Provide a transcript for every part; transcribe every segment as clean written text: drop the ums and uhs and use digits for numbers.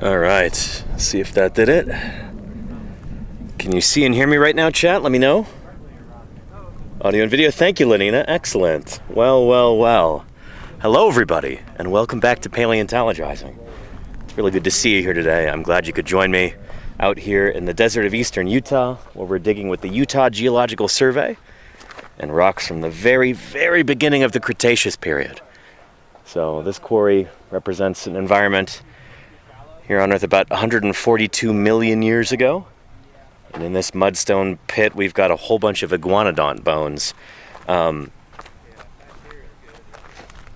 All right, see if that did it. Can you see and hear me right now, chat? Let me know. Audio and video. Thank you, Lenina. Excellent. Well. Hello, everybody, and welcome back to Paleontologizing. It's really good to see you here today. I'm glad you could join me out here in the desert of eastern Utah, where we're digging with the Utah Geological Survey and rocks from the very, very beginning of the Cretaceous period. So this quarry represents an environment here on Earth about 142 million years ago. And in this mudstone pit, we've got a whole bunch of iguanodont bones.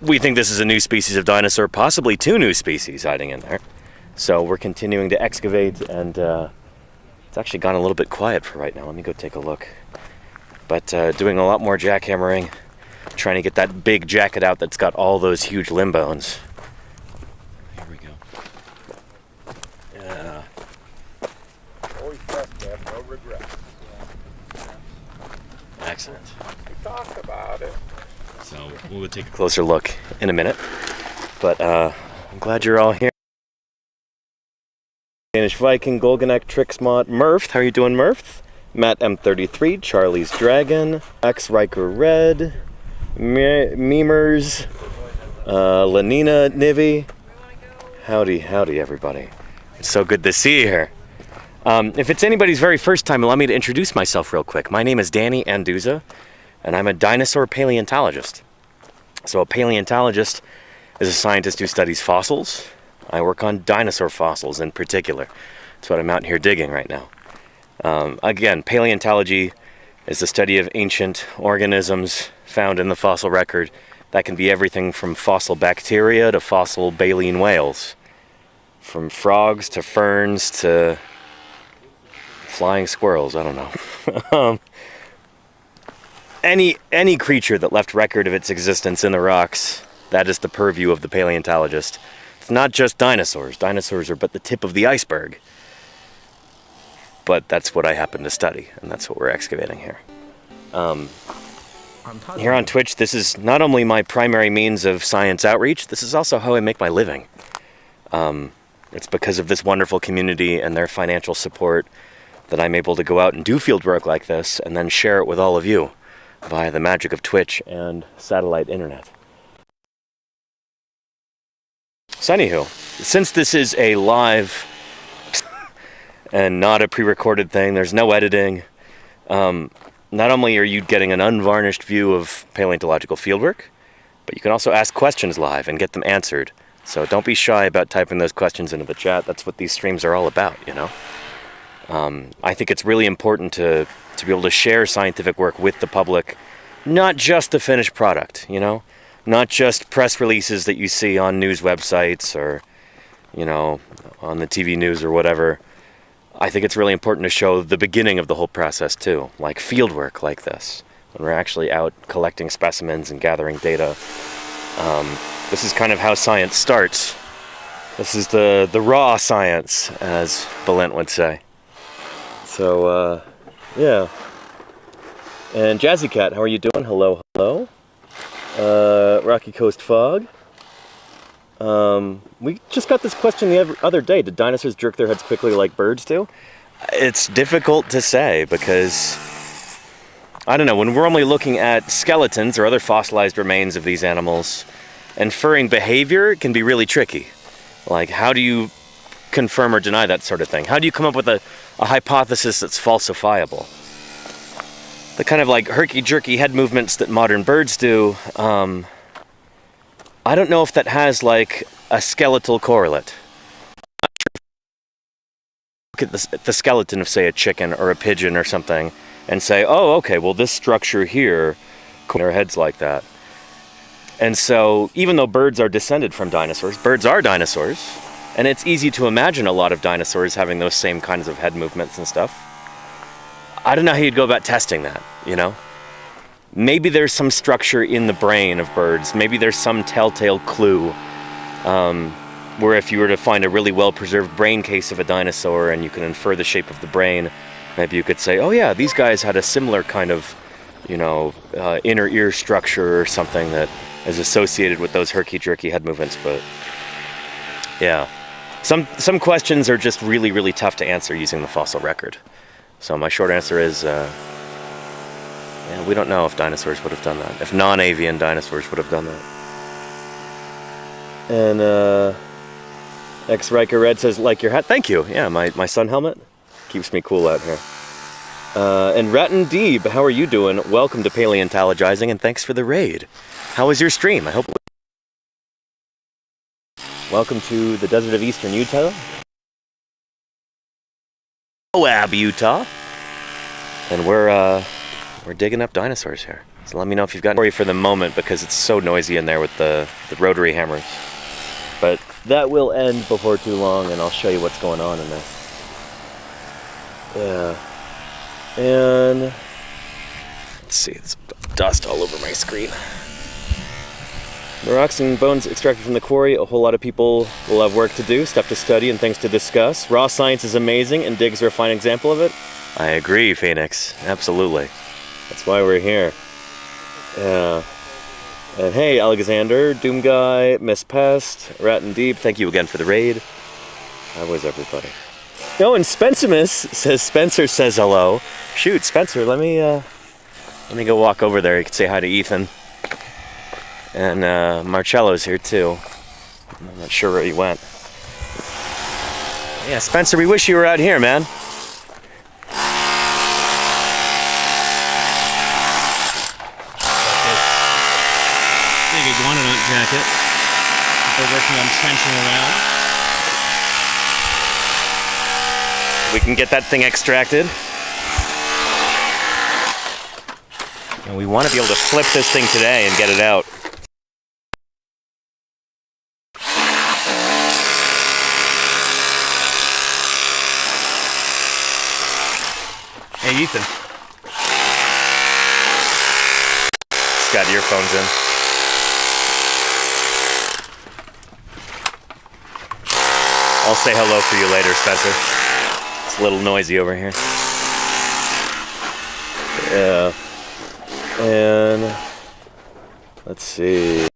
We think this is a new species of dinosaur, possibly two new species hiding in there. So we're continuing to excavate, and it's actually gone a little bit quiet for right now. Let me go take a look. But doing a lot more jackhammering, trying to get that big jacket out that's got all those huge limb bones. Here we go. Yeah. Always best to have no regrets. Excellent. We talked about it. So we'll take a closer look in a minute. But I'm glad you're all here. Danish Viking, Golganek, Trixmont, Murph. How are you doing, Murph? Matt M33, Charlie's Dragon, X Riker Red, Memers, Lenina Nivi. Howdy, everybody. It's so good to see you here. If it's anybody's very first time, allow me to introduce myself real quick. My name is Danny Anduza, and I'm a dinosaur paleontologist. So a paleontologist is a scientist who studies fossils. I work on dinosaur fossils in particular. That's what I'm out here digging right now. Again, paleontology is the study of ancient organisms found in the fossil record. That can be everything from fossil bacteria to fossil baleen whales. From frogs to ferns to flying squirrels, I don't know. Any creature that left record of its existence in the rocks, that is the purview of the paleontologist. It's not just dinosaurs. Dinosaurs are but the tip of the iceberg. But that's what I happen to study, and that's what we're excavating here. Here on Twitch, this is not only my primary means of science outreach, this is also how I make my living. It's because of this wonderful community and their financial support that I'm able to go out and do field work like this and then share it with all of you via the magic of Twitch and satellite internet. So anywho, since this is a live and not a pre-recorded thing, there's no editing, not only are you getting an unvarnished view of paleontological fieldwork, but you can also ask questions live and get them answered. So don't be shy about typing those questions into the chat. That's what these streams are all about, you know? I think it's really important to be able to share scientific work with the public, not just the finished product, you know? Not just press releases that you see on news websites or, you know, on the TV news or whatever. I think it's really important to show the beginning of the whole process too, like field work like this, when we're actually out collecting specimens and gathering data. This is kind of how science starts. This is the raw science, as Balint would say. So, yeah. And Jazzy Cat, how are you doing? Hello. Rocky Coast Fog. We just got this question the other day. Did dinosaurs jerk their heads quickly like birds do? It's difficult to say because, I don't know, when we're only looking at skeletons or other fossilized remains of these animals, inferring behavior can be really tricky. Like, how do you confirm or deny that sort of thing? How do you come up with a hypothesis that's falsifiable? The kind of like herky-jerky head movements that modern birds do, I don't know if that has like a skeletal correlate. Look at the skeleton of, say, a chicken or a pigeon or something and say, oh, okay, well, this structure here, their heads like that. And so even though birds are descended from dinosaurs, birds are dinosaurs, and it's easy to imagine a lot of dinosaurs having those same kinds of head movements and stuff. I don't know how you'd go about testing that, you know? Maybe there's some structure in the brain of birds. Maybe there's some telltale clue where if you were to find a really well-preserved brain case of a dinosaur and you can infer the shape of the brain, maybe you could say, oh yeah, these guys had a similar kind of, you know, inner ear structure or something that is associated with those herky-jerky head movements. But yeah, Some questions are just really, really tough to answer using the fossil record. So my short answer is, yeah, we don't know if dinosaurs would have done that. If non-avian dinosaurs would have done that. And X Riker Red says, like your hat. Thank you. Yeah, my sun helmet keeps me cool out here. And Ratton Deeb, how are you doing? Welcome to Paleontologizing, and thanks for the raid. How was your stream? I hope. Welcome to the desert of eastern Utah. Moab, Utah. And we're digging up dinosaurs here. So let me know if you've got a story for the moment, because it's so noisy in there with the rotary hammers. But that will end before too long, and I'll show you what's going on in there. Yeah. And let's see, there's dust all over my screen. The rocks and bones extracted from the quarry, a whole lot of people will have work to do, stuff to study, and things to discuss. Raw science is amazing, and digs are a fine example of it. I agree, Phoenix. Absolutely. That's why we're here. Yeah. And hey, Alexander, Doom Guy, Miss Pest, Ratton Deep, thank you again for the raid. How was everybody? Oh, and Spencer says hello. Shoot, Spencer, let me go walk over there. You can say hi to Ethan. And Marcello's here too. I'm not sure where he went. Yeah, Spencer, we wish you were out here, man. Big iguanodont jacket. They're working on trenching around. We can get that thing extracted. And we want to be able to flip this thing today and get it out. Hey, Ethan. Just got earphones in. I'll say hello for you later, Spencer. It's a little noisy over here. Yeah. And let's see.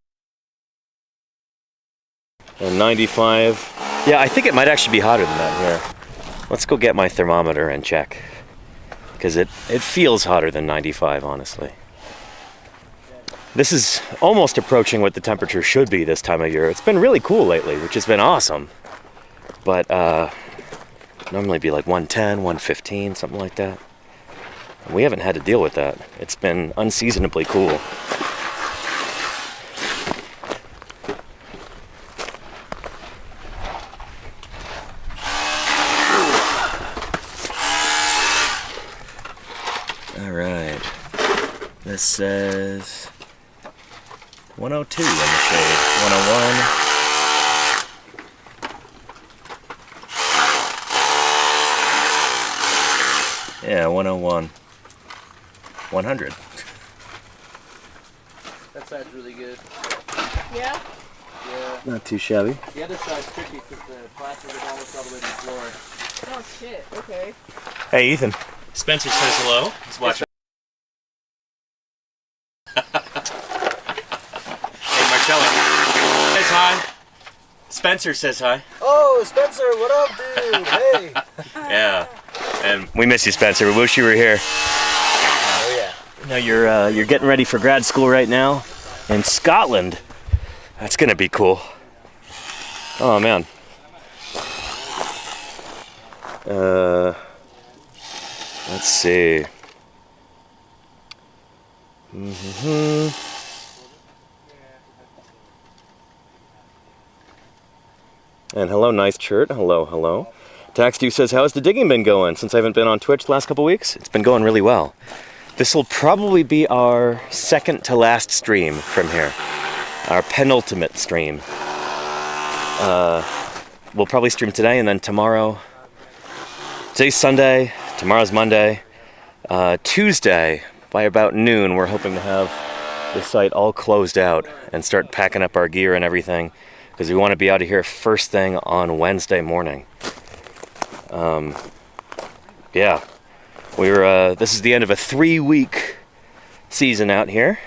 And 95. Yeah, I think it might actually be hotter than that here. Let's go get my thermometer and check. Because it feels hotter than 95, honestly. This is almost approaching what the temperature should be this time of year. It's been really cool lately, which has been awesome. But normally be like 110, 115, something like that. We haven't had to deal with that. It's been unseasonably cool. All right. This says 102 in the shade. 101. Yeah, 101. 100. That side's really good. Yeah? Yeah. Not too shabby. The other side's tricky because the plastic is almost all the way to the floor. Oh shit, okay. Hey, Ethan. Spencer says hello. He's watching. Hey, Marcello. Says hi. Spencer says hi. Oh, Spencer, what up, dude? Hey. Yeah. And we miss you, Spencer. We wish you were here. Oh yeah. You know, you're getting ready for grad school right now in Scotland. That's gonna be cool. Oh man. Let's see. And hello, nice shirt. Hello, hello. Taxdew says, how's the digging been going? Since I haven't been on Twitch the last couple weeks, it's been going really well. This will probably be our second to last stream from here. Our penultimate stream. We'll probably stream today and then tomorrow. Today's Sunday, tomorrow's Monday. Tuesday, by about noon, we're hoping to have the site all closed out and start packing up our gear and everything, because we want to be out of here first thing on Wednesday morning. Yeah, this is the end of a 3-week season out here,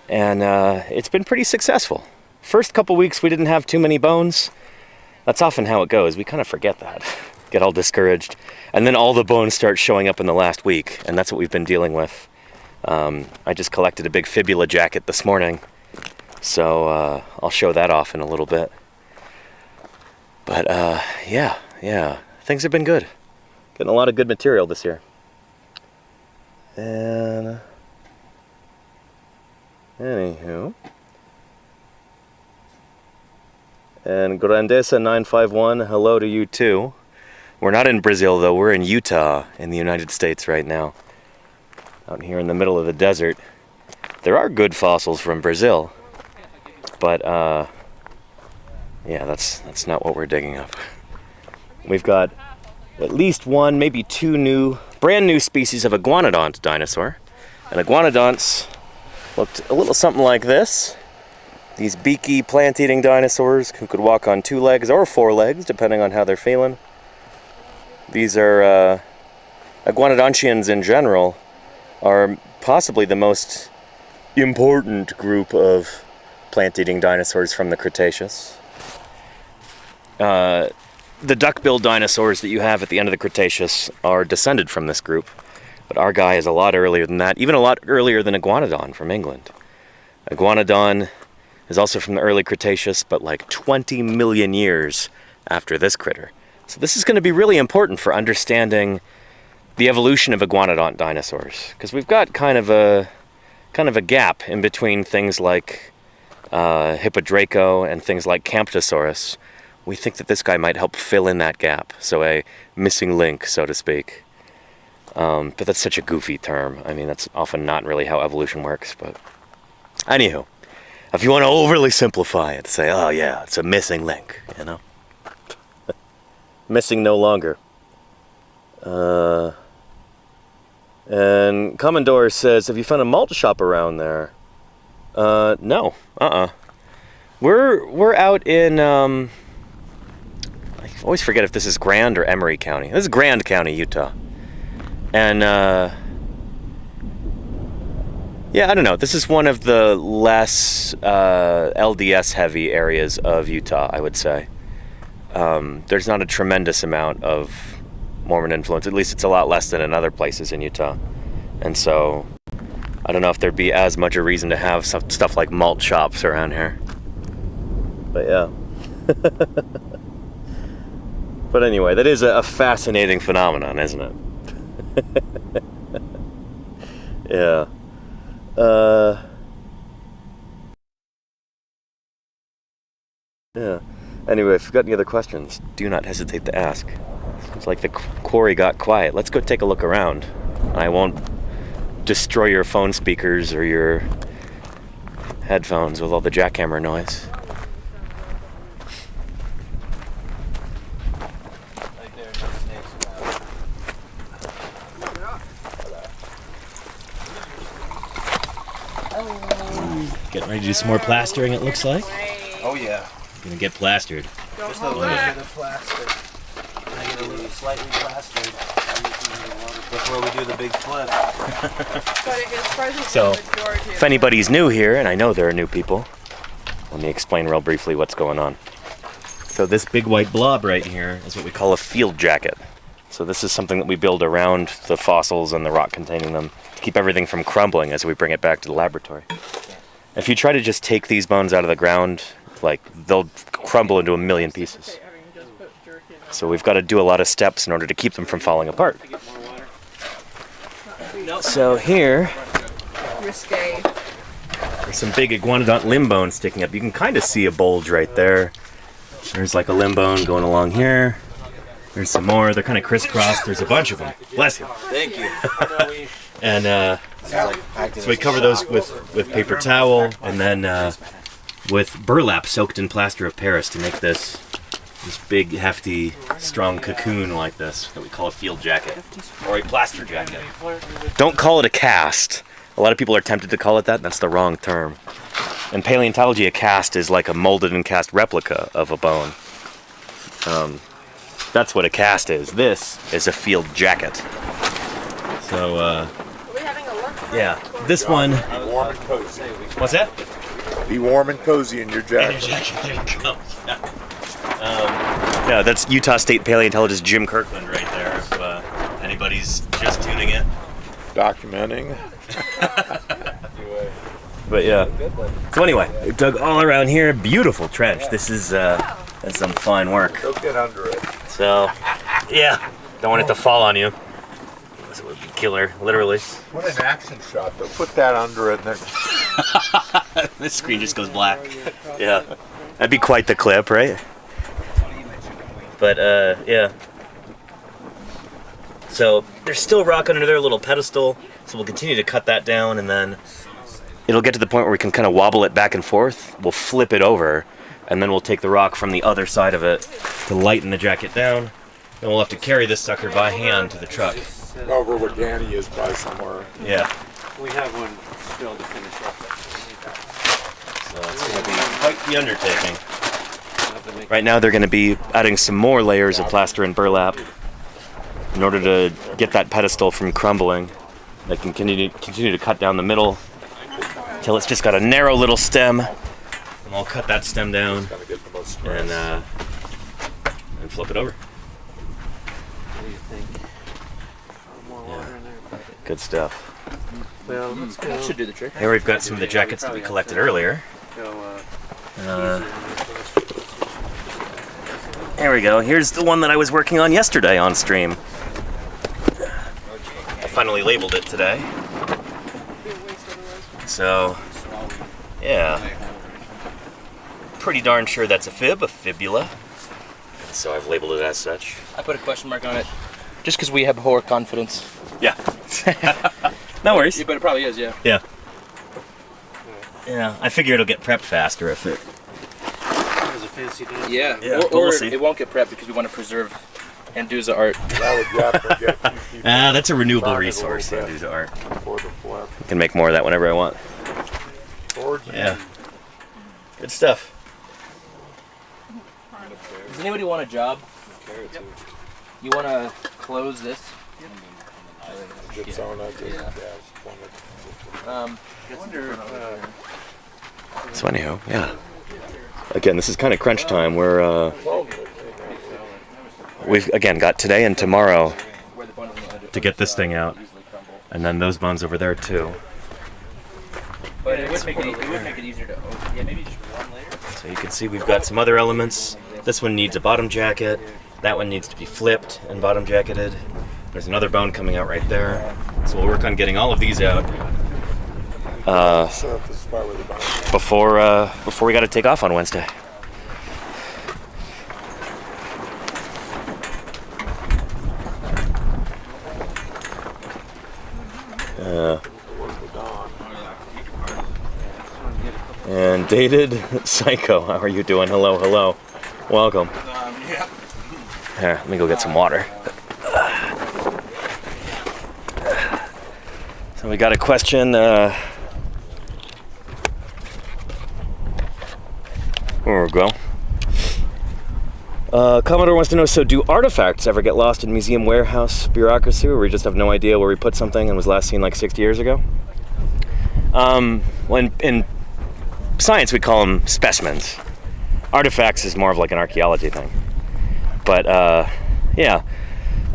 and it's been pretty successful. First couple weeks we didn't have too many bones. That's often how it goes. We kind of forget that, get all discouraged, and then all the bones start showing up in the last week, and that's what we've been dealing with. I just collected a big fibula jacket this morning, so I'll show that off in a little bit. But yeah, things have been good. Getting a lot of good material this year. And anywho. And Grandeza951, hello to you too. We're not in Brazil though, we're in Utah in the United States right now. Out here in the middle of the desert. There are good fossils from Brazil, but yeah, that's not what we're digging up. We've got at least one, maybe two brand new species of iguanodont dinosaur. And iguanodonts looked a little something like this. These beaky, plant-eating dinosaurs who could walk on 2 legs or 4 legs, depending on how they're feeling. These are, iguanodontians in general are possibly the most important group of plant-eating dinosaurs from the Cretaceous. The duck-billed dinosaurs that you have at the end of the Cretaceous are descended from this group, but our guy is a lot earlier than that, even a lot earlier than Iguanodon from England. Iguanodon is also from the early Cretaceous, but like 20 million years after this critter. So this is going to be really important for understanding the evolution of iguanodont dinosaurs, because we've got kind of a gap in between things like Hippodraco and things like Camptosaurus. We think that this guy might help fill in that gap, so a missing link, so to speak. But that's such a goofy term. I mean, that's often not really how evolution works, but anywho. If you want to overly simplify it, say, oh yeah, it's a missing link, you know? Missing no longer. And Commodore says, have you found a malt shop around there? No. We're out in, I always forget if this is Grand or Emery County. This is Grand County, Utah. And, yeah, I don't know. This is one of the less LDS-heavy areas of Utah, I would say. There's not a tremendous amount of Mormon influence. At least it's a lot less than in other places in Utah. And so, I don't know if there'd be as much a reason to have stuff like malt shops around here. But yeah. But anyway, that is a fascinating phenomenon, isn't it? Yeah. Yeah. Anyway, if you've got any other questions, do not hesitate to ask. It's like the quarry got quiet. Let's go take a look around. I won't destroy your phone speakers or your headphones with all the jackhammer noise. Getting ready to do some more plastering, it looks like. Oh yeah. Gonna get plastered. Just a little bit of plaster. And I get a little slightly plastered before we do the big flip. But it gets present So, the majority if anybody's new here, and I know there are new people, let me explain real briefly what's going on. So this big white blob right here is what we call a field jacket. So this is something that we build around the fossils and the rock containing them to keep everything from crumbling as we bring it back to the laboratory. If you try to just take these bones out of the ground, like, they'll crumble into a million pieces. So we've got to do a lot of steps in order to keep them from falling apart. So here, risque. there's some big iguanodont limb bones sticking up. You can kind of see a bulge right there. There's like a limb bone going along here. There's some more. They're kind of crisscrossed. There's a bunch of them. Bless you. Thank you. And so we cover those with paper towel and then with burlap soaked in plaster of Paris to make this big, hefty, strong cocoon like this that we call a field jacket or a plaster jacket. Don't call it a cast. A lot of people are tempted to call it that. That's the wrong term. In paleontology, a cast is like a molded and cast replica of a bone. That's what a cast is. This is a field jacket. So, Are we having a lunch? yeah, this one. Be warm and cozy. What's that? Be warm and cozy in your In your jacket. jacket. There you go. Yeah, that's Utah State paleontologist Jim Kirkland right there, if anybody's just tuning in. Documenting. But yeah. So anyway, we dug all around here. Beautiful trench. This is that's some fine work. Go get under it. So, yeah. Don't want it to fall on you. It would be killer, literally. What an action shot, though. Put that under it. And then... This screen just goes black. Yeah. That'd be quite the clip, right? But, yeah. So, there's still rock under their little pedestal, so we'll continue to cut that down, and then it'll get to the point where we can kind of wobble it back and forth. We'll flip it over, and then we'll take the rock from the other side of it to lighten the jacket down. Then we'll have to carry this sucker by hand to the truck. Over where Danny is by somewhere. Yeah. We have one still to finish up. So it's going to be quite the undertaking. Right now they're going to be adding some more layers of plaster and burlap in order to get that pedestal from crumbling. They can continue to cut down the middle until it's just got a narrow little stem. And I'll cut that stem down and flip it over. What do you think? More water in there? Good stuff. Well, let's go. That should do the trick. Here we've got some of the jackets that we collected earlier. There we go. Here's the one that I was working on yesterday on stream. I finally labeled it today. So, yeah. Pretty darn sure that's a fib, a fibula. So I've labeled it as such. I put a question mark on it just because we have poor confidence. Yeah. No worries. Yeah, but it probably is, yeah. Yeah. Yeah, I figure it'll get prepped faster if it... There's a fancy dance. Yeah, Yeah, or we'll see. it won't get prepped because we want to preserve Anduza art. That would definitely get a few people that's a renewable started a resource, little bit Anduza art. before the flip. I can make more of that whenever I want. Gorgeous. Yeah. Good stuff. Does anybody want a job? Yep. You want to close this? Good zone, I just, I wonder if, So anyhow, yeah. Again, this is kind of crunch time. We've again got today and tomorrow to get this thing out, and then those bones over there too. But it would make it easier to open. Yeah, maybe just one layer. So you can see we've got some other elements. This one needs a bottom jacket. That one needs to be flipped and bottom jacketed. There's another bone coming out right there. So we'll work on getting all of these out surface part where the bone. before we got to take off on Wednesday. And dated psycho, how are you doing? Hello, hello, welcome. Here, let me go get some water. So we got a question. There we go. Commodore wants to know, so do artifacts ever get lost in museum warehouse bureaucracy where we just have no idea where we put something and was last seen like 60 years ago? Well, in science we call them specimens. Artifacts is more of like an archaeology thing. But yeah,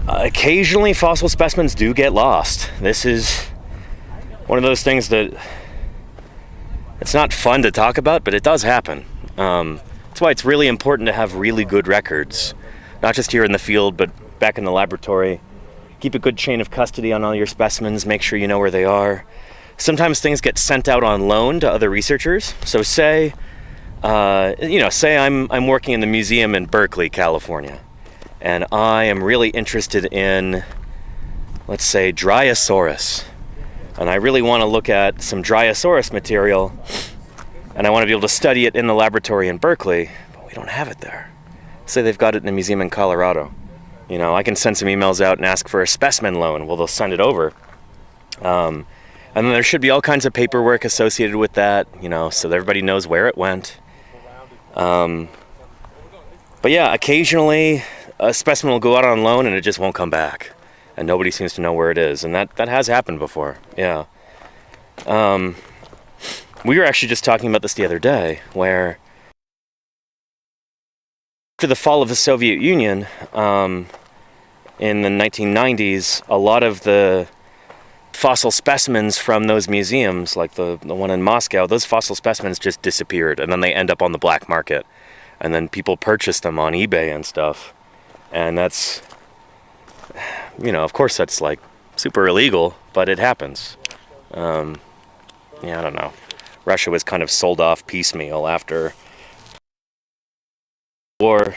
occasionally fossil specimens do get lost. This is one of those things that it's not fun to talk about, but it does happen. That's why it's really important to have really good records, not just here in the field, but back in the laboratory. Keep a good chain of custody on all your specimens, make sure you know where they are. Sometimes things get sent out on loan to other researchers. So say I'm working in the museum in Berkeley, California, and I am really interested in, let's say, Dryosaurus. And I really want to look at some Dryosaurus material, and I want to be able to study it in the laboratory in Berkeley, but we don't have it there. Say they've got it in a museum in Colorado. You know, I can send some emails out and ask for a specimen loan. Well, they'll send it over. And then there should be all kinds of paperwork associated with that, you know, so that everybody knows where it went. But yeah, occasionally a specimen will go out on loan and it just won't come back. And nobody seems to know where it is. And that has happened before, yeah. We were actually just talking about this the other day, where after the fall of the Soviet Union, in the 1990s, a lot of the fossil specimens from those museums, like the one in Moscow, those fossil specimens just disappeared, and then they end up on the black market. And then people purchase them on eBay and stuff. And that's, you know, of course that's like super illegal, but it happens. Yeah, I don't know. Russia was kind of sold off piecemeal after war,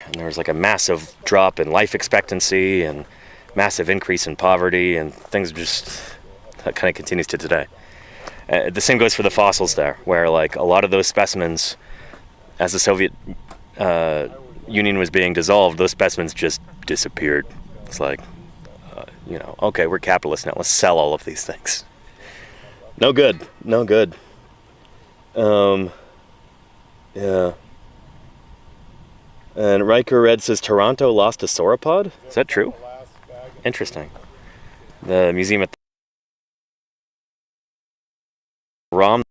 and there was like a massive drop in life expectancy and massive increase in poverty, and things just, that kind of continues to today. The same goes for the fossils there, where like a lot of those specimens, as the Soviet Union was being dissolved, those specimens just disappeared. It's like, you know, okay, we're capitalists now, let's sell all of these things. No good, no good. Yeah. And Riker Red says Toronto lost a sauropod? Is that true? Interesting. The museum at Rom.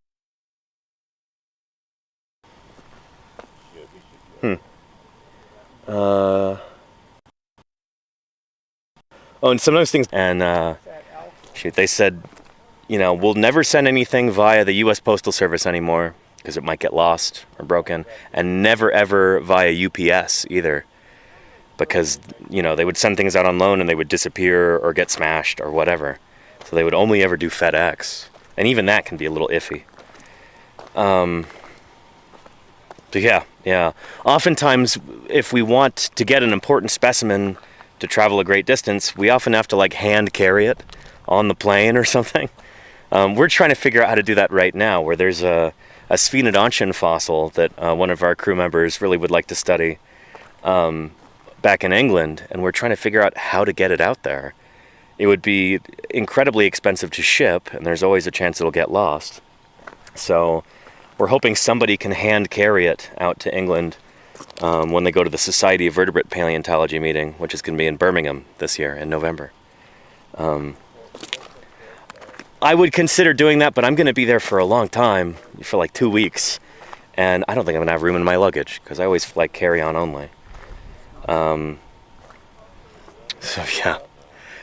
Oh, and sometimes things, and shoot, they said, you know, we'll never send anything via the U.S. Postal Service anymore because it might get lost or broken, and never ever via UPS either, because, you know, they would send things out on loan and they would disappear or get smashed or whatever. So they would only ever do FedEx, and even that can be a little iffy. But yeah. Oftentimes, if we want to get an important specimen to travel a great distance, we often have to like hand carry it on the plane or something. We're trying to figure out how to do that right now, where there's a sphenodontian fossil that one of our crew members really would like to study back in England, and we're trying to figure out how to get it out there. It would be incredibly expensive to ship, and there's always a chance it'll get lost. So we're hoping somebody can hand carry it out to England when they go to the Society of Vertebrate Paleontology meeting, which is going to be in Birmingham this year in November. I would consider doing that, but I'm going to be there for a long time, for like 2 weeks, and I don't think I'm going to have room in my luggage, because I always like carry-on only. So yeah.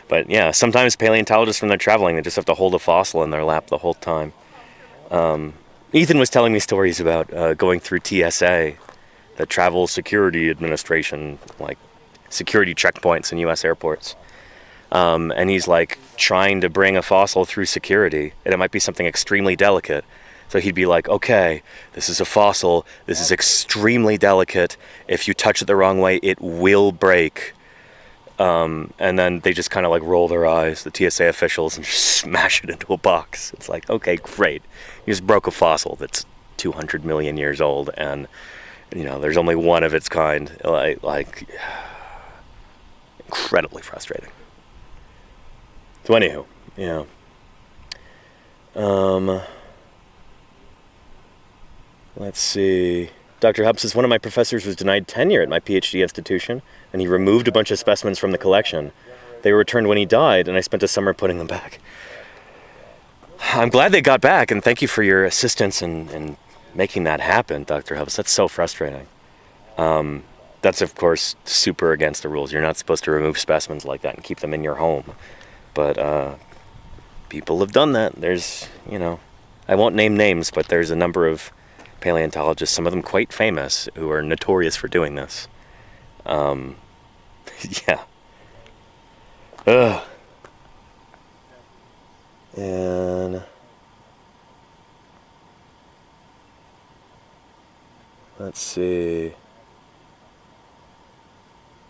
But yeah, sometimes paleontologists, when they're traveling, they just have to hold a fossil in their lap the whole time. Ethan was telling me stories about going through TSA, the Travel Security Administration, like security checkpoints in U.S. airports. And he's like trying to bring a fossil through security, and it might be something extremely delicate. So he'd be like, okay, this is a fossil, this is extremely delicate. If you touch it the wrong way, it will break. And then they just kind of like roll their eyes, the TSA officials, and just smash it into a box. It's like, okay, great. You just broke a fossil that's 200 million years old, and, you know, there's only one of its kind. Like incredibly frustrating. So anywho, yeah. Let's see. Dr. Hub says, one of my professors was denied tenure at my PhD institution, and he removed a bunch of specimens from the collection. They were returned when he died, and I spent a summer putting them back. I'm glad they got back, and thank you for your assistance in making that happen, Dr. Hubs. That's so frustrating. That's, of course, super against the rules. You're not supposed to remove specimens like that and keep them in your home. But people have done that. There's, you know, I won't name names, but there's a number of paleontologists, some of them quite famous, who are notorious for doing this. Yeah. Ugh. And let's see.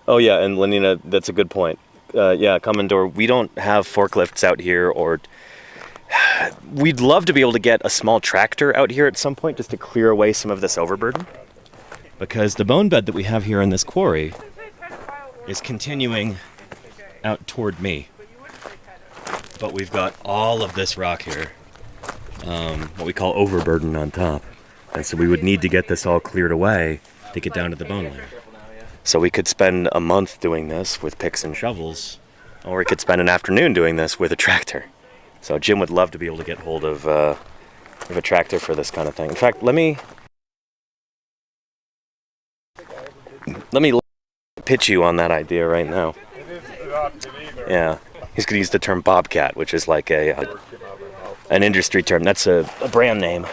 Oh yeah, and Lenina, that's a good point. Yeah, Commodore, we don't have forklifts out here, or we'd love to be able to get a small tractor out here at some point just to clear away some of this overburden. Because the bone bed that we have here in this quarry is continuing out toward me. But we've got all of this rock here, what we call overburden on top. And so we would need to get this all cleared away to get down to the bone layer. So we could spend a month doing this with picks and shovels, or we could spend an afternoon doing this with a tractor. So Jim would love to be able to get hold of a tractor for this kind of thing. In fact, let me let me pitch you on that idea right now. It isn't adopted either. Yeah, he's gonna use the term bobcat, which is like an industry term. That's a brand name.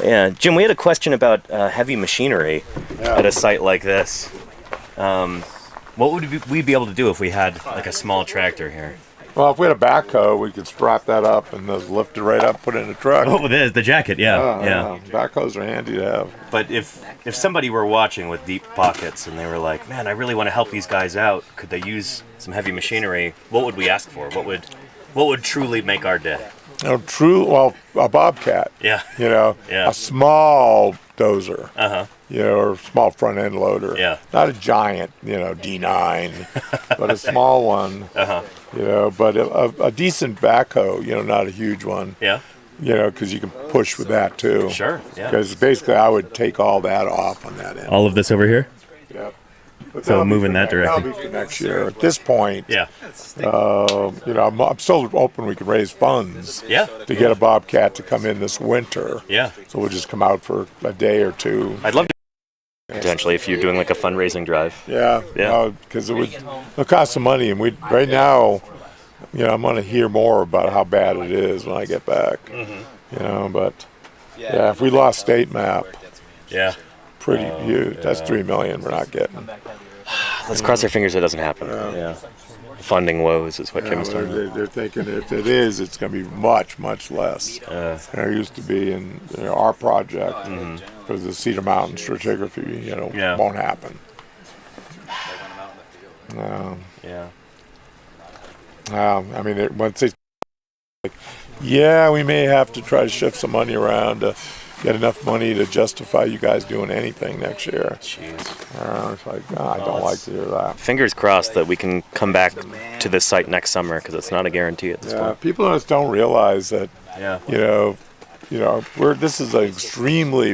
Yeah, Jim, we had a question about heavy machinery at a site like this. What would we be able to do if we had like a small tractor here? Well, if we had a backhoe, we could strap that up and just lift it right up, put it in a truck. Oh, there's the jacket. Yeah. Backhoes are handy to have. But if somebody were watching with deep pockets and they were like, man, I really want to help these guys out, could they use some heavy machinery? What would we ask for? What would truly make our day? A bobcat. Yeah. A small dozer. Uh-huh. Or small front end loader. Yeah. Not a giant, D9, but a small one. Uh-huh. But a decent backhoe, not a huge one. Yeah. Because you can push with that too. Sure. Yeah. Because basically I would take all that off on that end. All of this over here? Yep. But So that'll move be in that direction. That'll be for next year. At this point, Yeah. I'm still hoping we can raise funds Yeah. to get a bobcat to come in this winter. Yeah. So we'll just come out for a day or two. I'd love to potentially if you're doing like a fundraising drive. Yeah. Yeah. Because it'll cost some money, and right now, I'm going to hear more about how bad it is when I get back. Mm-hmm. But if we lost state map, Yeah. pretty huge. That's $3 million we're not getting. Let's cross our fingers it doesn't happen. Yeah. Funding woes is what Jim's talking about. They're thinking if it is, it's going to be much, much less than there used to be in our project. Because the Cedar Mountain stratigraphy, won't happen. Yeah. Once they we may have to try to shift some money around to get enough money to justify you guys doing anything next year. Jeez. It's like, I don't like to hear that. Fingers crossed that we can come back to this site next summer because it's not a guarantee at this point. People just don't realize that. Yeah. This is an extremely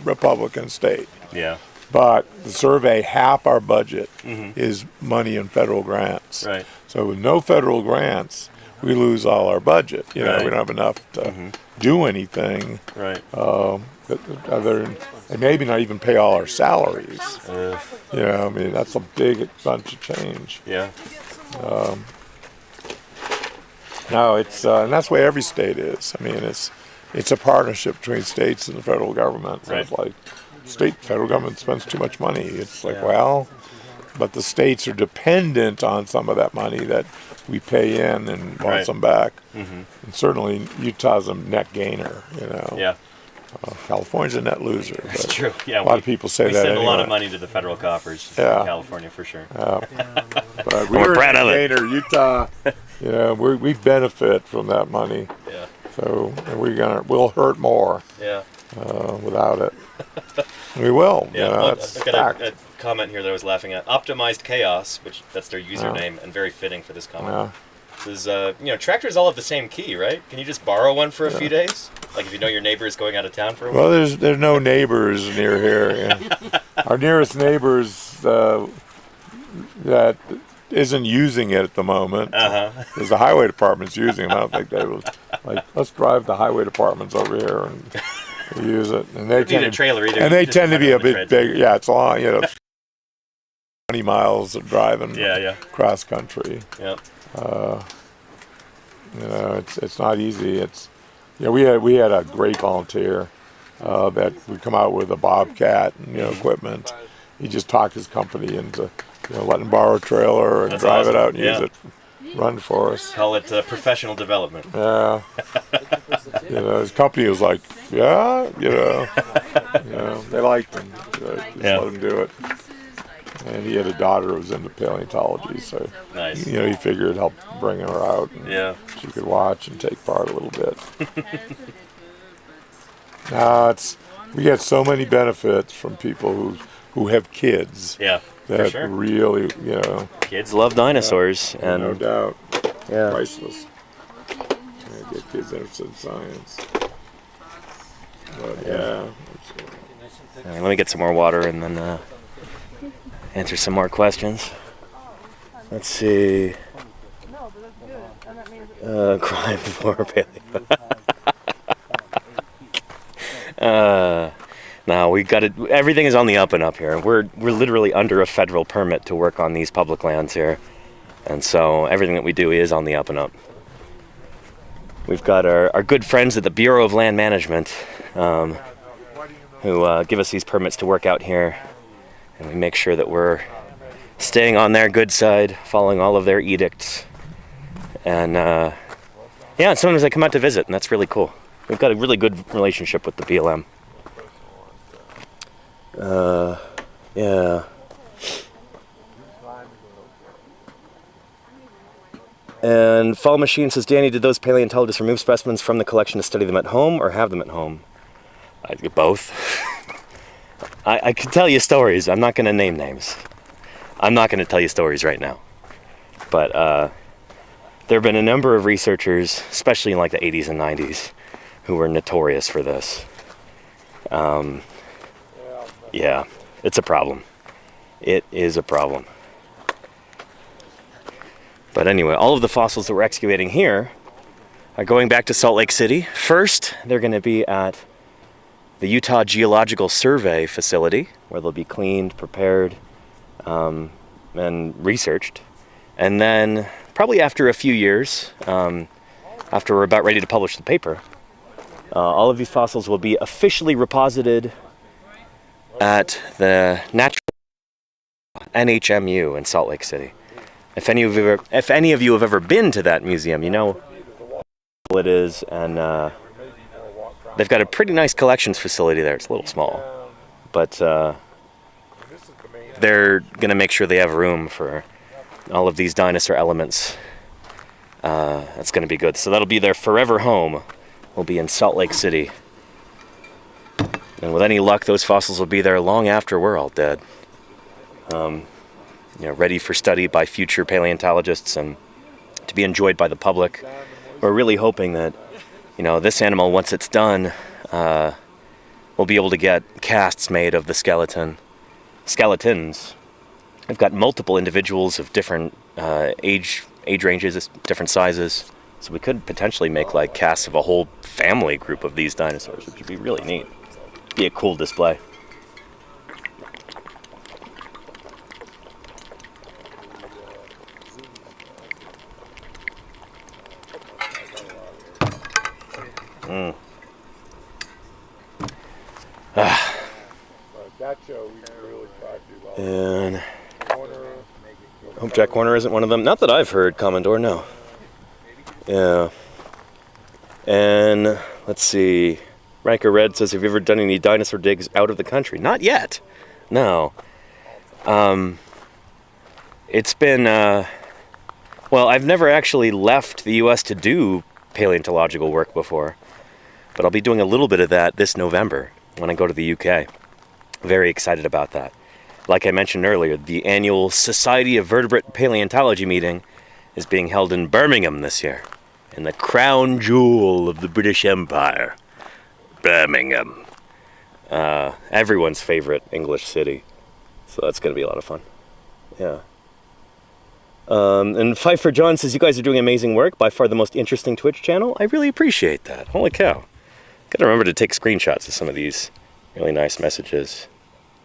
Republican state. Yeah. But the survey, half our budget is money in federal grants. Right. So with no federal grants, we lose all our budget. We Right. don't have enough to do anything. Right. And maybe not even pay all our salaries. That's a big bunch of change. Yeah. No, it's and that's the way every state is. It's a partnership between states and the federal government. So Right. it's like federal government spends too much money. It's like, Yeah. but the states are dependent on some of that money that we pay in and want Right. some back. Mm-hmm. And certainly Utah's a net gainer. Yeah. California's a net loser. That's but true. Yeah. a lot of people say we that send a lot of anyway. money to the federal coffers Yeah. in California for sure. But We're proud of it. gainer. Utah, we benefit from that money. Yeah. So and we'll hurt more Yeah. without it. We will. Yeah. That's I've got fact. a comment here that I was laughing at. Optimized Chaos, which that's their username, and very fitting for this comment. Says, tractors all have the same key, right? Can you just borrow one for a few days? Like if you know your neighbor is going out of town for a Well, week? there's no neighbors near here. Our nearest neighbors that isn't using it at the moment. Because the highway department's using them. I don't think they will. Let's drive the highway departments over here and use it. And they need a trailer either. And You they just tend to put be it a on the bit treadmill. bigger. Yeah, it's long. 20 miles of driving. Yeah. Cross country. Yep. It's not easy. We had a great volunteer that would come out with a bobcat and equipment. He just talked his company into letting him borrow a trailer and That's drive awesome. it out and Yeah. use it, run for us. Call it professional development. Yeah. His company was like, they liked him. Just Yeah. let him do it. And he had a daughter who was into paleontology, so Nice. he figured it'd help bring her out. And Yeah. she could watch and take part a little bit. No, we get so many benefits from people who have kids. Yeah. For That sure. really, Kids love dinosaurs, no and doubt, yeah. priceless. Get kids interested in science. But Let me get some more water and then answer some more questions. Let's see. Crime for paleo. No, we got it. Everything is on the up and up here. We're literally under a federal permit to work on these public lands here, and so everything that we do is on the up and up. We've got our good friends at the Bureau of Land Management, who give us these permits to work out here, and we make sure that we're staying on their good side, following all of their edicts, and yeah. Sometimes they come out to visit, and that's really cool. We've got a really good relationship with the BLM. Yeah. And Fall Machine says, Danny, did those paleontologists remove specimens from the collection to study them at home or have them at home? Both. I could tell you stories. I'm not going to name names. I'm not going to tell you stories right now. But there have been a number of researchers, especially in like the 80s and 90s, who were notorious for this. Yeah, it's a problem. It is a problem. But anyway, all of the fossils that we're excavating here are going back to Salt Lake City. First, they're going to be at the Utah Geological Survey facility, where they'll be cleaned, prepared, and researched. And then, probably after a few years, after we're about ready to publish the paper, all of these fossils will be officially reposited at the Natural NHMU in Salt Lake City. If any of you have ever been to that museum, you know what it is, and they've got a pretty nice collections facility there. It's a little small, but they're going to make sure they have room for all of these dinosaur elements. That's going to be good. So that'll be their forever home. Will be in Salt Lake City. And with any luck, those fossils will be there long after we're all dead. Ready for study by future paleontologists and to be enjoyed by the public. We're really hoping that, this animal, once it's done, we'll be able to get casts made of the skeletons. I've got multiple individuals of different age ranges, different sizes. So we could potentially make like casts of a whole family group of these dinosaurs, which would be really neat. Be a cool display. And I hope Jack Horner isn't one of them. Not that I've heard, Commodore, no. Yeah. And let's see. Ranker Red says, have you ever done any dinosaur digs out of the country? Not yet. No. It's been, well, I've never actually left the U.S. to do paleontological work before. But I'll be doing a little bit of that this November when I go to the UK. Very excited about that. Like I mentioned earlier, the annual Society of Vertebrate Paleontology meeting is being held in Birmingham this year, in the crown jewel of the British Empire, Birmingham. Everyone's favorite English city. So that's going to be a lot of fun. Yeah. And Pfeiffer John says, you guys are doing amazing work. By far the most interesting Twitch channel. I really appreciate that. Holy cow. Gotta remember to take screenshots of some of these really nice messages.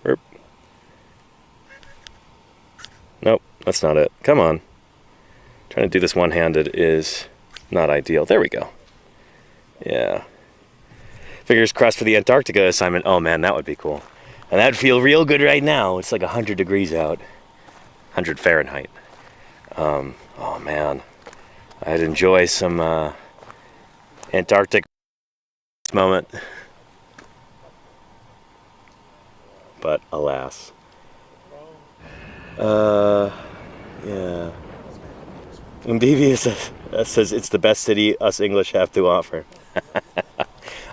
Erp. Nope, that's not it. Come on. Trying to do this one-handed is not ideal. There we go. Yeah. Fingers crossed for the Antarctica assignment. Oh man, that would be cool. And that'd feel real good right now. It's like 100 degrees out. 100 Fahrenheit. Oh man. I'd enjoy some Antarctic moment. But alas. Yeah. And Devious says it's the best city us English have to offer.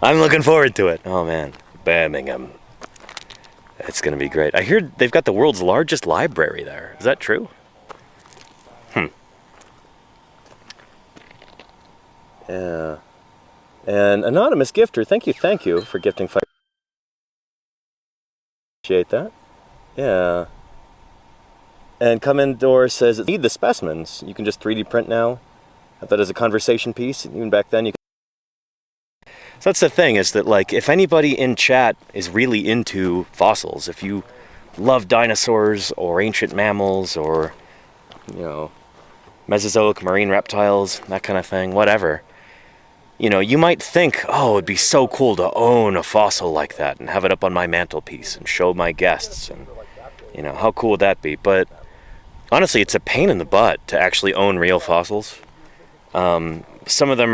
I'm looking forward to it. Oh man, Birmingham. It's gonna be great. I hear they've got the world's largest library there. Is that true? Yeah. And Anonymous Gifter, thank you for gifting fire. Appreciate that. Yeah. And Come Indoor says, need the specimens. You can just 3D print now. Have that as a conversation piece. Even back then, you could. So that's the thing, is that like if anybody in chat is really into fossils, if you love dinosaurs or ancient mammals or, you know, Mesozoic marine reptiles, that kind of thing, whatever, you know, you might think, oh, it'd be so cool to own a fossil like that and have it up on my mantelpiece and show my guests, and, you know, how cool would that be? But honestly, it's a pain in the butt to actually own real fossils. Some of them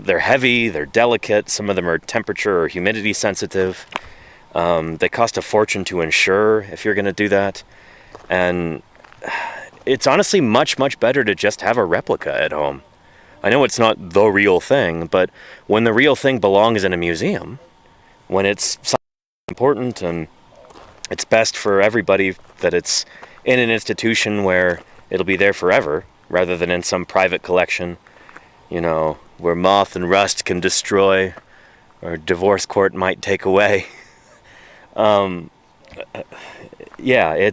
they're heavy, they're delicate, some of them are temperature or humidity sensitive. They cost a fortune to insure if you're going to do that. And it's honestly much, much better to just have a replica at home. I know it's not the real thing, but when the real thing belongs in a museum, when it's important and it's best for everybody that it's in an institution where it'll be there forever, rather than in some private collection, you know, where moth and rust can destroy or divorce court might take away. Yeah,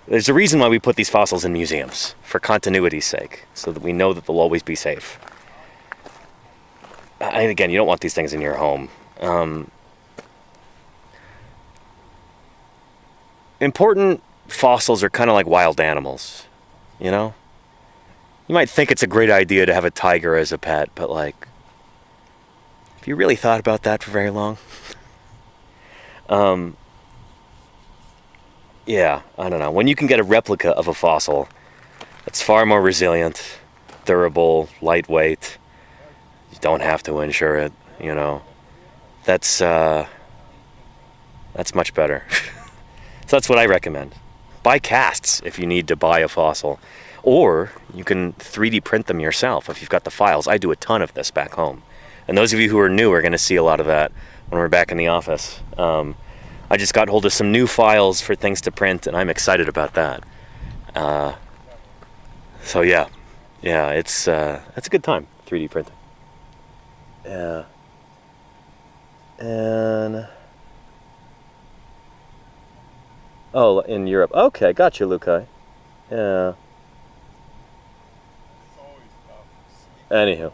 there's a reason why we put these fossils in museums, for continuity's sake, so that we know that they'll always be safe. And again, you don't want these things in your home. Important fossils are kind of like wild animals, you know? You might think it's a great idea to have a tiger as a pet, but like, have you really thought about that for very long? Yeah, I don't know. When you can get a replica of a fossil that's far more resilient, durable, lightweight, you don't have to insure it, you know. That's much better. So that's what I recommend. Buy casts if you need to buy a fossil. Or you can 3D print them yourself if you've got the files. I do a ton of this back home. And those of you who are new are going to see a lot of that when we're back in the office. I just got hold of some new files for things to print, and I'm excited about that. So yeah, it's a good time, 3D printing. Yeah. And oh, in Europe. Okay, gotcha, Lukai. Yeah. Anywho.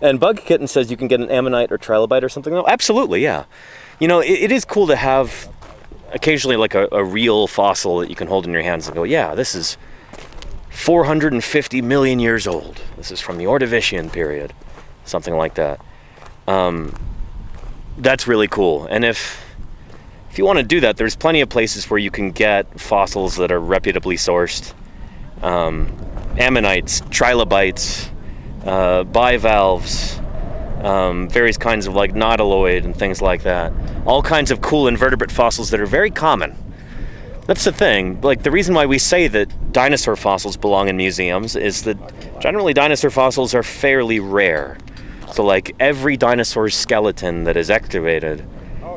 And Bug Kitten says you can get an ammonite or trilobite or something. Oh, absolutely, yeah. You know, it is cool to have occasionally like a real fossil that you can hold in your hands and go, yeah, this is 450 million years old. This is from the Ordovician period. Something like that. That's really cool. And if you want to do that, there's plenty of places where you can get fossils that are reputably sourced. Ammonites, trilobites, bivalves, various kinds of like nautiloid and things like that. All kinds of cool invertebrate fossils that are very common. That's the thing. Like, the reason why we say that dinosaur fossils belong in museums is that generally dinosaur fossils are fairly rare. So like every dinosaur's skeleton that is excavated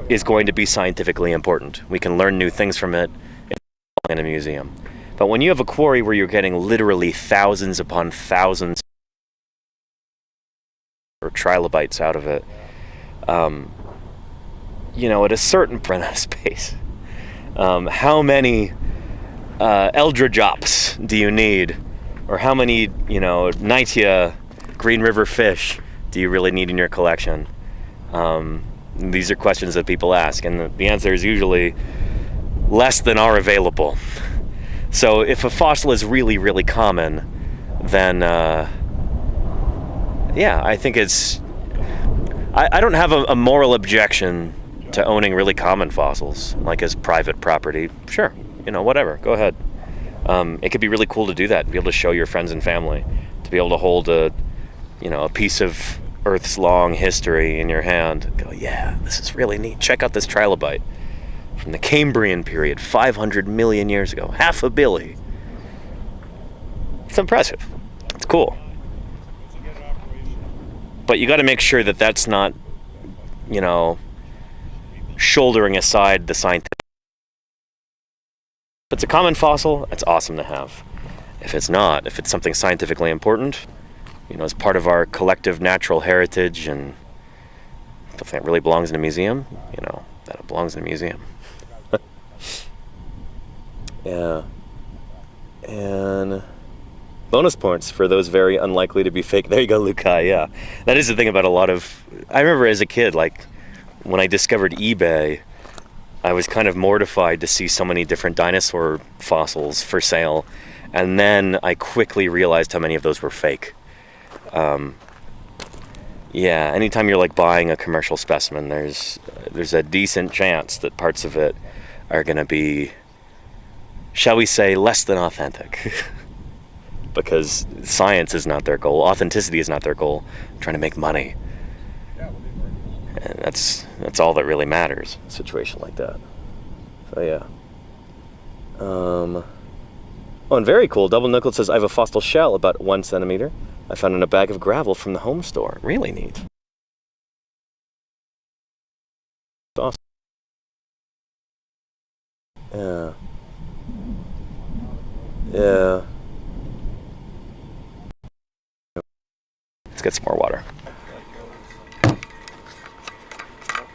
is going to be scientifically important. We can learn new things from it in a museum. But when you have a quarry where you're getting literally thousands upon thousands or trilobites out of it, you know, at a certain print of space, how many Eldrojops do you need? Or how many, you know, Nitia Green River fish do you really need in your collection? These are questions that people ask, and the answer is usually less than are available. So if a fossil is really, really common, then yeah, I think it's... I don't have a moral objection to owning really common fossils, like as private property. Sure, you know, whatever, go ahead. It could be really cool to do that, to be able to show your friends and family, to be able to hold a piece of Earth's long history in your hand. Go, yeah, this is really neat. Check out this trilobite from the Cambrian period, 500 million years ago. Half a billy. It's impressive. It's cool. But you got to make sure that that's not, you know, shouldering aside the scientific. If it's a common fossil, it's awesome to have. If it's not, if it's something scientifically important, you know, as part of our collective natural heritage and something that really belongs in a museum, you know, that it belongs in a museum. Yeah. And Bonus points for those very unlikely to be fake. There you go, Lukai. Yeah, that is the thing about a lot of. I remember as a kid, like when I discovered eBay, I was kind of mortified to see so many different dinosaur fossils for sale, and then I quickly realized how many of those were fake. Yeah, anytime you're like buying a commercial specimen, there's a decent chance that parts of it are going to be, shall we say, less than authentic. Because science is not their goal, authenticity is not their goal. They're trying to make money. And that's all that really matters in a situation like that. So yeah. Oh, and very cool. Double Nickel says, I have a fossil shell about 1 centimeter. I found in a bag of gravel from the home store. Really neat. Awesome. Yeah. Yeah. Let's get some more water.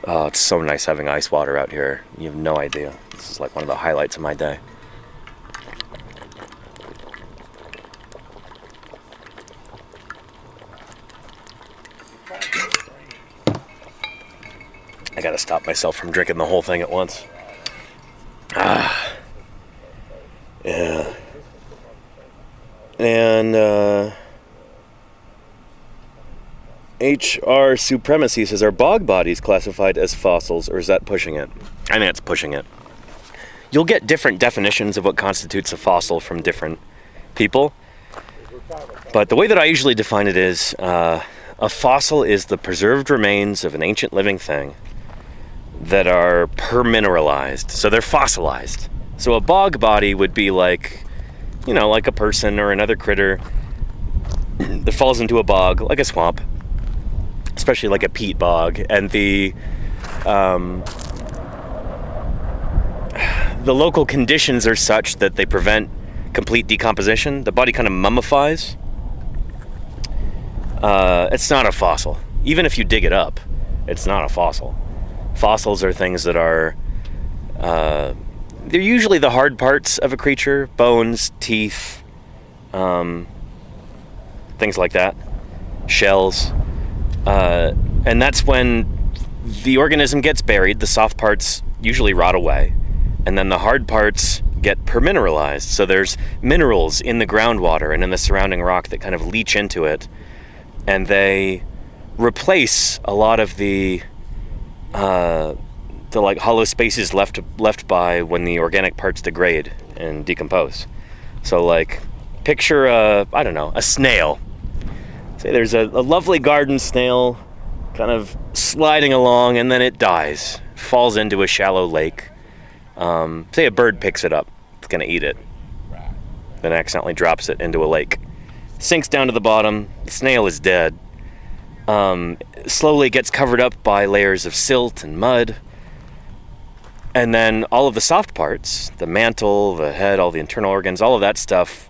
Oh, it's so nice having ice water out here. You have no idea. This is like one of the highlights of my day. I gotta stop myself from drinking the whole thing at once. Ah. Yeah. And, HR Supremacy says, are bog bodies classified as fossils, or is that pushing it? I think it's pushing it. You'll get different definitions of what constitutes a fossil from different people. But the way that I usually define it is, a fossil is the preserved remains of an ancient living thing that are permineralized. So they're fossilized. So a bog body would be like, you know, like a person or another critter that falls into a bog, like a swamp, especially like a peat bog, and the local conditions are such that they prevent complete decomposition. The body kind of mummifies. It's not a fossil. Even if you dig it up, it's not a fossil. Fossils are things that are they're usually the hard parts of a creature, bones, teeth, things like that, shells. And that's when the organism gets buried, the soft parts usually rot away, and then the hard parts get permineralized. So there's minerals in the groundwater and in the surrounding rock that kind of leach into it, and they replace a lot of the like hollow spaces left by when the organic parts degrade and decompose. So like, picture a snail. Say there's a lovely garden snail kind of sliding along, and then it dies, falls into a shallow lake. Say a bird picks it up, it's gonna eat it, then accidentally drops it into a lake. Sinks down to the bottom, the snail is dead. Slowly gets covered up by layers of silt and mud. And then all of the soft parts, the mantle, the head, all the internal organs, all of that stuff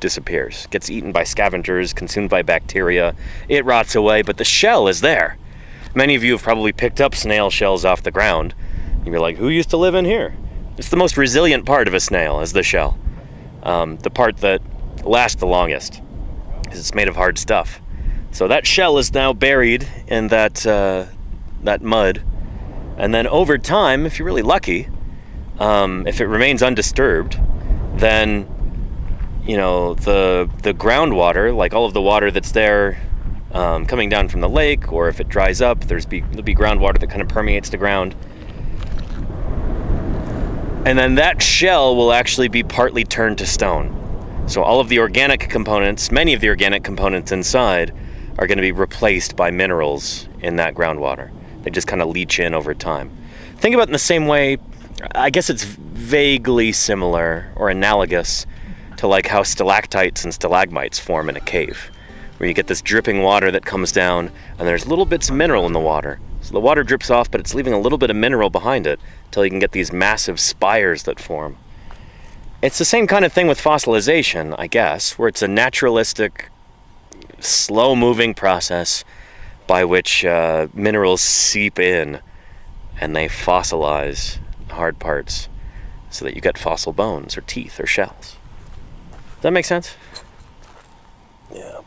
disappears, gets eaten by scavengers, consumed by bacteria. It rots away, but the shell is there. Many of you have probably picked up snail shells off the ground. You're like, who used to live in here? It's the most resilient part of a snail, is the shell. The part that lasts the longest, because it's made of hard stuff. So that shell is now buried in that mud. And then over time, if you're really lucky, if it remains undisturbed, then, you know, the groundwater, like all of the water that's there coming down from the lake, or if it dries up, there'll be groundwater that kind of permeates the ground. And then that shell will actually be partly turned to stone. So all of the organic components, many of the organic components inside, are going to be replaced by minerals in that groundwater. They just kind of leach in over time. Think about it in the same way, I guess it's vaguely similar or analogous to like how stalactites and stalagmites form in a cave, where you get this dripping water that comes down and there's little bits of mineral in the water. So the water drips off, but it's leaving a little bit of mineral behind it until you can get these massive spires that form. It's the same kind of thing with fossilization, I guess, where it's a naturalistic, slow-moving process by which minerals seep in and they fossilize hard parts so that you get fossil bones or teeth or shells. that make sense? Yeah.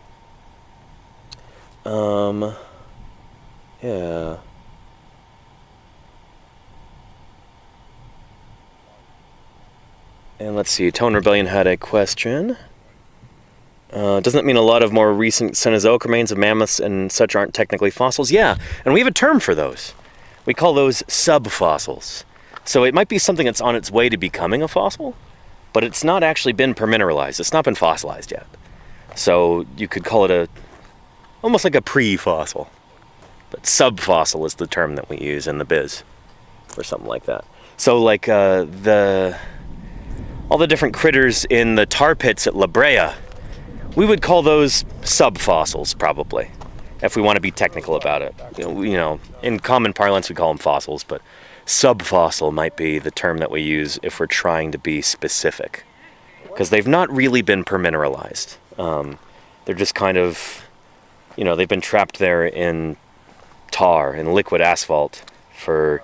Yeah. And let's see, Tone Rebellion had a question. Doesn't that mean a lot of more recent Cenozoic remains of mammoths and such aren't technically fossils? Yeah, and we have a term for those. We call those subfossils. So it might be something that's on its way to becoming a fossil, but it's not actually been permineralized. It's not been fossilized yet. So you could call it almost like a pre-fossil. But subfossil is the term that we use in the biz for something like that. So like all the different critters in the tar pits at La Brea, we would call those subfossils probably, if we want to be technical about it. You know, in common parlance we call them fossils, but subfossil might be the term that we use if we're trying to be specific, because they've not really been permineralized. They're just kind of, you know, they've been trapped there in tar and liquid asphalt for,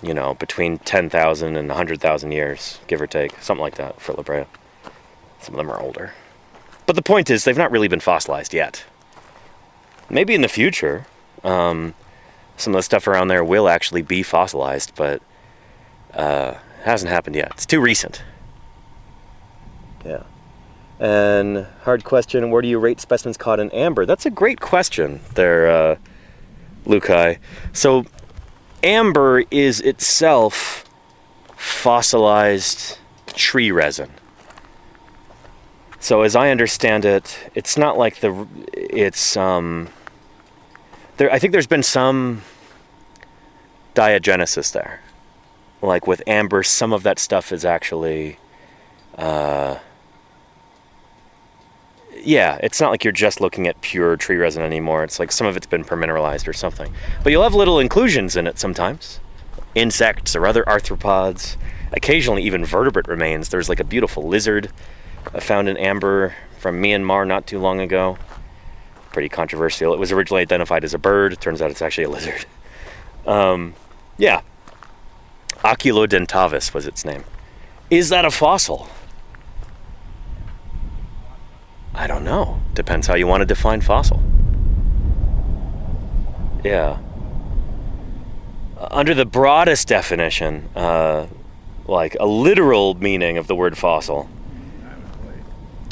you know, between 10,000 and 100,000 years, give or take, something like that for La Brea. Some of them are older. But the point is, they've not really been fossilized yet. Maybe in the future, some of the stuff around there will actually be fossilized, but it hasn't happened yet. It's too recent. Yeah. And hard question, where do you rate specimens caught in amber? That's a great question there, Lukai. So amber is itself fossilized tree resin. So as I understand it, it's not like I think there's been some diagenesis there. Like with amber, some of that stuff is actually, yeah, it's not like you're just looking at pure tree resin anymore. It's like some of it's been permineralized or something. But you'll have little inclusions in it sometimes. Insects or other arthropods. Occasionally even vertebrate remains. There's like a beautiful lizard found in amber from Myanmar not too long ago. Pretty controversial. It was originally identified as a bird. It turns out it's actually a lizard. Yeah. Oculodentavis was its name. Is that a fossil? I don't know. Depends how you want to define fossil. Yeah. Under the broadest definition, like a literal meaning of the word fossil,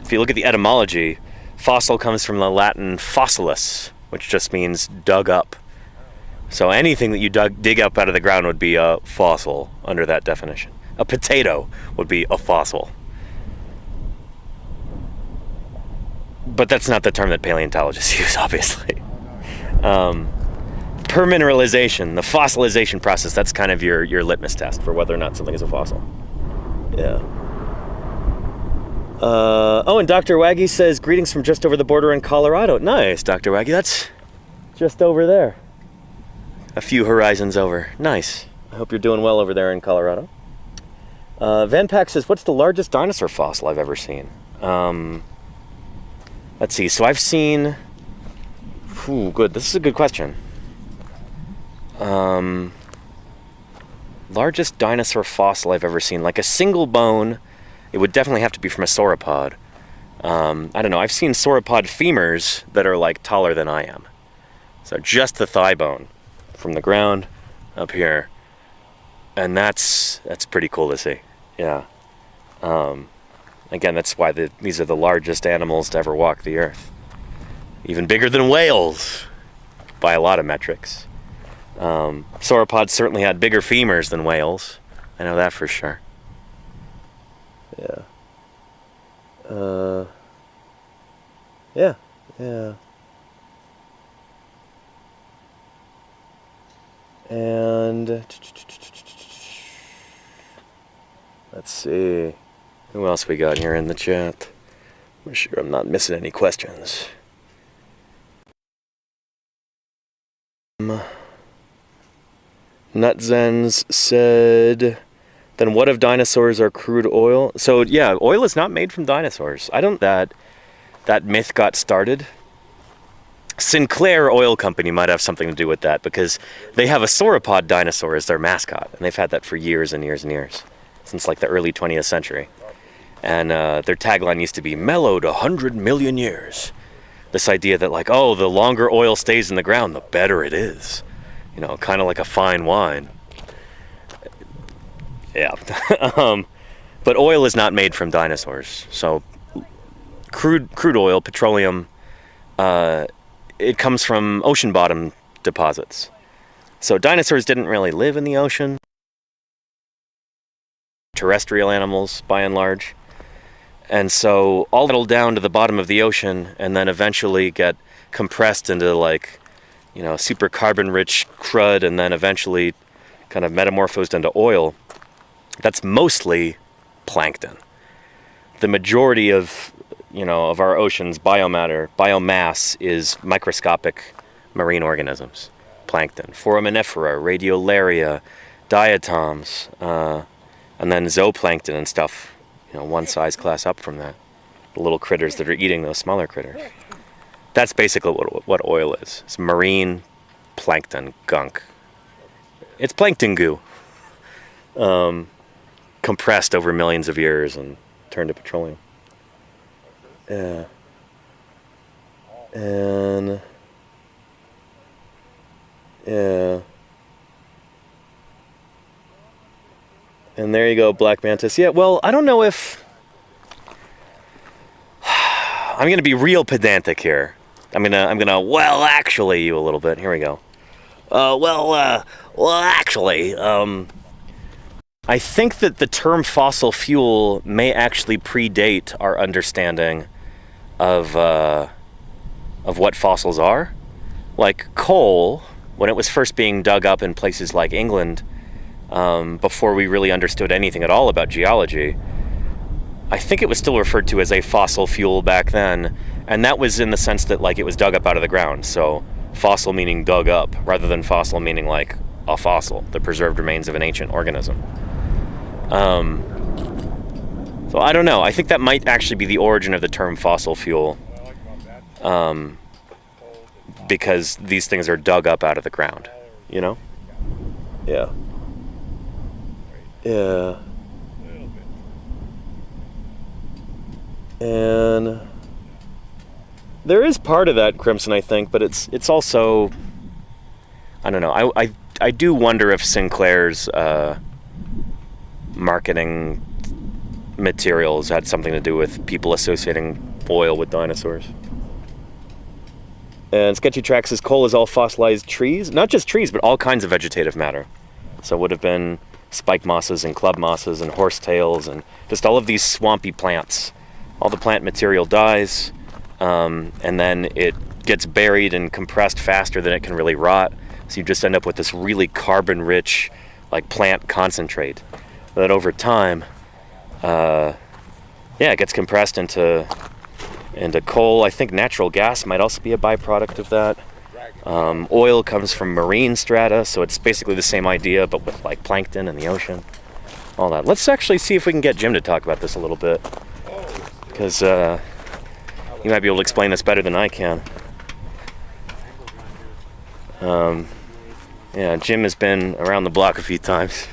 if you look at the etymology, fossil comes from the Latin fossilis, which just means dug up. So anything that you dig up out of the ground would be a fossil under that definition. A potato would be a fossil. But that's not the term that paleontologists use, obviously. Permineralization, the fossilization process, that's kind of your litmus test for whether or not something is a fossil. Yeah. Oh, and Dr. Waggy says, greetings from just over the border in Colorado. Nice, Dr. Waggy. That's just over there. A few horizons over. Nice. I hope you're doing well over there in Colorado. Van Pack says, what's the largest dinosaur fossil I've ever seen? Let's see. So I've seen... Ooh, good. This is a good question. Largest dinosaur fossil I've ever seen. Like a single bone... It would definitely have to be from a sauropod. I don't know, I've seen sauropod femurs that are like taller than I am. So just the thigh bone from the ground up here. And that's pretty cool to see. Yeah. Again, that's why these are the largest animals to ever walk the earth. Even bigger than whales by a lot of metrics. Sauropods certainly had bigger femurs than whales. I know that for sure. Yeah. Yeah. And let's see. Who else we got here in the chat? I'm sure I'm not missing any questions. Nutzens said... Then what if dinosaurs are crude oil? So yeah, oil is not made from dinosaurs. I don't that myth got started. Sinclair Oil Company might have something to do with that because they have a sauropod dinosaur as their mascot, and they've had that for years and years and years, since like the early 20th century. And their tagline used to be mellowed 100 million years. This idea that like, oh, the longer oil stays in the ground, the better it is. You know, kind of like a fine wine. Yeah. But oil is not made from dinosaurs. So crude oil, petroleum, it comes from ocean bottom deposits. So dinosaurs didn't really live in the ocean. Terrestrial animals, by and large. And so all settle down to the bottom of the ocean and then eventually get compressed into like, you know, super carbon-rich crud and then eventually kind of metamorphosed into oil. That's mostly plankton. The majority of, you know, of our ocean's biomass is microscopic marine organisms. Plankton, foraminifera, radiolaria, diatoms, and then zooplankton and stuff, you know, one size class up from that. The little critters that are eating those smaller critters. That's basically what oil is. It's marine plankton gunk. It's plankton goo. Compressed over millions of years and turned to petroleum. Yeah. And yeah. And there you go, Black Mantis. Yeah, well, I don't know if... I'm going to be real pedantic here. I'm gonna well, actually, you a little bit. Here we go. Actually, I think that the term fossil fuel may actually predate our understanding of what fossils are. Like coal, when it was first being dug up in places like England, before we really understood anything at all about geology, I think it was still referred to as a fossil fuel back then, and that was in the sense that like it was dug up out of the ground. So fossil meaning dug up, rather than fossil meaning like a fossil, the preserved remains of an ancient organism. So I don't know. I think that might actually be the origin of the term fossil fuel, because these things are dug up out of the ground, you know? Yeah. Yeah. And there is part of that, Crimson, I think, but it's also, I don't know. I do wonder if Sinclair's marketing materials had something to do with people associating oil with dinosaurs. And Sketchy Track says coal is all fossilized trees, not just trees, but all kinds of vegetative matter. So it would have been spike mosses and club mosses and horsetails and just all of these swampy plants. All the plant material dies, and then it gets buried and compressed faster than it can really rot. So you just end up with this really carbon-rich, like plant concentrate that over time, it gets compressed into coal. I think natural gas might also be a byproduct of that. Oil comes from marine strata, so it's basically the same idea, but with like plankton in the ocean. All that. Let's actually see if we can get Jim to talk about this a little bit, because he might be able to explain this better than I can. Yeah, Jim has been around the block a few times,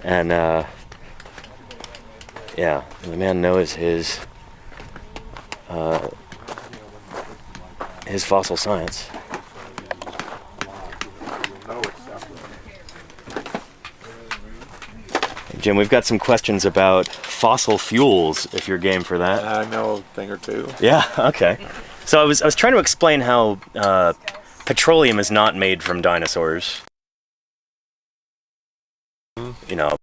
and the man knows his fossil science. Jim, we've got some questions about fossil fuels, if you're game for that. I know a thing or two. Yeah, okay. So I was trying to explain how petroleum is not made from dinosaurs. You know,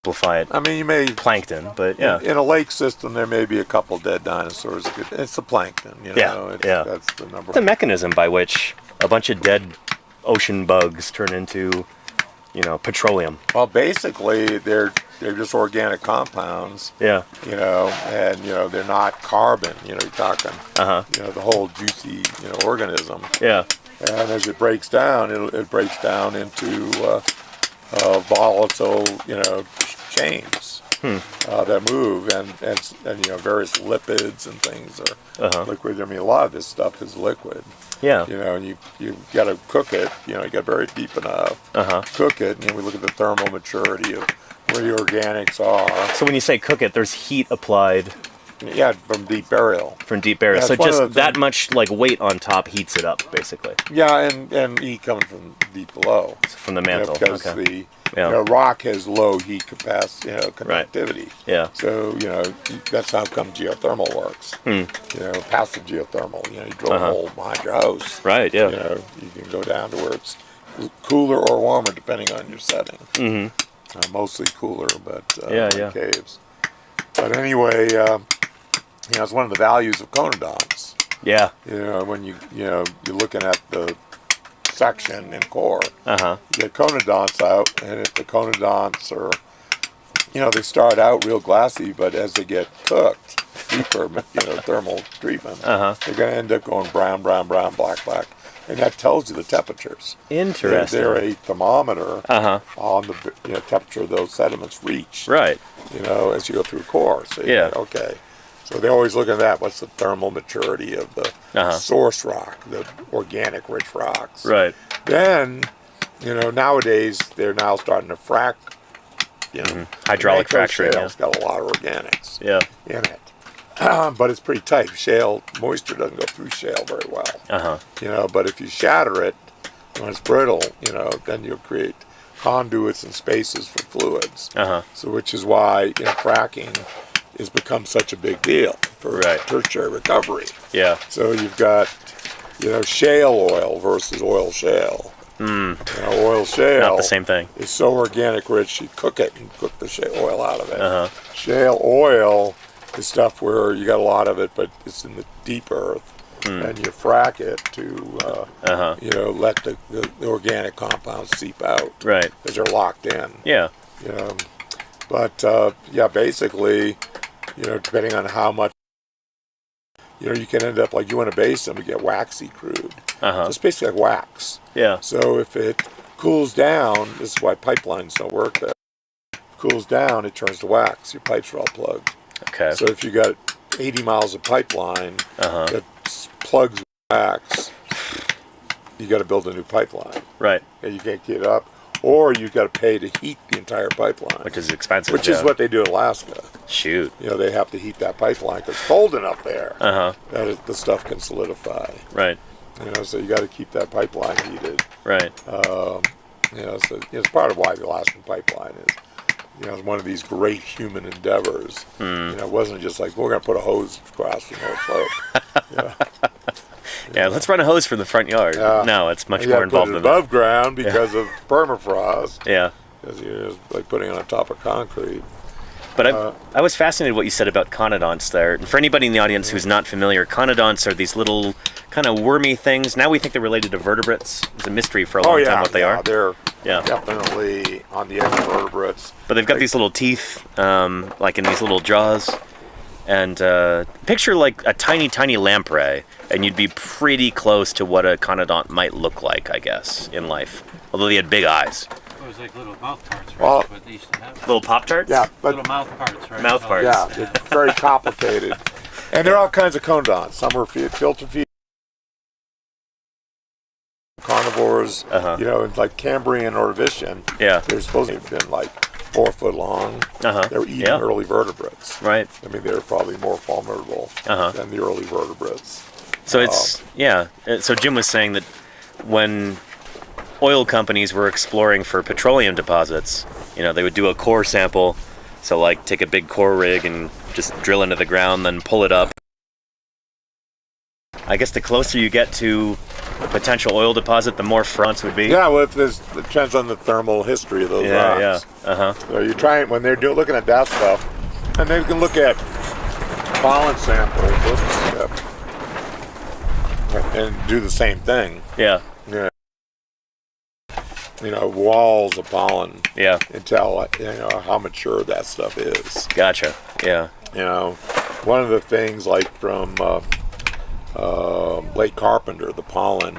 simplify it. I mean, you may plankton, but yeah. In a lake system, there may be a couple dead dinosaurs. It's the plankton, you know. That's the number. The mechanism by which a bunch of dead ocean bugs turn into, you know, petroleum. Well, basically, they're just organic compounds. Yeah. You know, and you know they're not carbon. You know, you're talking. You know, the whole juicy, you know, organism. Yeah. And as it breaks down, it breaks down into volatile, you know, chains that move, and you know, various lipids and things are liquid. I mean, a lot of this stuff is liquid. Yeah. You know, and you got to cook it. You know, you got to bury it deep enough. Cook it, and we look at the thermal maturity where the organics are. So when you say cook it, there's heat applied Yeah, from deep burial. from deep burial. Yeah, So it's one of just the that things- much like weight on top heats it up, basically, Yeah, and heat coming from deep below. from the mantle. Because Okay. the Yeah. rock has low heat capacity, conductivity. Yeah. So, that's how come geothermal works. Passive geothermal. You drill a hole behind your house. Right. Yeah. You can go down to where it's cooler or warmer depending on your setting. Mm-hmm. Mostly cooler, but Yeah. caves. But anyway, it's one of the values of conodonts. Yeah. When you're looking at the section and core, Uh-huh. you get conodonts out, and if the conodonts are, they start out real glassy, but as they get cooked, deeper, thermal treatment, they're going to end up going brown, brown, brown, black, black. And that tells you the temperatures. Interesting. They're a thermometer Uh-huh. on the temperature those sediments reach. Right. As you go through core. So you Yeah. go, okay. So they always look at that. What's the thermal maturity of the source rock, the organic rich rocks? Right. Then, nowadays they're now starting to frack. Hydraulic Mako fracturing. Yeah. shale's got a lot of organics Yeah. in it. But it's pretty tight. Shale, moisture doesn't go through shale very well. Uh-huh. But if you shatter it, when it's brittle, then you'll create conduits and spaces for fluids. Uh-huh. So which is why, fracking has become such a big deal for Right. tertiary recovery. Yeah. So you've got, shale oil versus oil shale. Oil shale Not the same thing. is so organic rich, you cook it and cook the shale oil out of it. Uh-huh. Shale oil is stuff where you got a lot of it, but it's in the deep earth, and you frack it to, let the organic compounds seep out. Right. Because they're locked in. Yeah. But basically, depending on how much, you can end up like you want a basin, we get waxy crude. Uh-huh. So it's basically like wax. Yeah. So if it cools down, this is why pipelines don't work there. Cools down, it turns to wax. Your pipes are all plugged. Okay. So if you got 80 miles of pipeline that plugs with wax, you got to build a new pipeline. Right. And you can't get it up. Or you've got to pay to heat the entire pipeline. Which is expensive. Which is what they do in Alaska. Shoot. They have to heat that pipeline because it's cold enough there Uh-huh. that the stuff can solidify. Right. So you got to keep that pipeline heated. Right. So it's part of why the Alaskan pipeline is, it's one of these great human endeavors. It wasn't just like, we're going to put a hose across the North Slope. Yeah, let's run a hose from the front yard. No, it's much more involved put it than that. above ground because of permafrost. Yeah. Because it's like putting it on top of concrete. But I was fascinated what you said about conodonts there. And for anybody in the audience who's not familiar, conodonts are these little kind of wormy things. Now we think they're related to vertebrates. It's a mystery for a long time what they are. They're Yeah. definitely on the edge of vertebrates. But they've got these little teeth, like in these little jaws. And picture like a tiny, tiny lamprey, and you'd be pretty close to what a conodont might look like, I guess, in life. Although they had big eyes. It was like little mouth parts, right? Well, What they used to have. Little Pop-Tarts? Yeah, but Little mouth parts, right? Mouth parts. yeah, they're very complicated. And there are all kinds of conodonts. Some are filter feed carnivores, and like Cambrian Ordovician. Yeah. They're supposed to have been like 4 foot long. They were eating early vertebrates. Right. I mean, they're probably more formidable than the early vertebrates. So it's, so Jim was saying that when oil companies were exploring for petroleum deposits, they would do a core sample. So like take a big core rig and just drill into the ground, then pull it up. I guess the closer you get to a potential oil deposit, the more fronts would be. Yeah, well, it depends on the thermal history of those rocks. Yeah. So you try it when they're looking at that stuff, and they can look at pollen samples and do the same thing. Yeah. Walls of pollen. Yeah. And tell how mature that stuff is. Gotcha. Yeah. One of the things like from Lake Carpenter, the pollen.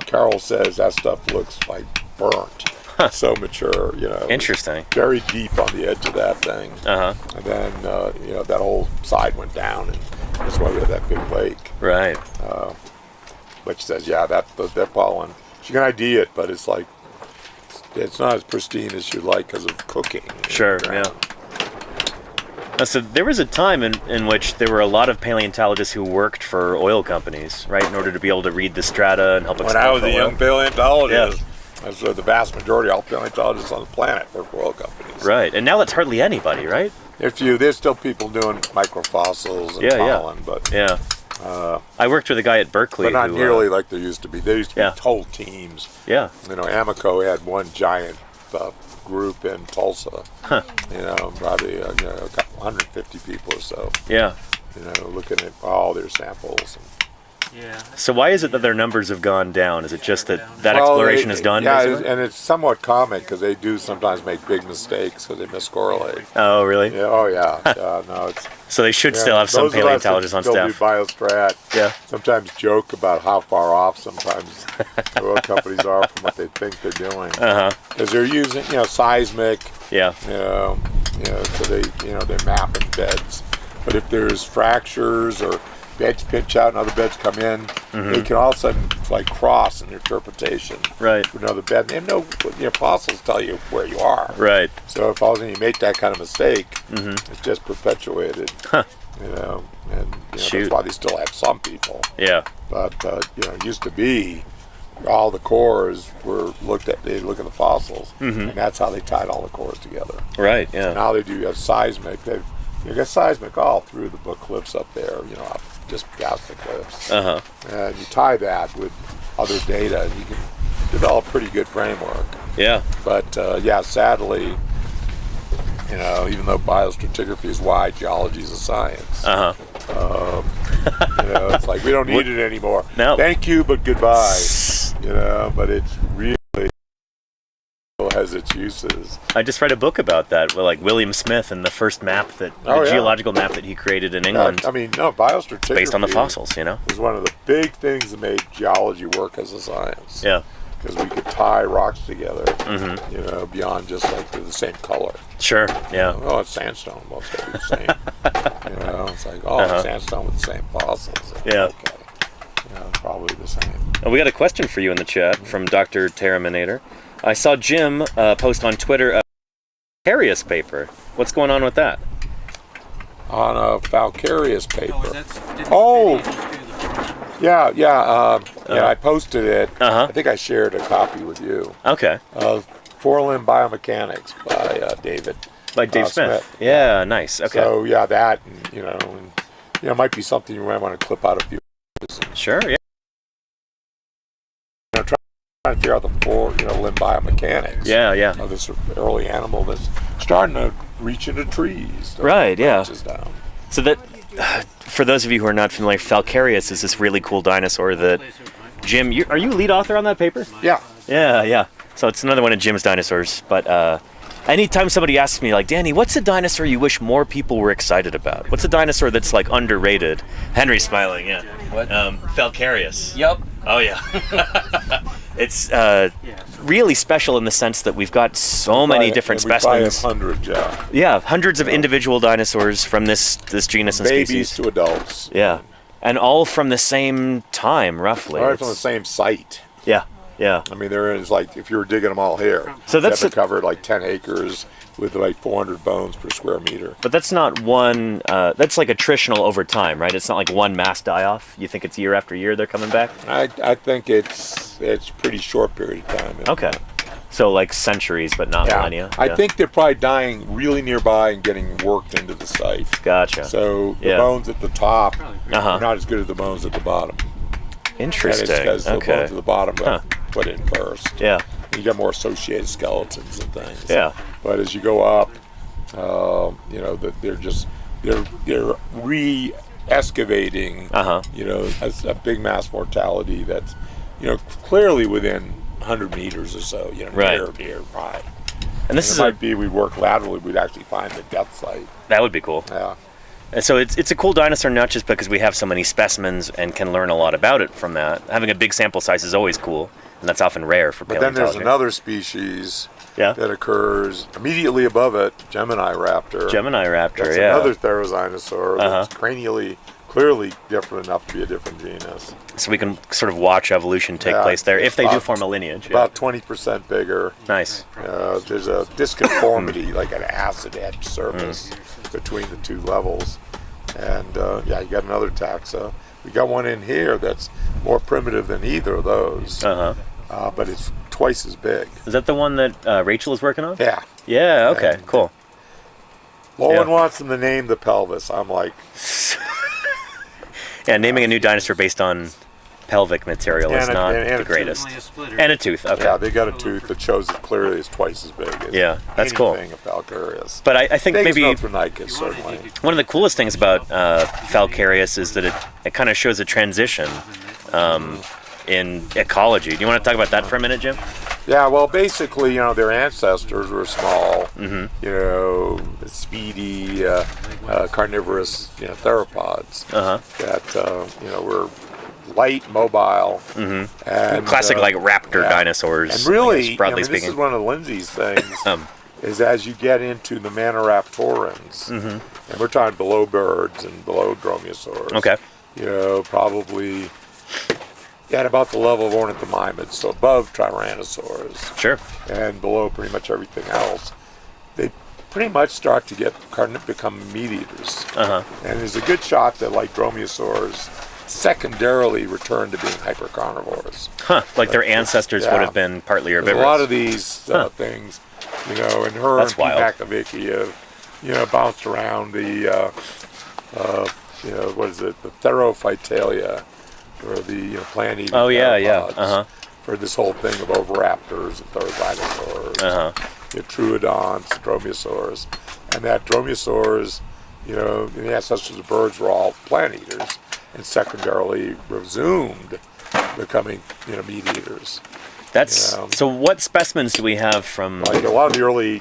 Carol says that stuff looks like burnt. So mature, Interesting. Very deep on the edge of that thing. And then, that whole side went down, and that's why we had that big lake. Right. But she says, that pollen, she can ID it, but it's like, it's not as pristine as you'd like because of cooking. Sure, yeah. So there was a time in which there were a lot of paleontologists who worked for oil companies, right, in order to be able to read the strata and help When explore I was for a oil. young paleontologist, that's the vast majority of all paleontologists on the planet work for oil companies. Right, and now that's hardly anybody, right? There's still people doing microfossils and pollen, but Yeah. I worked with a guy at Berkeley. but not who, nearly like there used to be. There used to be Yeah. whole teams. Yeah. You know, Amoco had one giant group in Tulsa. Huh. You know, probably a couple 150 people or so. Yeah. You know, looking at all their samples. Yeah. So why is it that their numbers have gone down? Is it just that Well, exploration is done? Yeah, basically? and it's somewhat common because they do sometimes make big mistakes because they miscorrelate. Oh, really? Yeah. Oh, yeah. No, it's. So they should Yeah, still have some those of us that paleontologists on still staff. do biostrat. Yeah. Sometimes joke about how far off sometimes oil companies are from what they think they're doing. Because they're using, seismic. Yeah. So they're mapping beds. But if there's fractures or beds pinch out and other beds come in, they can all of a sudden cross in their interpretation. Right. To another bed. And fossils tell you where you are. Right. So if all of a sudden you make that kind of mistake, it's just perpetuated. Huh. And Shoot. that's why they still have some people. Yeah. But it used to be all the cores were looked at. They look at the fossils, and that's how they tied all the cores together. Right. Yeah. Now they do have seismic. They got seismic all through the cliffs up there. Up just past the cliffs. And you tie that with other data, and you can develop a pretty good framework. Yeah. But sadly, even though biostratigraphy is wide, geology is a science. It's like we don't need it anymore. No. Thank you, but goodbye. But it's really has its uses. I just read a book about that, like William Smith and the first map the geological map that he created in England. Biostratigraphy Based on the fossils, is one of the big things that made geology work as a science. Yeah. Because we could tie rocks together, beyond just the same color. Sure. Yeah. Oh, it's sandstone. Well, it's gotta be the same. It's like, it's sandstone with the same fossils. Yeah. Okay. Probably the same. We got a question for you in the chat from Dr. Terraminator. I saw Jim post on Twitter a Calcareous paper. What's going on with that? On a Calcareous paper. Oh, I posted it. I think I shared a copy with you. Okay. Of Four-Limb Biomechanics by David. By Dave Smith. Yeah, nice. Okay. So that, and, might be something you might want to clip out a few. Sure. Yeah. Trying to figure out the four-limb biomechanics. Yeah. Of this early animal that's starting to reach into trees. Right. Yeah. Down. So that, for those of you who are not familiar, Calcareous is this really cool dinosaur that Jim. Are you lead author on that paper? Yeah. Yeah. So it's another one of Jim's dinosaurs. But anytime somebody asks me, Danny, what's a dinosaur you wish more people were excited about? What's a dinosaur that's underrated? Henry's smiling. Yeah. What? Calcareous. Yep. Oh yeah. It's really special in the sense that we've got so many different specimens. Hundreds, Yeah, hundreds of individual dinosaurs from this genus and babies species. to adults. Yeah, and all from the same time, roughly. All right, from the same site. Yeah. I mean, there is if you were digging them all here. So that's covered 10 acres with 400 bones per square meter. But that's not one. That's attritional over time, right? It's not one mass die-off. You think it's year after year they're coming back? I think it's pretty short period of time. Okay. So centuries, but not millennia. I think they're probably dying really nearby and getting worked into the site. Gotcha. So the bones at the top are not as good as the bones at the bottom. Interesting. And it's because the Okay. bones at the bottom got put in first. Yeah. You got more associated skeletons and things. Yeah. But as you go up, they're re-excavating. A big mass mortality that's clearly within 100 meters or so. Nearby. And this is might be we work laterally, we'd actually find the death site. That would be cool. Yeah. And so it's a cool dinosaur, not just because we have so many specimens and can learn a lot about it from that. Having a big sample size is always cool, and that's often rare for But then paleontology. there's another species Yeah. that occurs immediately above it, Gemini raptor. Gemini raptor, That's yeah. another therizinosaur that's cranially clearly different enough to be a different genus. So we can sort of watch evolution take Yeah, place there if they do about- form a lineage. Yeah. About 20% bigger. Nice. There's a disconformity, like an acid-etched surface between the two levels. And yeah, you got another taxa. We got one in here that's more primitive than either of those, but it's twice as big. Is that the one that Rachel is working on? Yeah. Yeah. Okay. And cool. Lowen wants them to name the pelvis. I'm like, Yeah, naming a new dinosaur based on pelvic material is And a- not and a the greatest. Only a splitter. And a tooth. Okay. yeah, they got a tooth that shows it clearly is twice as big as Yeah, that's cool. anything of Falcarius. But I think Big maybe as Mophronychus, certainly. one of the coolest things about Falcarius is that it kind of shows a transition in ecology. Do you want to talk about that for a minute, Jim? Yeah, well, basically, their ancestors were small, speedy, carnivorous, theropods that, were light, mobile, and Classic like raptor yeah. dinosaurs. And really, I guess, broadly this speaking. is one of Lindsay's things, is as you get into the Maniraptorans, and we're talking below birds and below dromaeosaurs. Okay. Probably at about the level of ornithomimids, so above tyrannosaurs Sure. and below pretty much everything else, they pretty much start to become meat eaters. And there's a good shot that, like dromaeosaurs, secondarily return to being hypercarnivores. Huh. Like their ancestors yeah. would have been partly There's herbivorous. a lot of these things, and her That's and wild. Makovic have, bounced around the, what is it, the Therophytalia, or the plant-eating Oh, yeah, theropods, for this whole thing of oviraptors and therizinosaurs, troodonts, dromaeosaurs, and that dromaeosaurs, the ancestors of birds were all plant eaters, and secondarily resumed becoming, meat eaters. That's so. What specimens do we have from? Like a lot of the early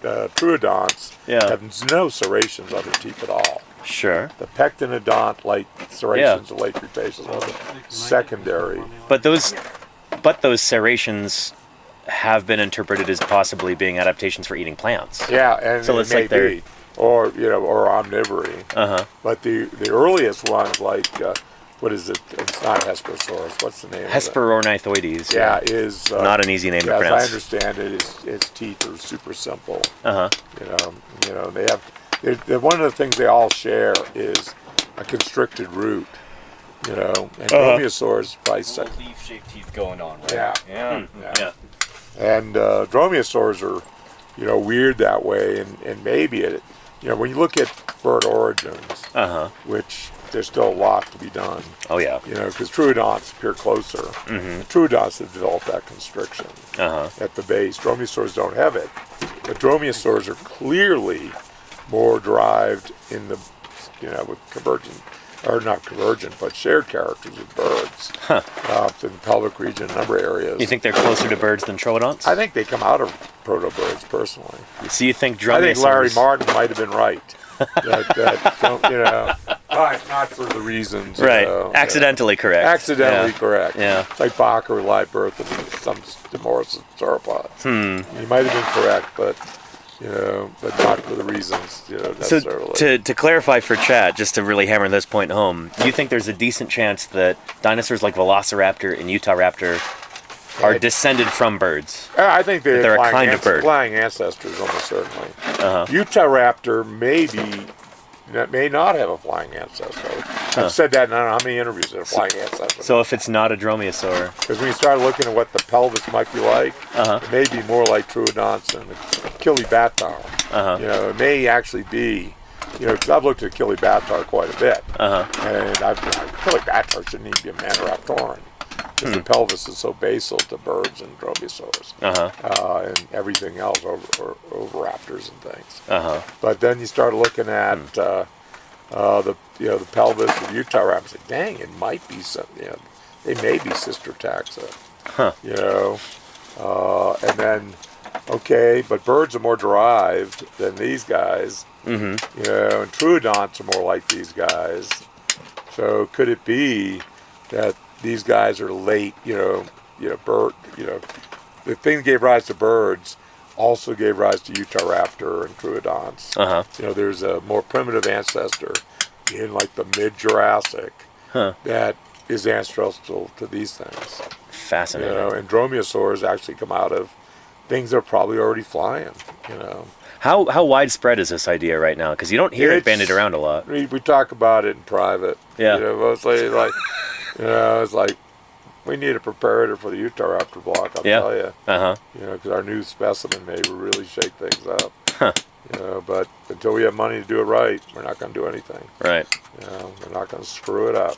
troodonts Yeah. have no serrations on their teeth at all. Sure. The pectinodont, like serrations of late Cretaceous, was secondary. But those serrations have been interpreted as possibly being adaptations for eating plants. Yeah, and So it it's may like they're- be, or omnivory. But the earliest ones, like what is it? It's not Hesperosaurus. What's the name? of it? Hesperornithoides. Yeah, is Not an easy name to As I pronounce. understand it, its teeth are super simple. Uh huh. They have. One of the things they all share is a constricted root. And dromaeosaurs by Leaf-shaped teeth going on, right? Yeah. Yeah. And dromaeosaurs are, weird that way, and maybe it, when you look at bird origins, which there's still a lot to be done. Oh yeah. Because troodonts appear closer. The troodonts have developed that constriction at the base. Dromaeosaurs don't have it, but dromaeosaurs are clearly more derived in the, with convergent, or not convergent, but shared characters with birds. In the pelvic region, a number of areas. You think they're closer to birds than troodonts? I think they come out of proto-birds, personally. So you think I think Larry dromaeosaurs? Martin might have been right. But not for the reasons. Right. Accidentally correct. Accidentally Yeah. correct. Yeah. It's like Bach or live birth of some Demorous sauropods. You might have been correct, but not for the reasons So necessarily. to clarify for chat, just to really hammer this point home, you think there's a decent chance that dinosaurs like Velociraptor and Utah Raptor are descended from birds? I think they're a kind of bird. flying ancestors, almost certainly. Utah raptor may not have a flying ancestor. I've said that in I don't know how many interviews. A flying ancestor. So if it's not a dromaeosaur, Because when you start looking at what the pelvis might be like, it may be more like troodonts and Achillibatar. It may actually be, because I've looked at Achillibatar quite a bit, and Achillibatar shouldn't even be a Maniraptoran, because the pelvis is so basal to birds and dromaeosaurs, and everything else, over raptors and things. But then you start looking at the pelvis of Utah raptors. Like, dang, it might be some. They may be sister taxa. And then but birds are more derived than these guys. And troodonts are more like these guys. So could it be that these guys are late? Bird. The thing that gave rise to birds also gave rise to Utah raptor and troodonts. There's a more primitive ancestor in like the mid-Jurassic Huh. that is ancestral to these things. Fascinating. And dromaeosaurs actually come out of things that are probably already flying. How widespread is this idea right now? Because you don't hear it bandied around a lot. We talk about it in private. Yeah. Mostly like, it's like, we need a preparator for the Utah raptor block, I'll tell you. Because our new specimen may really shake things up. Huh. But until we have money to do it right, we're not going to do anything. Right. We're not going to screw it up.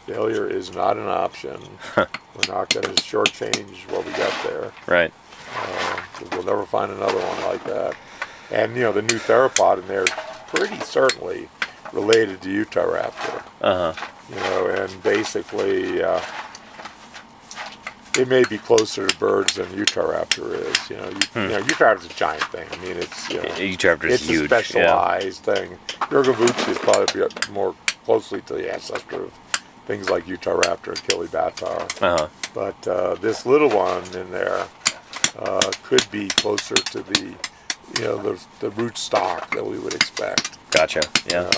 Failure is not an option. We're not going to shortchange what we got there. Right. We'll never find another one like that. And, the new theropod in there is pretty certainly related to Utah raptor. And basically, it may be closer to birds than Utah raptor is. Utah raptor's a giant thing. I mean, it's Utah raptor is it's huge. a specialized thing. Yurgavutsi is probably more closely to the ancestor of things like Utah raptor and Kilibatar. But this little one in there could be closer to the root stock that we would expect. Gotcha. Yeah.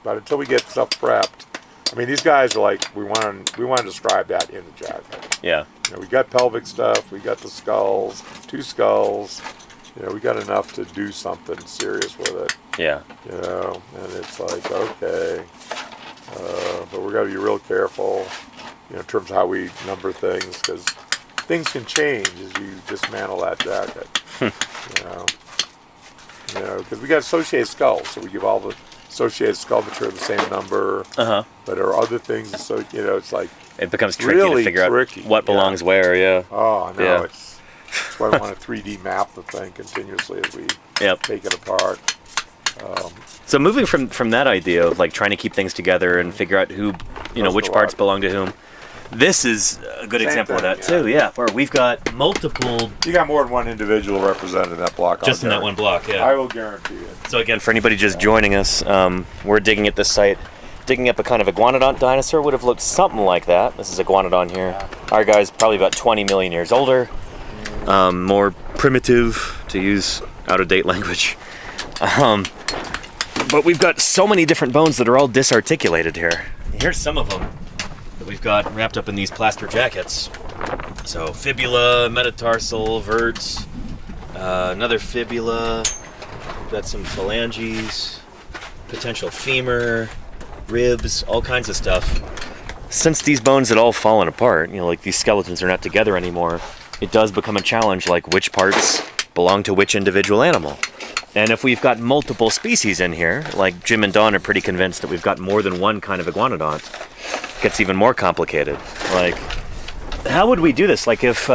But until we get stuff prepped, I mean, these guys are like, we want to describe that in the jacket. Yeah. We got pelvic stuff, we got the skulls, 2 skulls. We got enough to do something serious with it. Yeah. And it's like, okay, but we're got to be real careful, in terms of how we number things, because things can change as you dismantle that jacket. Because we got associated skulls, so we give all the associated skull material the same number. But there are other things, so it's like it becomes tricky really to figure out what belongs where. Yeah. Oh no, Yeah. that's why I want to 3D map the thing continuously as we take it apart. So moving from that idea of like trying to keep things together and figure out who, which parts belong to whom, this is a good example of that too. Yeah, where we've got multiple. You got more than one individual represented in that block. Just in that one block, yeah. I will guarantee it. So again, for anybody just joining us, we're digging at this site. Digging up a kind of iguanodont dinosaur would have looked something like that. This is iguanodont here. Our guy's probably about 20 million years older. More primitive, to use out-of-date language. But we've got so many different bones that are all disarticulated here. Here's some of them that we've got wrapped up in these plaster jackets. So fibula, metatarsal, verts, another fibula, we've got some phalanges, potential femur, ribs, all kinds of stuff. Since these bones had all fallen apart, like these skeletons are not together anymore, it does become a challenge, like which parts belong to which individual animal. And if we've got multiple species in here, like Jim and Don are pretty convinced that we've got more than one kind of iguanodont, it gets even more complicated. Like, how would we do this? Like if...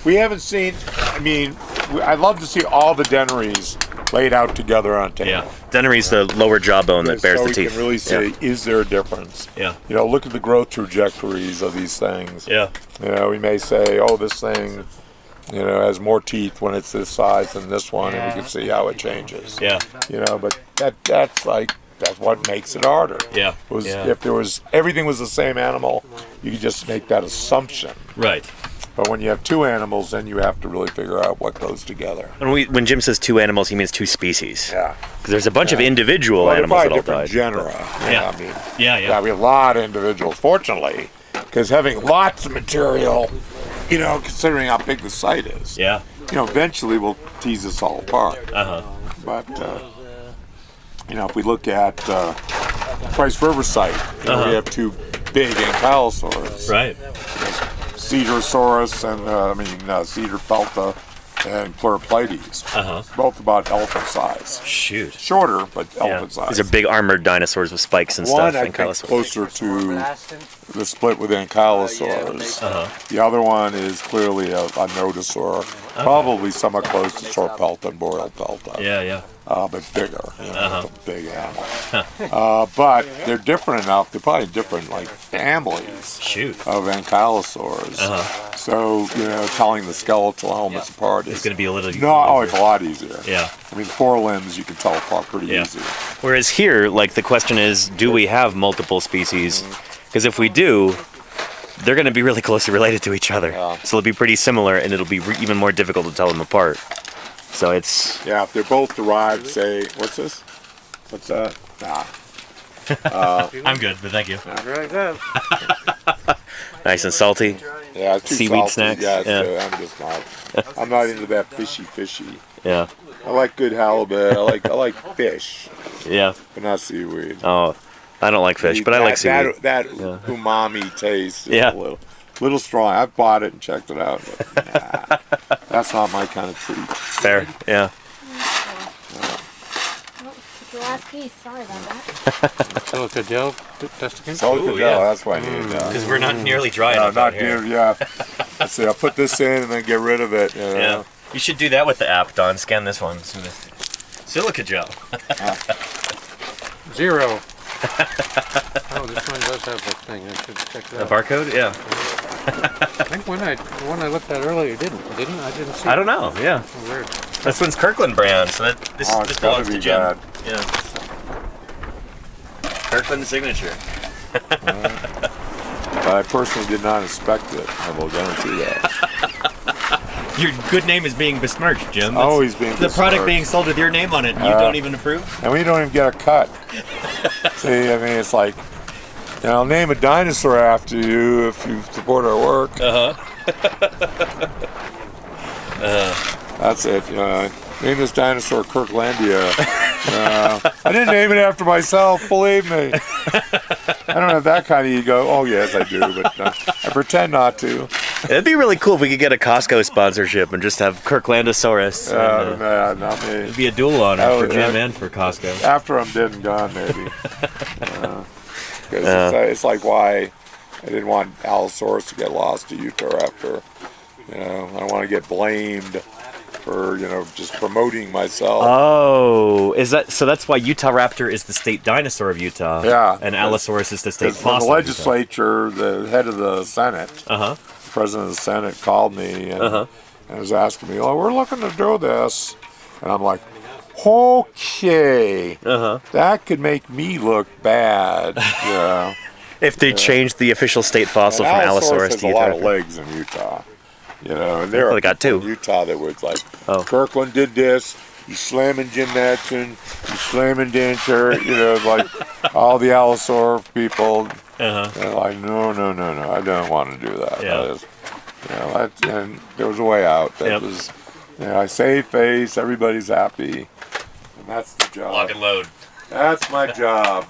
We haven't seen, I'd love to see all the deniries laid out together on tape. Yeah, deniry's the lower jawbone that bears the teeth. So we can really see, is there a difference? Yeah. Look at the growth trajectories of these things. Yeah. We may say, oh, this thing, has more teeth when it's this size than this one, and we can see how it changes. Yeah. But that's what makes it harder. Yeah. If everything was the same animal, you could just make that assumption. Right. But when you have 2 animals, then you have to really figure out what goes together. When Jim says 2 animals, he means 2 species. Yeah. Because there's a bunch of individual animals that all different died. genera. Yeah. We have a lot of individuals, fortunately, because having lots of material, considering how big the site is. Yeah. Eventually we'll tease this all apart. But, if we look at Price River site, we have 2 big ankylosaurs. Right. Cedarosaurus and Cedar pelta and Pleuropleides. Both about elephant size. Shoot. Shorter, but elephant size. These are big armored dinosaurs with spikes and One, stuff. I think, closer to the split with ankylosaurs. The other one is clearly a nodosaur, probably somewhat close to Sorpelta and Boreal pelta. Yeah. But bigger, a big animal. But they're different enough. They're probably different, families of ankylosaurs. So telling the skeletal elements apart is going to be a little. It's a lot easier. Yeah. The forelimbs you can tell apart pretty easy. Whereas here, the question is, do we have multiple species? Because if we do, they're going to be really closely related to each other. So they'll be pretty similar, and it'll be even more difficult to tell them apart. So it's... Yeah, if they're both derived, say, what's this? What's that? I'm good, but thank you. Very good. Nice and salty. Yeah, it's too Seaweed salty. snacks? Yeah, Yeah. I'm just not. I'm not into that fishy. Yeah. I like good halibut. I like fish, Yeah. but not seaweed. Oh, I don't like fish, but I like seaweed. That umami taste is Yeah. a little strong. I've bought it and checked it out, but nah, that's not my kind of treat. Fair. Yeah. The last piece. Sorry about that. Silica gel testicles. Silica Ooh, gel, yeah. that's what I need. Because we're not nearly dry No, enough out not here. good. Yeah. Let's see. I'll put this in and then get rid of it. You know? Yeah. You should do that with the app, Don. Scan this one. Silica gel. 0. Oh, this one does have a thing. I should check it The out. barcode? Yeah. I think the one I looked at earlier didn't. I didn't see. I don't know. Yeah. Oh, weird. This one's Kirkland brand, so this Oh, it's gotta belongs to be Jim. bad. Yeah. Kirkland signature. But I personally did not inspect it. I will guarantee that. Your good name is being besmirched, Jim. It's always being the product besmirched. being sold with your name on it, and you don't even approve. And we don't even get a cut. See, I mean, it's like, I'll name a dinosaur after you if you support our work. That's it. Name this dinosaur Kirklandia. I didn't name it after myself, believe me. I don't have that kind of ego. Oh, yes, I do, but I pretend not to. It'd be really cool if we could get a Costco sponsorship and just have Kirklandosaurus. Not me. It'd be a dual honor Oh, for Jim yeah. and for Costco. After I'm dead and gone, maybe. Because it's like why I didn't want Allosaurus to get lost to Utah Raptor. I don't want to get blamed for just promoting myself. Oh, is that so? That's why Utah Raptor is the state dinosaur of Utah. Yeah. and Allosaurus is the state Because when the fossil. of Utah. legislature, the head of the Senate, Uh-huh. the president of the Senate, called me and was asking me, "Oh, we're looking to do this," and I'm like, "Okay, that could make me look bad." Yeah. If they changed the official state fossil And from Allosaurus Allosaurus has to a Utah. lot of legs in Utah. And there Well, are they got people two. in Utah that was like, Oh. Kirkland did this, he's slamming Jim Matson, he's slamming Dancer, like all the Allosaur people. And they're like, no, I don't want to do that. Yeah. That is, and there was a way out. That was, I save face, everybody's happy, and that's the job. Lock and load. That's my job.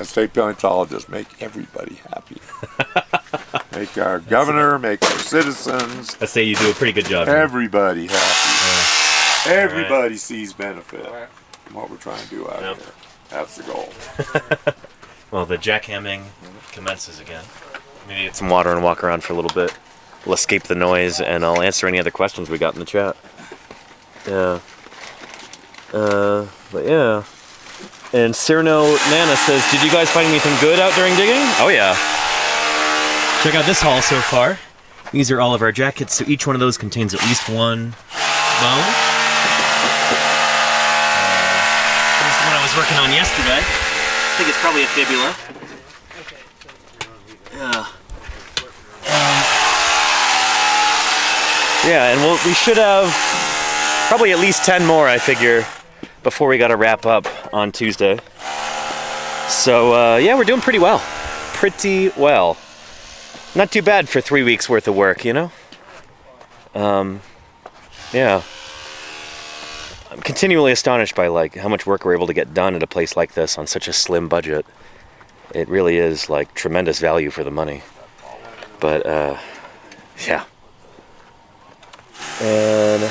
State paleontologists make everybody happy. Make our governor, make our citizens, I say you do a pretty good job. Jim. everybody happy. Everybody sees benefit from what we're trying to do out Yep. here. That's the goal. Well, the jackhamming commences again. Maybe Get some water and walk around for a little bit. We'll escape the noise, and I'll answer any other questions we got in the chat. Yeah. But yeah. And Cyrano Nana says, "Did you guys find anything good out during digging?" Oh yeah. Check out this haul so far. These are all of our jackets, so each one of those contains at least one bone. This is the one I was working on yesterday. I think it's probably a fibula. Yeah, and we should have probably at least 10 more, I figure, before we got to wrap up on Tuesday. So, yeah, we're doing pretty well. Pretty well. Not too bad for 3 weeks worth of work, Yeah. I'm continually astonished by, how much work we're able to get done at a place like this on such a slim budget. It really is, tremendous value for the money. But, yeah. And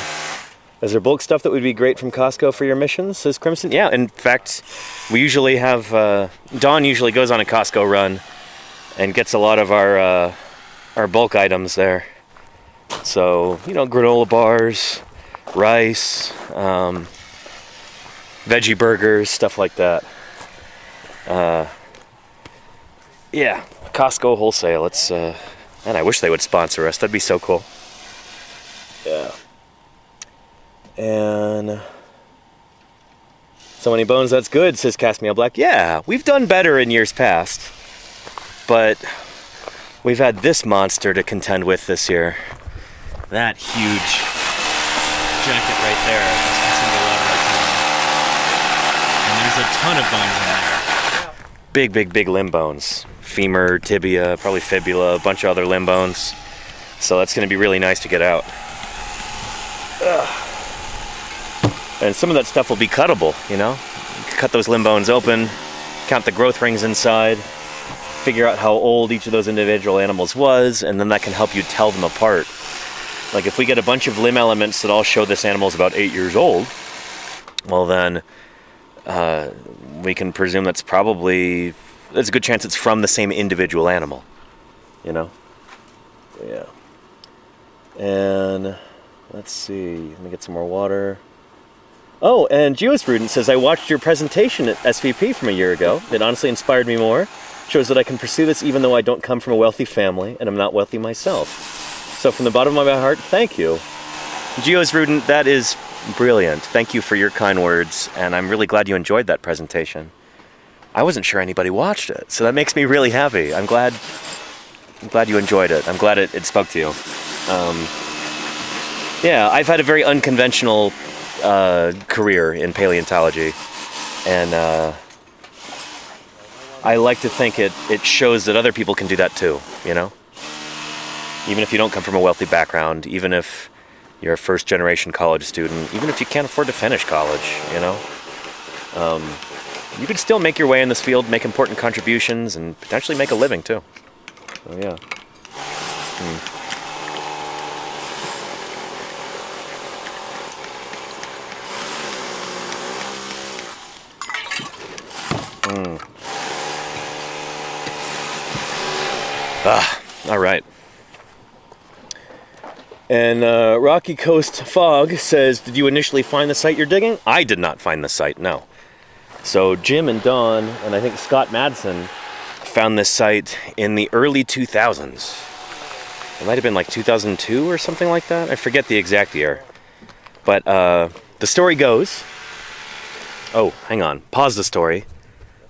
is there bulk stuff that would be great from Costco for your missions, says Crimson? Yeah, in fact, we usually have, Dawn usually goes on a Costco run and gets a lot of our bulk items there. So, granola bars, rice, veggie burgers, stuff like that. Yeah, Costco wholesale, it's, man, I wish they would sponsor us, that'd be so cool. Yeah. And so many bones, that's good, says Casmiel Black. Yeah, we've done better in years past. But we've had this monster to contend with this year. That huge jacket right there. That's a single lever. And there's a ton of bones in there. big limb bones. Femur, tibia, probably fibula, a bunch of other limb bones. So that's going to be really nice to get out. Ugh. And some of that stuff will be cuttable, you know? You can cut those limb bones open, count the growth rings inside, figure out how old each of those individual animals was, and then that can help you tell them apart. Like if we get a bunch of limb elements that all show this animal's about 8 years old, well then we can presume there's a good chance it's from the same individual animal, you know? Yeah. And let's see, let me get some more water. Oh, and Geosprudent says, I watched your presentation at SVP from a year ago. It honestly inspired me more. Shows that I can pursue this even though I don't come from a wealthy family and I'm not wealthy myself. So from the bottom of my heart, thank you. Geosprudent, that is brilliant. Thank you for your kind words, and I'm really glad you enjoyed that presentation. I wasn't sure anybody watched it, so that makes me really happy. I'm glad you enjoyed it. I'm glad it spoke to you. Yeah, I've had a very unconventional career in paleontology, and I like to think it shows that other people can do that too, you know? Even if you don't come from a wealthy background, even if you're a first-generation college student, even if you can't afford to finish college, you know? You can still make your way in this field, make important contributions, and potentially make a living too. So yeah. All right. And Rocky Coast Fog says, did you initially find the site you're digging? I did not find the site, no. So Jim and Don, and I think Scott Madsen, found this site in the early 2000s. It might have been like 2002 or something like that. I forget the exact year. But the story goes... Oh, hang on. Pause the story.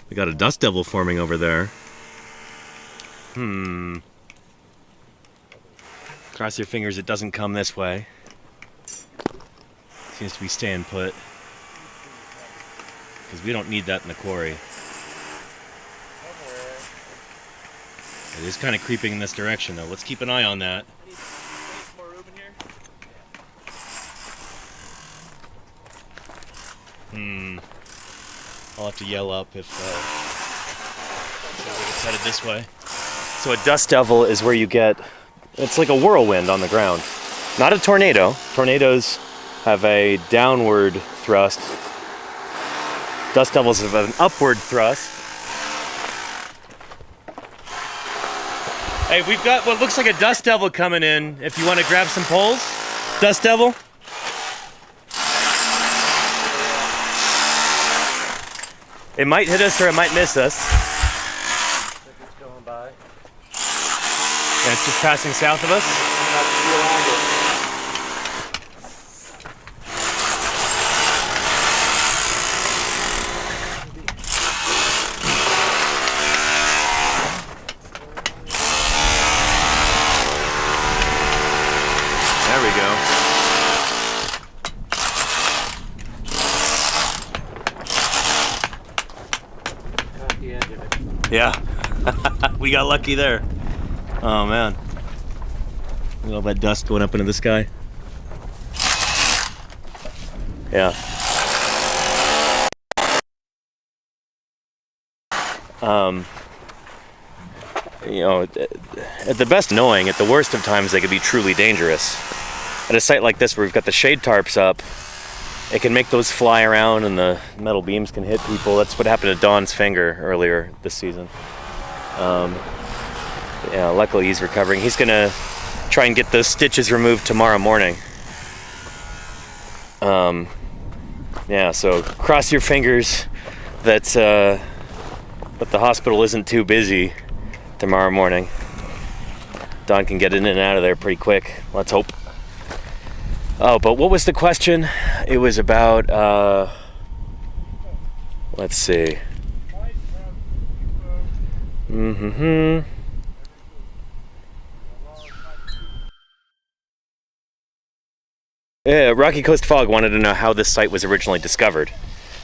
We got a dust devil forming over there. Cross your fingers it doesn't come this way. Seems to be staying put. Because we don't need that in the quarry. It is kind of creeping in this direction though. Let's keep an eye on that. I'll have to yell up if it's headed this way. So a dust devil is where you get, it's like a whirlwind on the ground. Not a tornado. Tornadoes have a downward thrust. Dust devils have an upward thrust. Hey, we've got what looks like a dust devil coming in. If you want to grab some poles, dust devil. It might hit us or it might miss us. It's going by. And it's just passing south of us. There we go. Caught the edge of it. Yeah, we got lucky there. Oh man. Look at all that dust going up into the sky. Yeah. You know, at the best knowing, at the worst of times, they could be truly dangerous. At a site like this where we've got the shade tarps up, it can make those fly around and the metal beams can hit people. That's what happened to Don's finger earlier this season. Yeah, luckily he's recovering. He's gonna try and get those stitches removed tomorrow morning. Yeah, so cross your fingers that the hospital isn't too busy tomorrow morning. Don can get in and out of there pretty quick. Let's hope. Oh, but what was the question? It was about, let's see. Yeah, Rocky Coast Fog wanted to know how this site was originally discovered.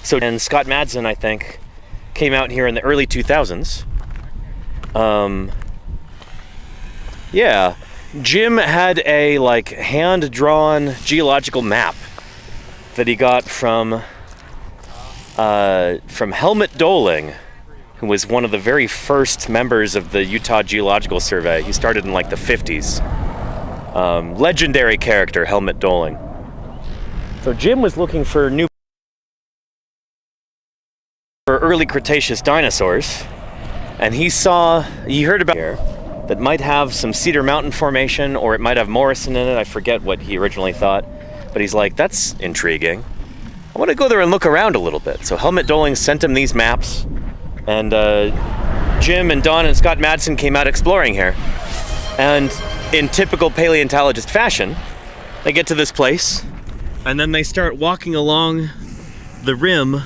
So, and Scott Madsen, I think, came out here in the early 2000s. Yeah, Jim had a like hand-drawn geological map that he got from Helmut Doling, who was one of the very first members of the Utah Geological Survey. He started in like the 50s. Legendary character, Helmut Doling. So Jim was looking for early Cretaceous dinosaurs, and he heard about here that might have some Cedar Mountain Formation, or it might have Morrison in it. I forget what he originally thought, but he's like, that's intriguing. I want to go there and look around a little bit. So Helmut Doling sent him these maps, and Jim and Don and Scott Madsen came out exploring here. And in typical paleontologist fashion, they get to this place, and then they start walking along the rim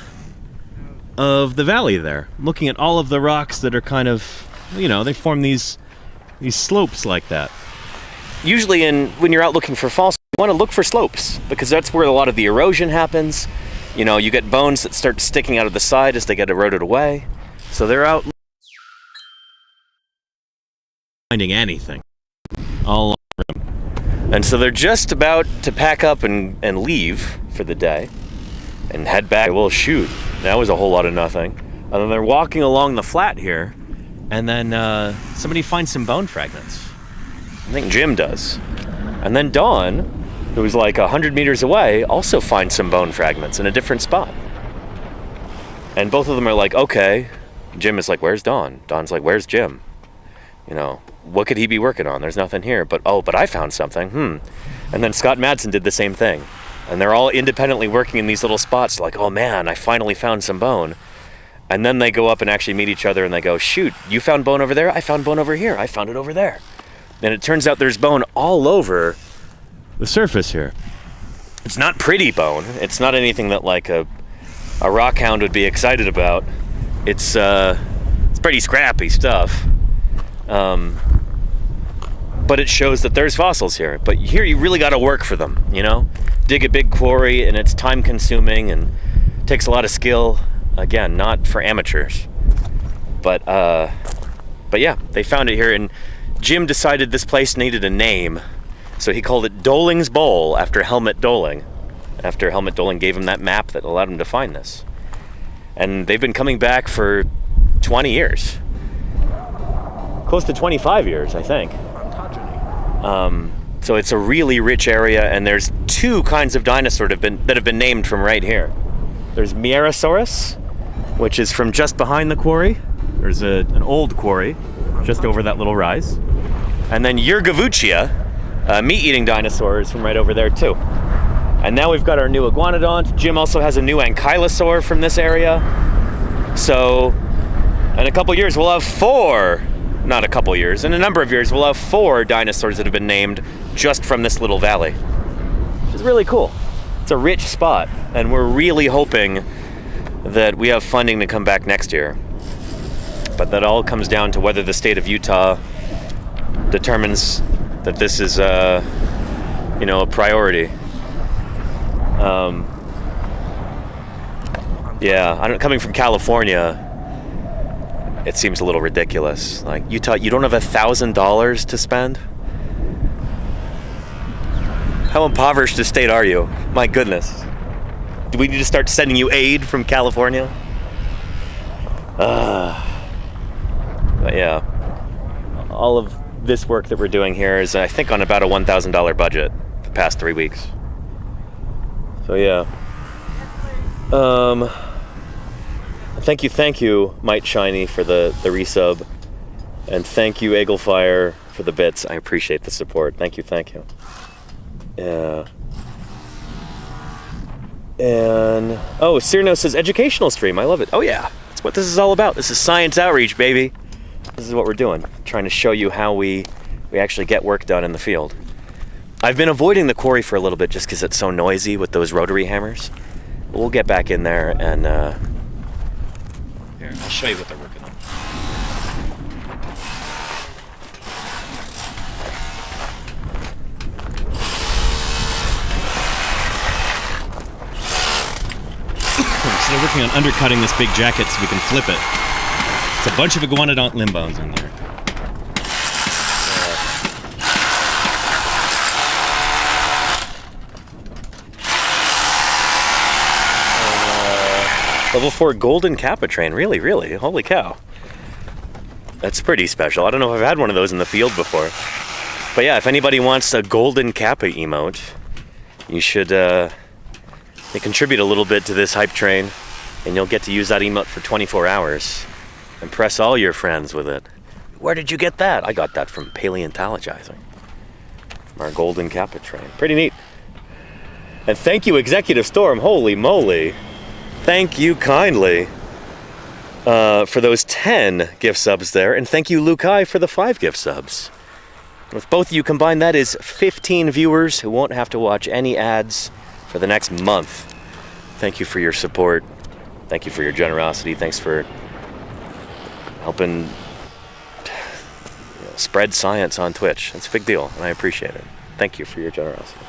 of the valley there, looking at all of the rocks that are kind of, they form these slopes like that. Usually when you're out looking for fossils, you want to look for slopes, because that's where a lot of the erosion happens. You get bones that start sticking out of the side as they get eroded away. So they're out finding anything all along the rim. And so they're just about to pack up and leave for the day and head back. Well, shoot, that was a whole lot of nothing. And then they're walking along the flat here, and then somebody finds some bone fragments. I think Jim does. And then Don, who's like 100 meters away, also finds some bone fragments in a different spot. And both of them are like, okay. Jim is like, where's Don? Don's like, where's Jim? What could he be working on? There's nothing here. But I found something. And then Scott Madsen did the same thing. And they're all independently working in these little spots, like, oh man, I finally found some bone. And then they go up and actually meet each other, and they go, shoot, you found bone over there? I found bone over here. I found it over there. And it turns out there's bone all over the surface here. It's not pretty bone. It's not anything that like a rock hound would be excited about. It's pretty scrappy stuff. But it shows that there's fossils here. But here you really got to work for them, Dig a big quarry, and it's time consuming and takes a lot of skill. Again, not for amateurs. But yeah, they found it here, and Jim decided this place needed a name. So he called it Doling's Bowl after Helmut Doling. After Helmut Doling gave him that map that allowed him to find this. And they've been coming back for 20 years. Close to 25 years, I think. So it's a really rich area, and there's two kinds of dinosaur that have been named from right here. There's Mierosaurus, which is from just behind the quarry. There's an old quarry just over that little rise. And then Yurgavuchia, meat-eating dinosaurs from right over there too. And now we've got our new iguanodont. Jim also has a new ankylosaur from this area. So in a couple years we'll have in a number of years we'll have 4 dinosaurs that have been named just from this little valley, which is really cool. It's a rich spot, and we're really hoping that we have funding to come back next year. But that all comes down to whether the state of Utah determines that this is a priority. Coming from California, it seems a little ridiculous. Like, Utah, you don't have $1,000 to spend? How impoverished a state are you? My goodness. Do we need to start sending you aid from California? But yeah, all of this work that we're doing here is, I think, on about a $1,000 budget the past 3 weeks. So yeah. Thank you, Might Shiny, for the resub. And thank you, Eaglefire, for the bits. I appreciate the support. Thank you. Yeah. And Cyrano says educational stream. I love it. Oh yeah, that's what this is all about. This is science outreach, baby. This is what we're doing. Trying to show you how we actually get work done in the field. I've been avoiding the quarry for a little bit just because it's so noisy with those rotary hammers. But we'll get back in there and here, I'll show you what they're working on. they're working on undercutting this big jacket so we can flip it. It's a bunch of iguanodont limb bones in there. Level 4 golden kappa train. Really, really. Holy cow. That's pretty special. I don't know if I've had one of those in the field before. But yeah, if anybody wants a golden kappa emote, you should contribute a little bit to this hype train, and you'll get to use that emote for 24 hours. Impress all your friends with it. Where did you get that? I got that from Paleontologizing. Our golden kappa train. Pretty neat. And thank you, Executive Storm. Holy moly. Thank you kindly for those 10 gift subs there. And thank you, Lukai, for the 5 gift subs. With both of you combined, that is 15 viewers who won't have to watch any ads for the next month. Thank you for your support. Thank you for your generosity. Thanks for helping spread science on Twitch. It's a big deal, and I appreciate it. Thank you for your generosity.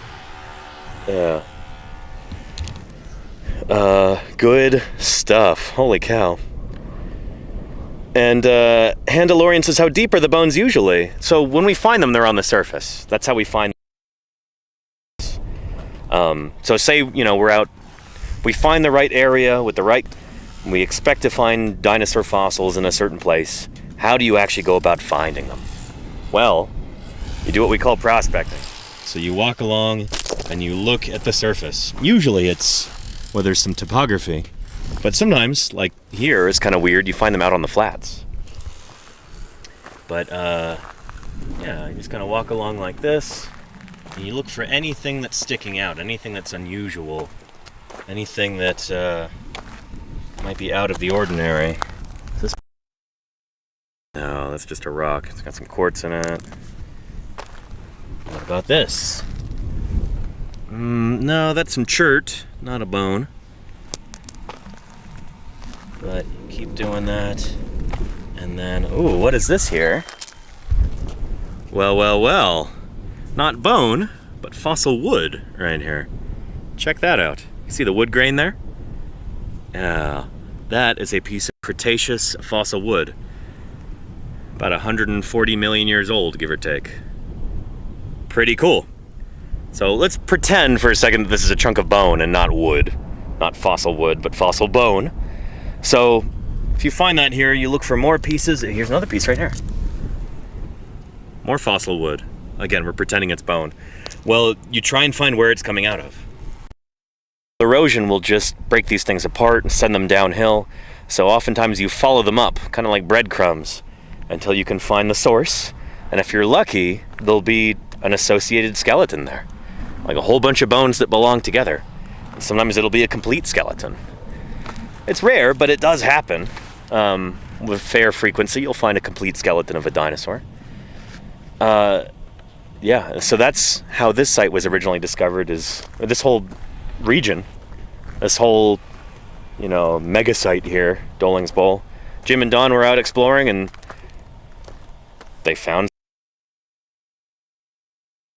Yeah. Good stuff. Holy cow. And Handalorian says, how deep are the bones usually? So when we find them, they're on the surface. That's how we find them. So say, we're out, we find the right area with the right, we expect to find dinosaur fossils in a certain place. How do you actually go about finding them? Well, you do what we call prospecting. So you walk along and you look at the surface. Usually it's where there's some topography. But sometimes, like here, it's kind of weird. You find them out on the flats. But, yeah, you just kind of walk along like this. And you look for anything that's sticking out, anything that's unusual, anything that might be out of the ordinary. Is this? No, that's just a rock. It's got some quartz in it. What about this? No, that's some chert, not a bone. But you keep doing that. And then, ooh, what is this here? Well, well, well. Not bone, but fossil wood right here. Check that out. You see the wood grain there? Yeah, that is a piece of Cretaceous fossil wood. About 140 million years old, give or take. Pretty cool. So let's pretend for a second that this is a chunk of bone and not wood. Not fossil wood, but fossil bone. So if you find that here, you look for more pieces. Here's another piece right here. More fossil wood. Again, we're pretending it's bone. Well, you try and find where it's coming out of. Erosion will just break these things apart and send them downhill. So oftentimes you follow them up, kind of like breadcrumbs, until you can find the source. And if you're lucky, there'll be an associated skeleton there. Like a whole bunch of bones that belong together. And sometimes it'll be a complete skeleton. It's rare, but it does happen. With fair frequency, you'll find a complete skeleton of a dinosaur. Yeah, so that's how this site was originally discovered, or this whole region, this whole, mega site here, Doling's Bowl. Jim and Don were out exploring and they found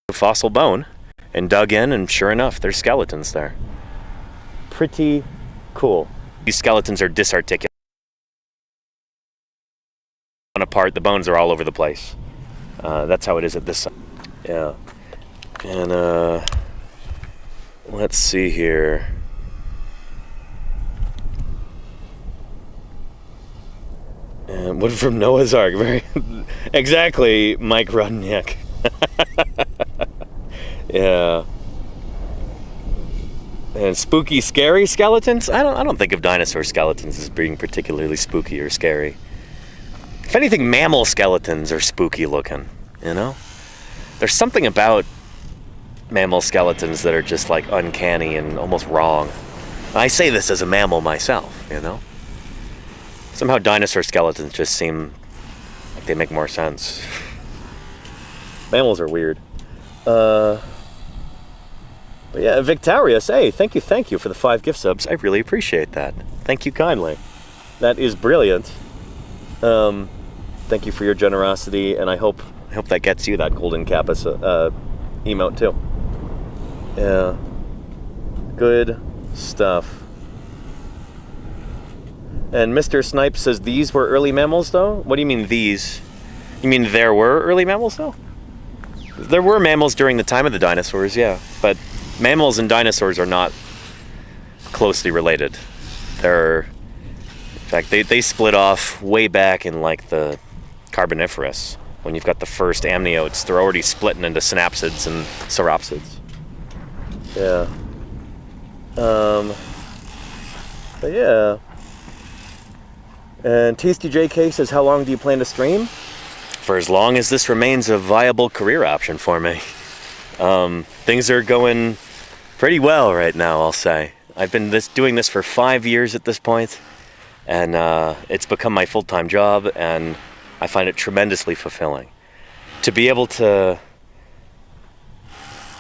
a fossil bone and dug in, and sure enough, there's skeletons there. Pretty cool. These skeletons are disarticulated. Apart, the bones are all over the place. That's how it is at this site. Yeah. And let's see here. And wood from Noah's Ark. Very exactly, Mike Rudnick. Yeah. And spooky, scary skeletons? I don't think of dinosaur skeletons as being particularly spooky or scary. If anything, mammal skeletons are spooky looking, There's something about mammal skeletons that are just like uncanny and almost wrong. I say this as a mammal myself, Somehow dinosaur skeletons just seem like they make more sense. Mammals are weird. But yeah, Victorious, hey, thank you for the 5 gift subs. I really appreciate that. Thank you kindly. That is brilliant. Thank you for your generosity, and I hope that gets you that golden kappa emote too. Yeah. Good stuff. And Mr. Snipe says these were early mammals, though? What do you mean these? You mean there were early mammals, though? There were mammals during the time of the dinosaurs, yeah. But mammals and dinosaurs are not closely related. In fact, they split off way back in like the Carboniferous. When you've got the first amniotes, they're already splitting into synapsids and sauropsids. Yeah. But yeah. And Tasty JK says, how long do you plan to stream? For as long as this remains a viable career option for me. Things are going pretty well right now, I'll say. I've been doing this for 5 years at this point, and it's become my full-time job, and I find it tremendously fulfilling. To be able to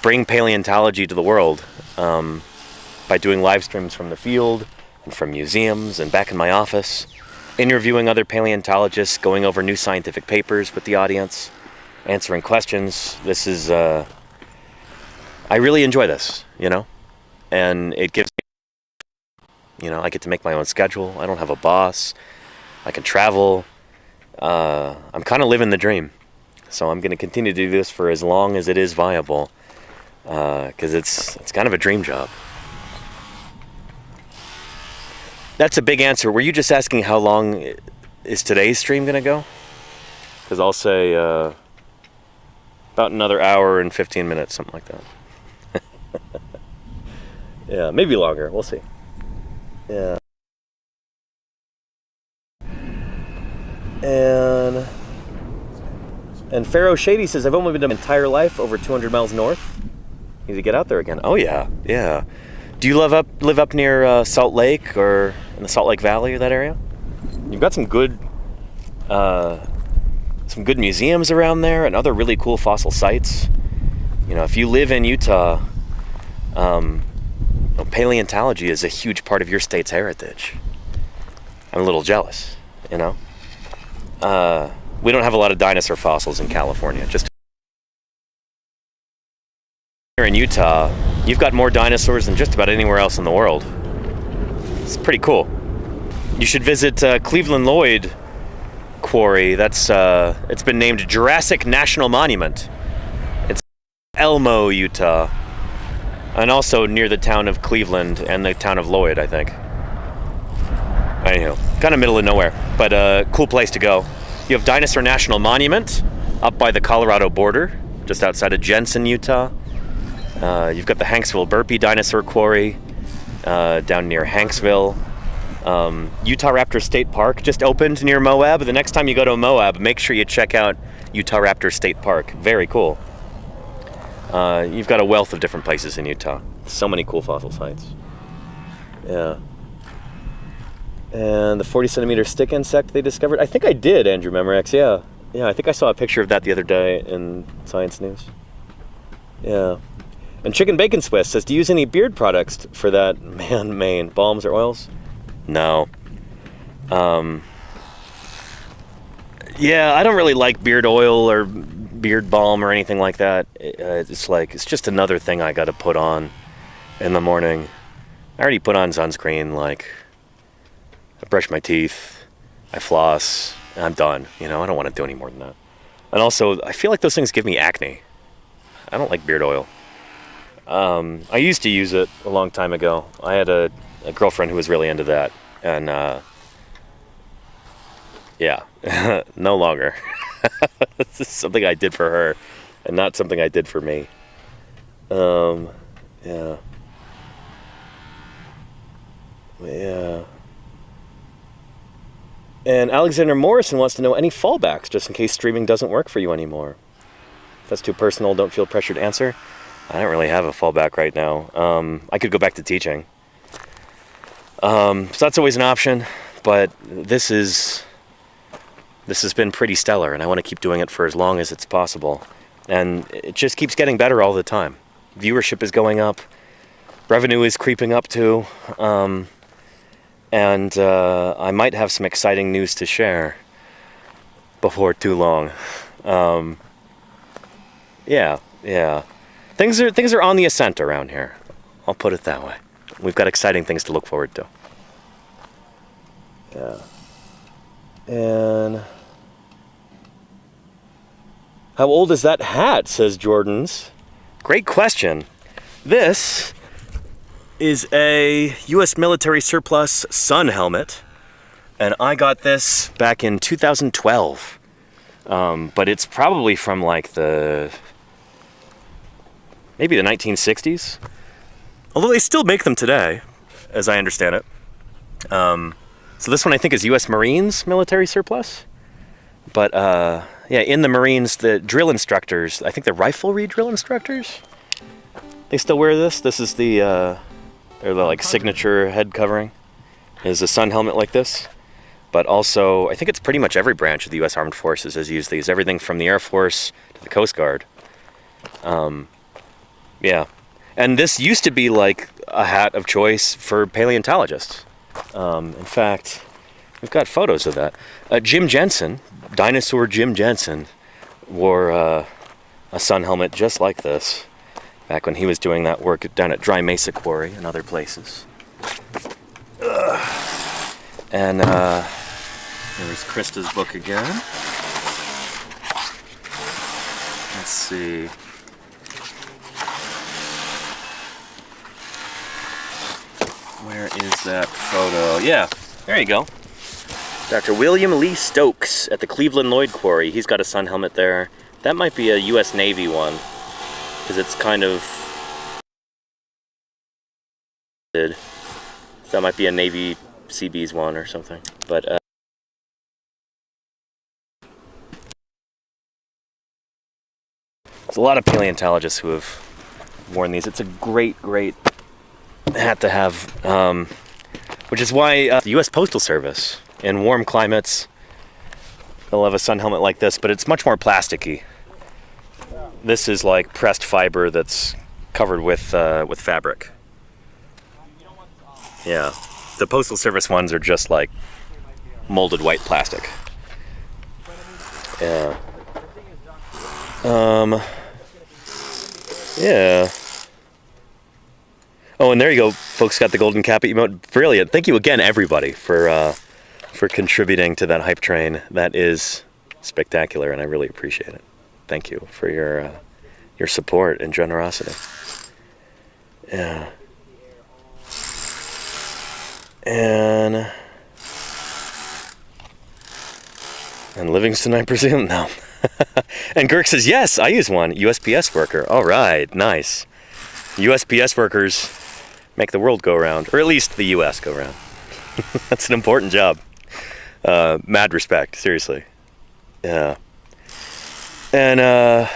bring paleontology to the world by doing live streams from the field and from museums and back in my office, interviewing other paleontologists, going over new scientific papers with the audience, answering questions. This is, I really enjoy this, and it gives me, I get to make my own schedule. I don't have a boss. I can travel. I'm kind of living the dream. So I'm going to continue to do this for as long as it is viable, because it's kind of a dream job. That's a big answer. Were you just asking how long is today's stream going to go? Because I'll say about another hour and 15 minutes, something like that. Yeah, maybe longer. We'll see. Yeah. And Pharaoh Shady says, I've only been my entire life over 200 miles north. Need to get out there again. Oh, yeah. Yeah. Do you live up near Salt Lake or in the Salt Lake Valley or that area? You've got some good museums around there and other really cool fossil sites. If you live in Utah, paleontology is a huge part of your state's heritage. I'm a little jealous, We don't have a lot of dinosaur fossils in California. Just here in Utah, you've got more dinosaurs than just about anywhere else in the world. It's pretty cool. You should visit Cleveland Lloyd Quarry. It's been named Jurassic National Monument. It's Elmo, Utah, and also near the town of Cleveland and the town of Lloyd, I think. Anyhow, kind of middle of nowhere, but a cool place to go. You have Dinosaur National Monument up by the Colorado border, just outside of Jensen, Utah. You've got the Hanksville Burpee Dinosaur Quarry down near Hanksville. Utah Raptor State Park just opened near Moab. The next time you go to Moab, make sure you check out Utah Raptor State Park. Very cool. You've got a wealth of different places in Utah. So many cool fossil sites. Yeah. And the 40-centimeter stick insect they discovered. I think I did, Andrew Memorex. Yeah. Yeah, I think I saw a picture of that the other day in Science News. Yeah. And Chicken Bacon Swiss says, do you use any beard products for that mane? Balms or oils? No. Yeah, I don't really like beard oil or beard balm or anything like that. It's just another thing I got to put on in the morning. I already put on sunscreen, I brush my teeth, I floss, and I'm done. I don't want to do any more than that. And also, I feel like those things give me acne. I don't like beard oil. I used to use it a long time ago. I had a girlfriend who was really into that, and yeah, no longer. This is something I did for her, and not something I did for me. Yeah. Yeah. And Alexander Morrison wants to know any fallbacks, just in case streaming doesn't work for you anymore. If that's too personal, don't feel pressured to answer. I don't really have a fallback right now. I could go back to teaching. So that's always an option, but this has been pretty stellar, and I want to keep doing it for as long as it's possible. And it just keeps getting better all the time. Viewership is going up. Revenue is creeping up too. And I might have some exciting news to share before too long. Yeah. Things are on the ascent around here. I'll put it that way. We've got exciting things to look forward to. Yeah. And how old is that hat, says Jordan's. Great question. This is a U.S. military surplus sun helmet, and I got this back in 2012. But it's probably from like maybe the 1960s. Although they still make them today, as I understand it. So this one I think is U.S. Marines military surplus. But yeah, in the Marines, the drill instructors, I think the riflery drill instructors, they still wear this. This is their like signature head covering, is a sun helmet like this. But also, I think it's pretty much every branch of the U.S. Armed Forces has used these. Everything from the Air Force to the Coast Guard. Yeah. And this used to be like a hat of choice for paleontologists. In fact, we've got photos of that. Jim Jensen, Dinosaur Jim Jensen, wore a sun helmet just like this back when he was doing that work down at Dry Mesa Quarry and other places. And there's Krista's book again. Let's see. Where is that photo? Yeah, there you go. Dr. William Lee Stokes at the Cleveland Lloyd Quarry. He's got a sun helmet there. That might be a U.S. Navy one, because it's kind of... So that might be a Navy Seabees one or something. But there's a lot of paleontologists who have worn these. It's a great hat to have, which is why the U.S. Postal Service, in warm climates, they'll have a sun helmet like this, but it's much more plasticky. This is like pressed fiber that's covered with fabric. Yeah, the Postal Service ones are just like molded white plastic. Yeah. Yeah. Oh, and there you go. Folks got the golden cap emote. Brilliant. Thank you again, everybody, for contributing to that hype train. That is spectacular, and I really appreciate it. Thank you for your support and generosity. Yeah. And Livingston, I presume? No. And Girk says, yes, I use one. USPS worker. All right, nice. USPS workers make the world go round, or at least the U.S. go round. That's an important job. Mad respect, seriously. Yeah. And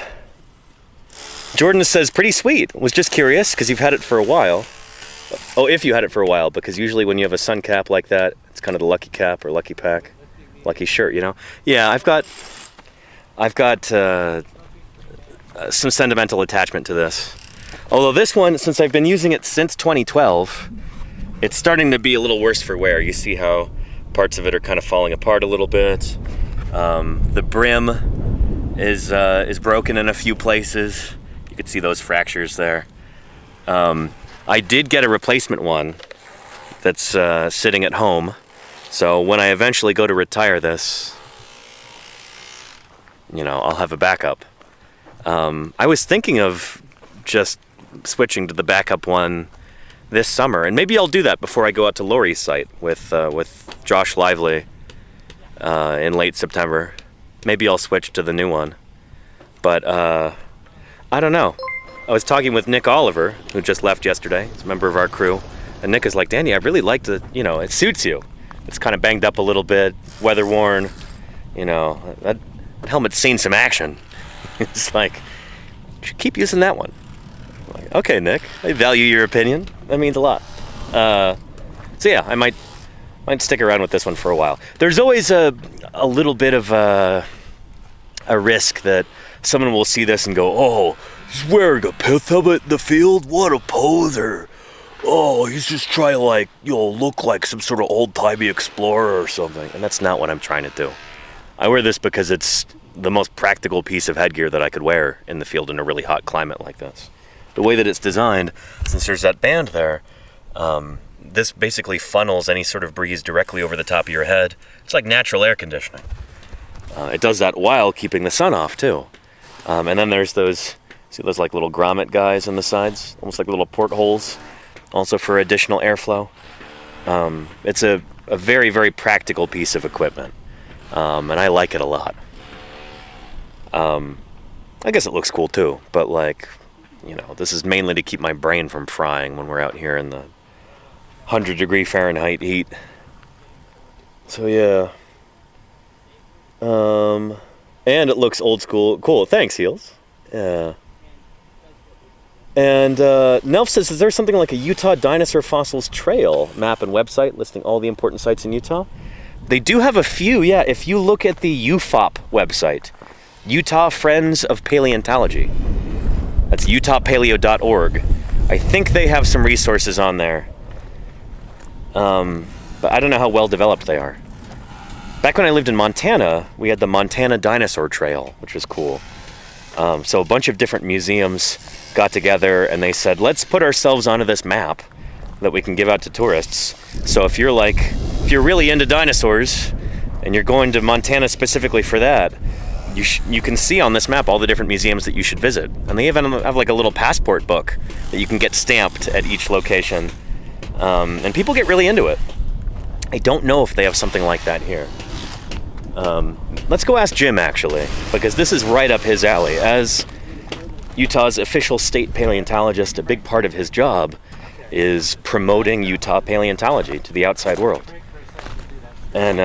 Jordan says, pretty sweet. Was just curious, because you've had it for a while. Oh, if you had it for a while, because usually when you have a sun cap like that, it's kind of the lucky cap or lucky pack, lucky shirt, you know? Yeah, I've got some sentimental attachment to this. Although this one, since I've been using it since 2012, it's starting to be a little worse for wear. You see how parts of it are kind of falling apart a little bit. The brim is broken in a few places. You can see those fractures there. I did get a replacement one that's sitting at home. So when I eventually go to retire this, you know, I'll have a backup. I was thinking of just switching to the backup one this summer, and maybe I'll do that before I go out to Lori's site with Josh Lively in late September. Maybe I'll switch to the new one, but I don't know. I was talking with Nick Oliver, who just left yesterday. He's a member of our crew, and Nick is like, Danny, I really like the, you know, it suits you. It's kind of banged up a little bit, weather worn, you know, that helmet's seen some action. It's like, you should keep using that one. I'm like, okay, Nick, I value your opinion. That means a lot. So yeah, I might stick around with this one for a while. There's always a little bit of a risk that someone will see this and go, oh, he's wearing a pith helmet in the field? What a poser. Oh, he's just trying to, like, you know, look like some sort of old-timey explorer or something. And that's not what I'm trying to do. I wear this because it's the most practical piece of headgear that I could wear in the field in a really hot climate like this. The way that it's designed, since there's that band there, this basically funnels any sort of breeze directly over the top of your head. It's like natural air conditioning. It does that while keeping the sun off too. And then there's those, see those like little grommet guys on the sides, almost like little portholes, also for additional airflow. It's a very, very practical piece of equipment, and I like it a lot. I guess it looks cool too, but like, you know, this is mainly to keep my brain from frying when we're out here in the 100-degree Fahrenheit heat. So yeah. And it looks old school. Cool. Thanks, Heels. Yeah. And Nelf says, is there something like a Utah Dinosaur Fossils Trail map and website listing all the important sites in Utah? They do have a few, yeah. If you look at the UFOP website, Utah Friends of Paleontology, that's utahpaleo.org. I think they have some resources on there. But I don't know how well developed they are. Back when I lived in Montana, we had the Montana Dinosaur Trail, which was cool. So a bunch of different museums got together and they said, let's put ourselves onto this map that we can give out to tourists. So if you're really into dinosaurs and you're going to Montana specifically for that, you can see on this map all the different museums that you should visit. And they even have like a little passport book that you can get stamped at each location. And people get really into it. I don't know if they have something like that here. Let's go ask Jim, actually, because this is right up his alley. As Utah's official state paleontologist, a big part of his job is promoting Utah paleontology to the outside world. And,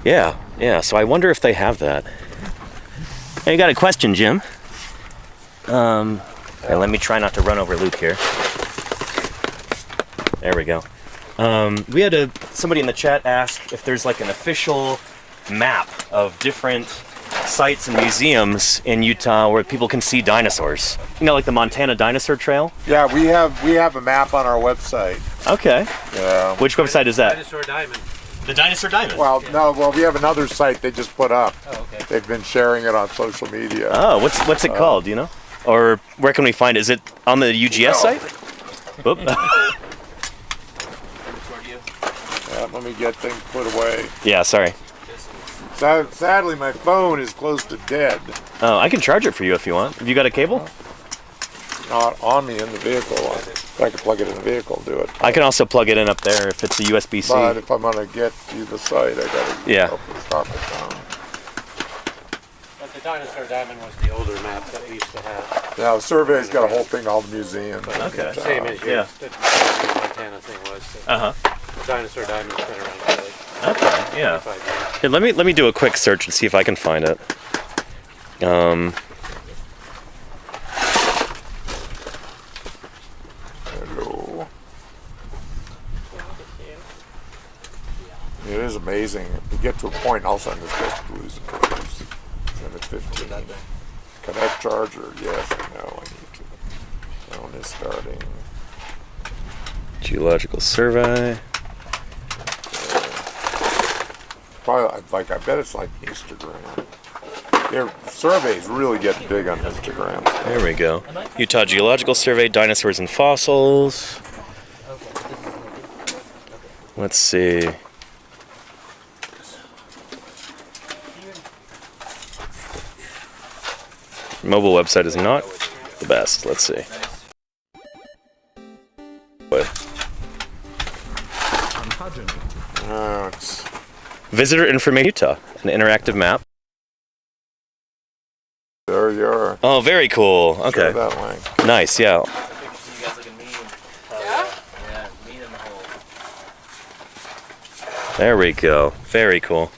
yeah, so I wonder if they have that. Hey, you got a question, Jim? Here, let me try not to run over Luke here. There we go. We had somebody in the chat ask if there's like an official map of different sites and museums in Utah where people can see dinosaurs. You know, like the Montana Dinosaur Trail? Yeah, we have a map on our website. Okay. Yeah. Which website is that? Dinosaur Diamond. The Dinosaur Diamond. Well, we have another site they just put up. Oh, okay. They've been sharing it on social media. Oh, what's it called, do you know? Or where can we find it? Is it on the UGS site? Oop. Yeah, let me get things put away. Yeah, sorry. Sadly, my phone is close to dead. Oh, I can charge it for you if you want. Have you got a cable? Not on me in the vehicle. If I can plug it in the vehicle, do it. I can also plug it in up there if it's a USB-C. But if I'm going to get to the site, I got to stop it down. But the Dinosaur Diamond was the older map that we used to have. Now, the survey's got a whole thing called museum. Okay. Same as your Yeah. the Montana thing was. So Uh-huh. the Dinosaur Diamond's been around for like Okay, yeah. 25 years. Here, let me do a quick search and see if I can find it. Hello. It is amazing. We get to a point, all of a sudden this gets blues and blues. And it's 15. Connect charger. Yes, I know. I need to. Phone is starting. Geological Survey. Probably, like, I bet it's like Instagram. Their surveys really get big on Instagram. There we go. Utah Geological Survey, Dinosaurs and Fossils. Let's see. Mobile website is not the best. Let's see. It's Visitor Information Utah, an interactive map. there you are. Oh, very cool. Okay. Share that link. Nice, yeah. There we go. Very cool.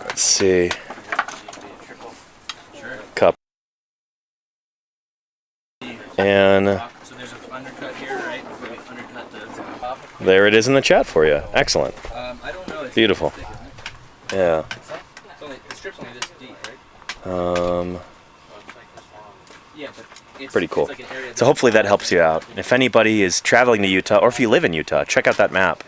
Let's see. Cup. And So there's an undercut here, right? Where we undercut the top. there it is in the chat for you. Excellent. I don't know. It's Beautiful. thick, isn't it? Yeah. It's only, the strip's only this deep, right? Yeah, but it's Pretty cool. It's like an area So hopefully that helps you out. If anybody is traveling to Utah, or if you live in Utah, check out that map.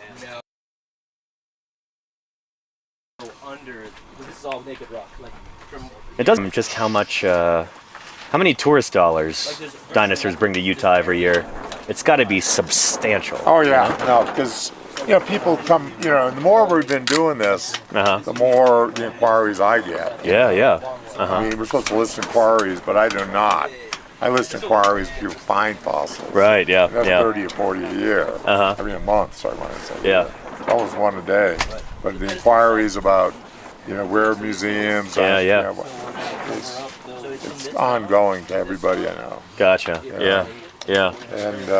Under, this is all naked rock. Like from It doesn't just how many tourist dollars dinosaurs bring to Utah every year. It's got to be substantial. Oh yeah, no, because people come. The more we've been doing this, the more the inquiries I get. Yeah, yeah. I mean, we're supposed to list inquiries, but I do not. I list inquiries if people find fossils. Right. Yeah. That's yeah. 30 or 40 a year. I mean, a month. Sorry, when I say. Yeah. It's always one a day. But the inquiries about, where museums. Yeah. It's ongoing to everybody I know. Gotcha. Yeah. Yeah. And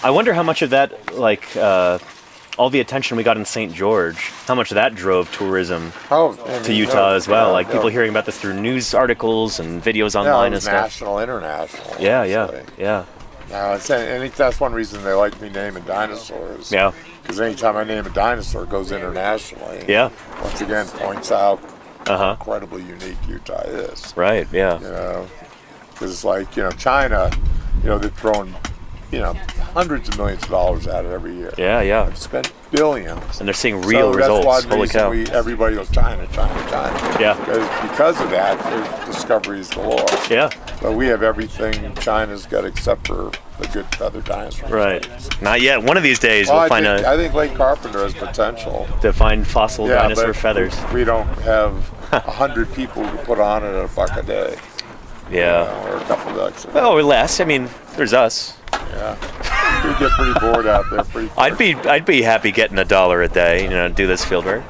I wonder how much of that, like, all the attention we got in St. George, how much that drove tourism to Utah as well. Like people hearing about this through news articles and videos online and stuff. National, international. Yeah, honestly. yeah. Now, that's one reason they like me naming dinosaurs. Yeah. Because anytime I name a dinosaur, it goes internationally. Yeah. Once again, points out how incredibly unique Utah is. Right. Yeah. Because it's like China, they've thrown hundreds of millions of dollars at it every year. Yeah. Yeah. They've spent billions. And they're seeing real results. That's one reason everybody goes China. Yeah. Because of that, there's discoveries galore. Yeah. But we have everything China's got except for the good feathered dinosaurs. Right. Not yet. One of these days we'll I think Lake Carpenter has potential to find fossil dinosaur but feathers. We don't have 100 people who put on it a buck a day. Yeah. Or a couple bucks. Or less. I mean, there's us. Yeah. We get pretty bored out there pretty quick. I'd be happy getting $1 a day, do this field work.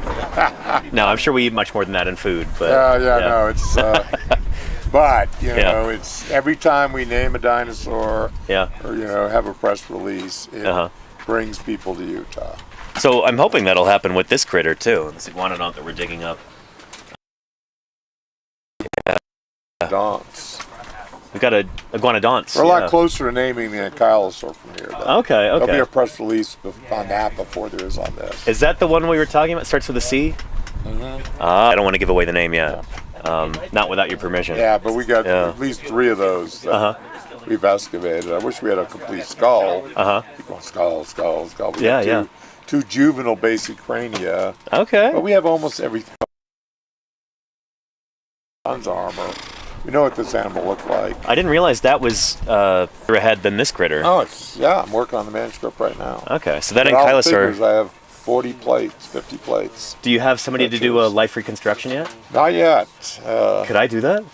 No, I'm sure we eat much more than that in food, but no, it's but it's every time we name a dinosaur or have a press release, it brings people to Utah. So I'm hoping that'll happen with this critter too, this iguanodont that we're digging up. Donts. We've got a iguanodonts. We're a lot closer to naming the ankylosaur from here, though. Okay. There'll be a press release on that before there is on this. Is that the one we were talking about? Starts with a C? I don't want to give away the name yet. Not without your permission. Yeah, but we got at least 3 of those that we've excavated. I wish we had a complete skull. Keep going, skull. We got two juvenile basic crania. Okay. But we have almost everything. Tons of armor. We know what this animal looked like. I didn't realize that was further ahead than this critter. Oh, I'm working on the manuscript right now. Okay, so that ankylosaur. ankylosaur. I have 40 plates, 50 plates. Do you have somebody to do a life reconstruction yet? Not yet. Could I do that?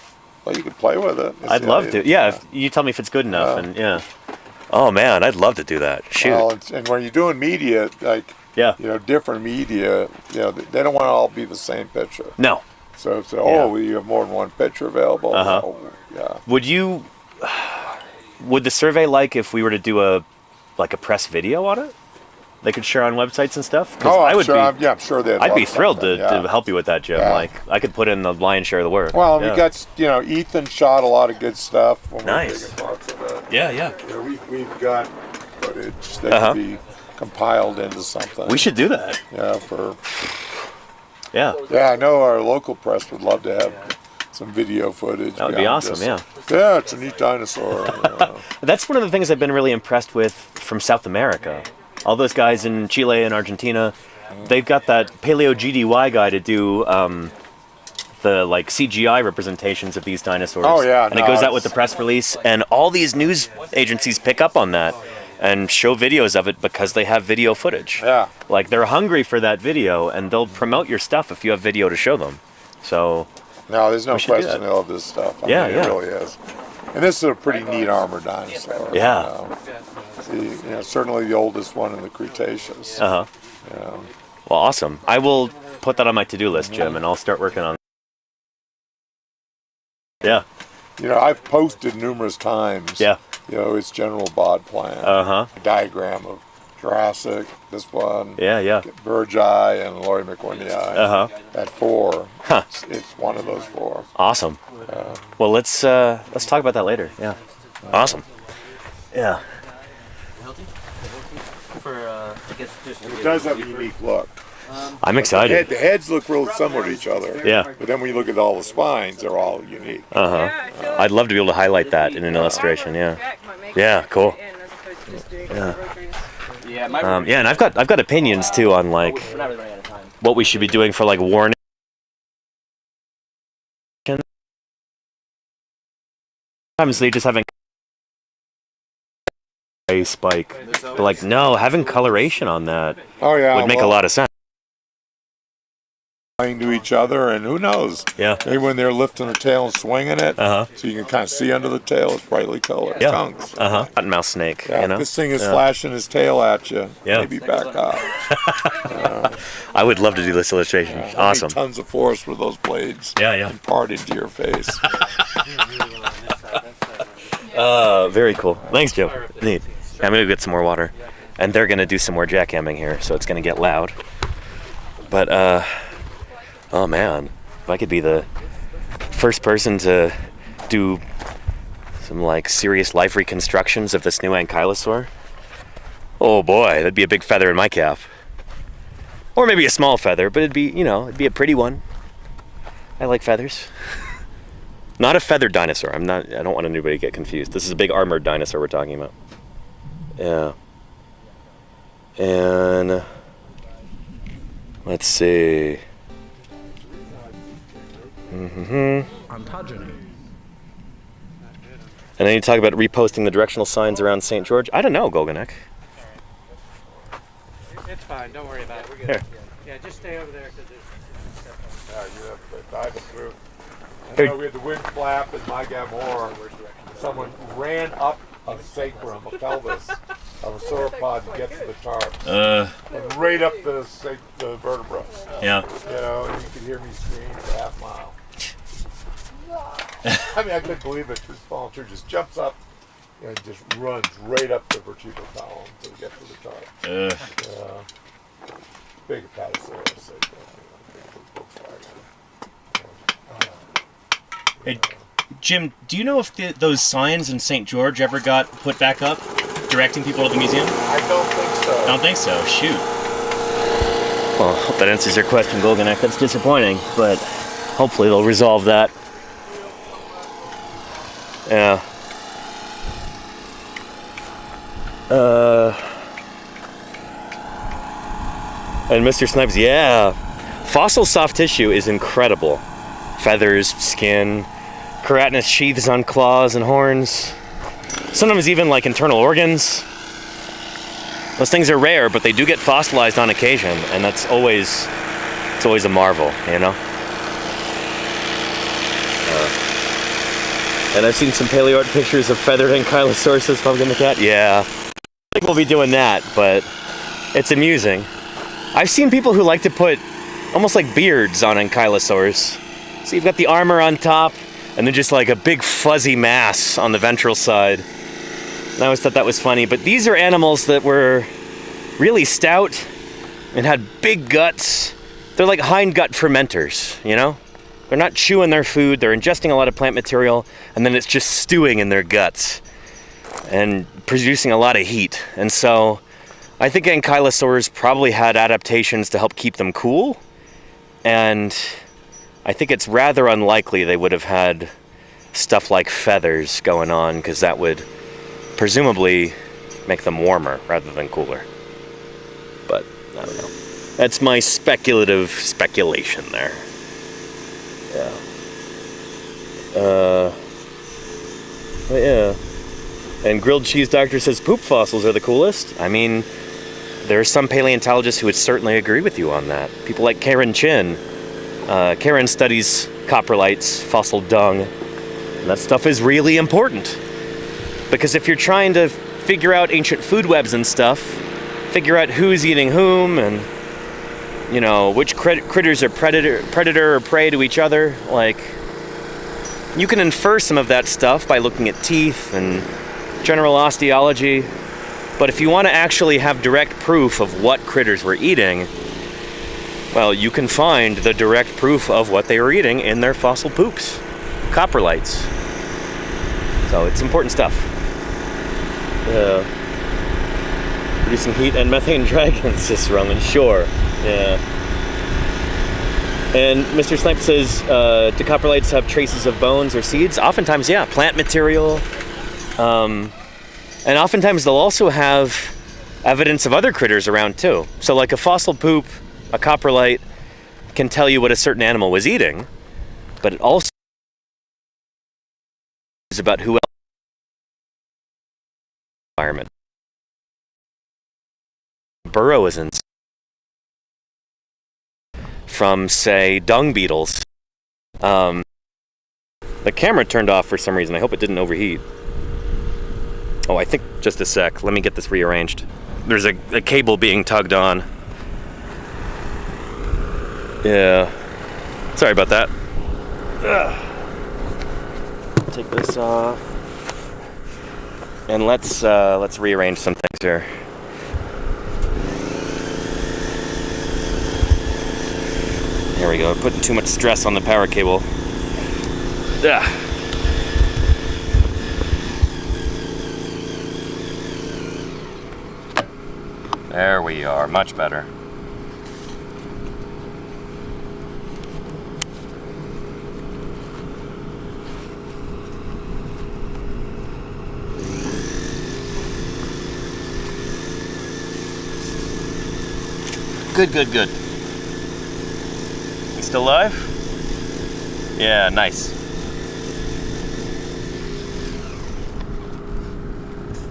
Well, you could play with it. I'd love to. Yeah, if you tell me if it's good enough. Oh man, I'd love to do that. Shoot. Well, and when you're doing media, like different media, they don't want to all be the same picture. No. So you have more than one picture available. Would the survey like if we were to do a press video on it? They could share on websites and stuff. I'm sure they'd. I'd be thrilled to help you with that, Jim. Like I could put in the lion's share of the work. Well, we got Ethan shot a lot of good stuff. When nice. We were digging parts of it. Yeah. We've got footage that could be compiled into something. We should do that. Yeah, I know our local press would love to have some video footage. That would be awesome, Yeah, it's a neat dinosaur. That's one of the things I've been really impressed with from South America. All those guys in Chile and Argentina, they've got that Paleo GDY guy to do the CGI representations of these dinosaurs. Oh, yeah. And it goes out with the press release, and all these news agencies pick up on that and show videos of it because they have video footage. Yeah. Like they're hungry for that video, and they'll promote your stuff if you have video to show them. So. No, there's no question they love this stuff. I mean, it really is. And this is a pretty neat armored dinosaur. Yeah. Certainly the oldest one in the Cretaceous. Well, awesome. I will put that on my to-do list, Jim, and I'll start working on it. Yeah. I've posted numerous times. Yeah. Its general bod plan. A diagram of Jurassic, this one. Yeah. Bird's Eye and Laurie McWinney. At 4. It's one of those 4. Awesome. Well, let's talk about that later. Yeah. Awesome. Yeah. It does have a unique look. I'm excited. The heads look real similar to each other. Yeah. But then when you look at all the spines, they're all unique. I'd love to be able to highlight that in an illustration. Yeah. Yeah. Cool. Yeah. And I've got opinions too on what we should be doing for warning. Sometimes they just having a spike. But like, no, having coloration on that Oh yeah, would make a lot of sense. to each other, and who knows? Yeah. Maybe when they're lifting their tail and swinging it, so you can kind of see under the tail, it's brightly colored chunks. Cottonmouth snake, Yeah, you know? if this thing is flashing his tail at you, Yeah. maybe back up. I would love to do this illustration. Awesome. Tons of force with those blades Yeah. imparted to your face. Very cool. Thanks, Joe. Neat. I'm gonna go get some more water. And they're gonna do some more jackhammering here, so it's gonna get loud. But, oh man, if I could be the first person to do some like serious life reconstructions of this new ankylosaur, oh boy, that'd be a big feather in my cap. Or maybe a small feather, but it'd be, you know, it'd be a pretty one. I like feathers. Not a feathered dinosaur. I don't want anybody to get confused. This is a big armored dinosaur we're talking about. Yeah. And let's see. Ontogeny. And then you talk about reposting the directional signs around St. George. I don't know, Golganek. It's fine. Don't worry about it. We're good. Here. Yeah, just stay over there because You have to dive it through. I know we had the wind flap in my Gamor. Someone ran up a sacrum, a pelvis of a sauropod to get to the tarp. And right up the vertebra. Yeah. You know, and you could hear me scream for half a mile. I mean, I couldn't believe it. This volunteer just jumps up and just runs right up the vertebral column to get to the tarp. Big Apatosaurus. Hey, Jim, do you know if those signs in St. George ever got put back up, directing people to the museum? I don't think so. I don't think so. Shoot. Well, I hope that answers your question, Golganek. That's disappointing, but hopefully they'll resolve that. Yeah. And Mr. Snipes, yeah. Fossil soft tissue is incredible. Feathers, skin, keratinous sheaths on claws and horns. Sometimes even like internal organs. Those things are rare, but they do get fossilized on occasion, and it's always a marvel, you know? And I've seen some paleo pictures of feathered ankylosaurus, says Pumpkin the Cat. Yeah, I think we'll be doing that, but it's amusing. I've seen people who like to put almost like beards on ankylosaurs. So you've got the armor on top, and then just like a big fuzzy mass on the ventral side. And I always thought that was funny, but these are animals that were really stout and had big guts. They're like hindgut fermenters, you know? They're not chewing their food, they're ingesting a lot of plant material, and then it's just stewing in their guts and producing a lot of heat. And so I think ankylosaurs probably had adaptations to help keep them cool, and I think it's rather unlikely they would have had stuff like feathers going on, because that would presumably make them warmer rather than cooler. But I don't know. That's my speculative speculation there. Yeah. But yeah. And Grilled Cheese Doctor says poop fossils are the coolest. I mean, there are some paleontologists who would certainly agree with you on that. People like Karen Chin. Karen studies coprolites, fossil dung, and that stuff is really important. Because if you're trying to figure out ancient food webs and stuff, figure out who's eating whom, and you know, which critters are predator or prey to each other, like, you can infer some of that stuff by looking at teeth and general osteology. But if you want to actually have direct proof of what critters were eating, well, you can find the direct proof of what they were eating in their fossil poops, coprolites. So it's important stuff. Producing heat and methane dragons, says Roman. Sure. Yeah. And Mr. Snipe says, do coprolites have traces of bones or seeds? Oftentimes, yeah. Plant material. And oftentimes they'll also have evidence of other critters around too. So like a fossil poop, a coprolite can tell you what a certain animal was eating, but it also about who else environment. Burrow is in from, say, dung beetles. The camera turned off for some reason. I hope it didn't overheat. Oh, I think just a sec. Let me get this rearranged. There's a cable being tugged on. Yeah. Sorry about that. Ugh. Take this off. And let's rearrange some things here. There we go. Putting too much stress on the power cable. Ugh. There we are. Much better. Good. You still alive? Yeah, nice.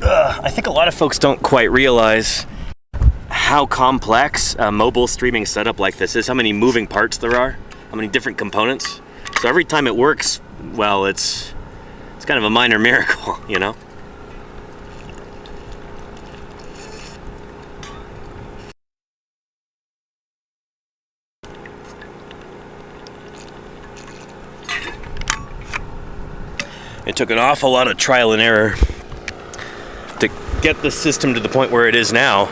I think a lot of folks don't quite realize how complex a mobile streaming setup like this is, how many moving parts there are, how many different components. So every time it works, well, it's kind of a minor miracle, you know? It took an awful lot of trial and error to get the system to the point where it is now,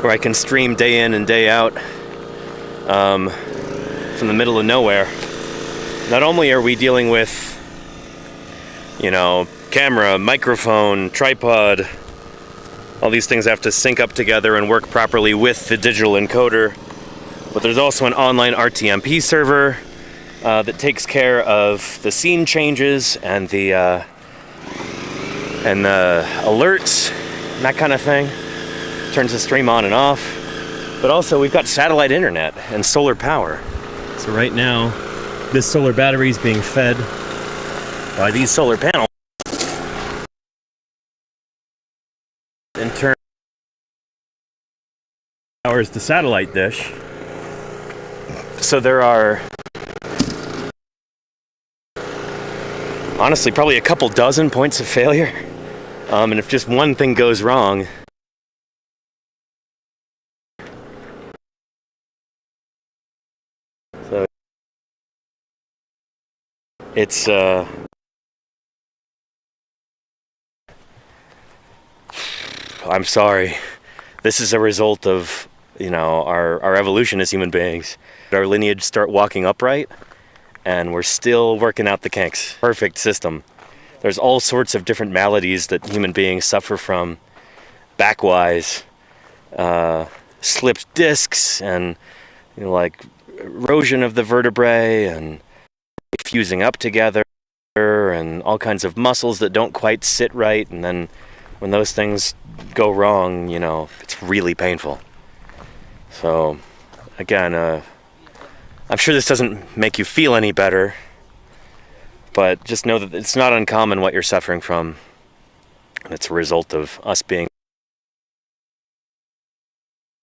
where I can stream day in and day out from the middle of nowhere. Not only are we dealing with, you know, camera, microphone, tripod, all these things have to sync up together and work properly with the digital encoder, but there's also an online RTMP server that takes care of the scene changes and the alerts and that kind of thing. Turns the stream on and off. But also we've got satellite internet and solar power. So right now, this solar battery is being fed by these solar panels. In turn, powers the satellite dish. So there are honestly probably a couple dozen points of failure. And if just one thing goes wrong, so it's I'm sorry. This is a result of, you know, our evolution as human beings. Our lineage start walking upright, and we're still working out the kinks. Perfect system. There's all sorts of different maladies that human beings suffer from. Backwise, slipped discs, and, you know, like erosion of the vertebrae, and fusing up together, and all kinds of muscles that don't quite sit right. And then when those things go wrong, you know, it's really painful. So, again, I'm sure this doesn't make you feel any better, but just know that it's not uncommon what you're suffering from. And it's a result of us being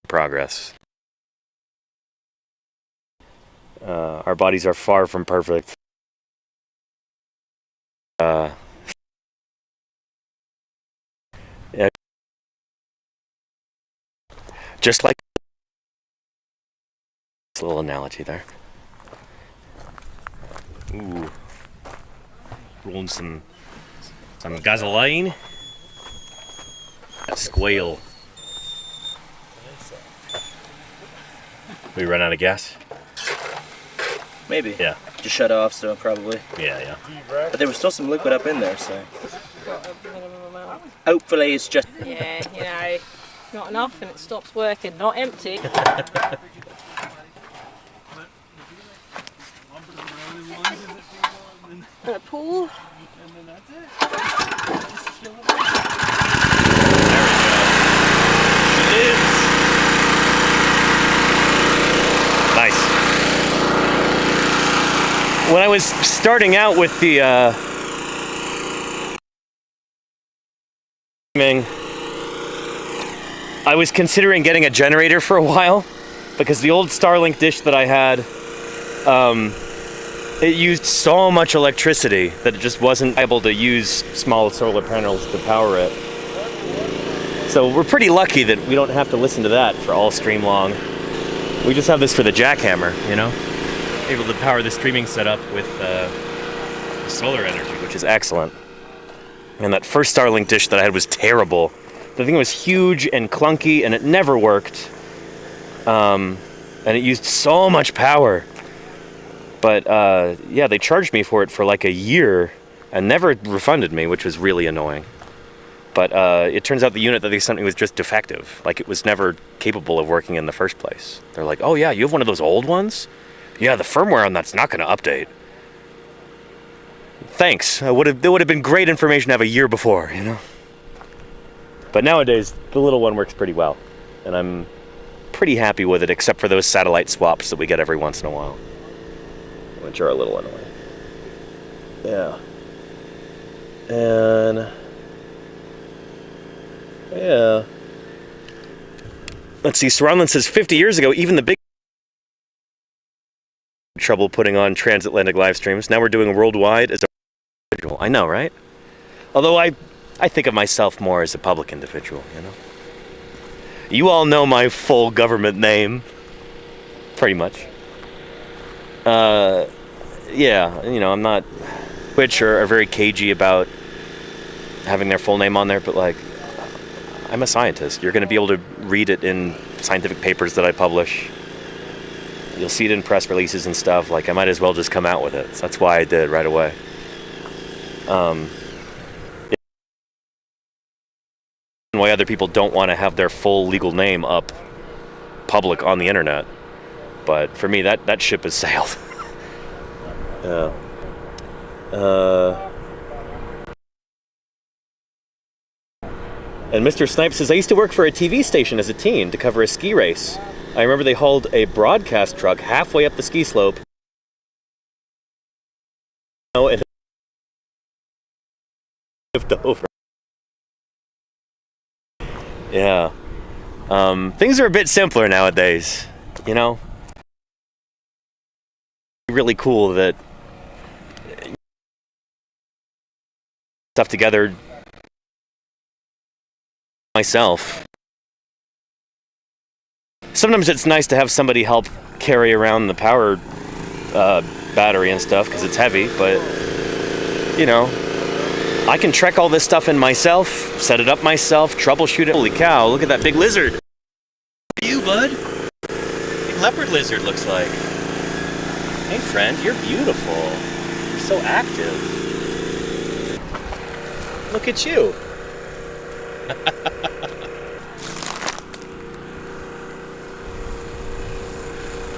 progress. Our bodies are far from perfect. Yeah, just like this little analogy there. Ooh, rolling some gasoline. That squeal. We run out of gas? Maybe. Yeah. Just shut off, so probably. Yeah. But there was still some liquid up in there, so. Got a minimum amount. Hopefully it's just. Yeah, you know, not enough and it stops working. Not empty. And a pool. Nice. When I was starting out with the I was considering getting a generator for a while because the old Starlink dish that I had, it used so much electricity that it just wasn't able to use small solar panels to power it. So we're pretty lucky that we don't have to listen to that for all stream long. We just have this for the jackhammer, you know? Able to power the streaming setup with solar energy, which is excellent. And that first Starlink dish that I had was terrible. The thing was huge and clunky and it never worked. And it used so much power. But yeah, they charged me for it for like a year and never refunded me, which was really annoying. But it turns out the unit that they sent me was just defective. Like it was never capable of working in the first place. They're like, oh yeah, you have one of those old ones? Yeah, the firmware on that's not going to update. Thanks. That would have been great information to have a year before, you know? But nowadays, the little one works pretty well. And I'm pretty happy with it, except for those satellite swaps that we get every once in a while. Which are a little annoying. Yeah. And... yeah. Let's see, Swaranland says 50 years ago, even the big trouble putting on transatlantic live streams. Now we're doing worldwide as a individual. I know, right? Although I think of myself more as a public individual, you know? You all know my full government name. Pretty much. Yeah, you know, I'm not... Which are very cagey about having their full name on there, but like... I'm a scientist. You're going to be able to read it in scientific papers that I publish. You'll see it in press releases and stuff. Like, I might as well just come out with it. So that's why I did right away. Why other people don't want to have their full legal name up public on the internet. But for me, that ship has sailed. Yeah. And Mr. Snipe says, I used to work for a TV station as a teen to cover a ski race. I remember they hauled a broadcast truck halfway up the ski slope. And flipped over. Yeah. Things are a bit simpler nowadays, you know? Really cool that stuff together myself. Sometimes it's nice to have somebody help carry around the power battery and stuff because it's heavy, but you know, I can trek all this stuff in myself, set it up myself, troubleshoot it. Holy cow, look at that big lizard. Look at you, bud. Big leopard lizard looks like. Hey friend, you're beautiful. You're so active. Look at you.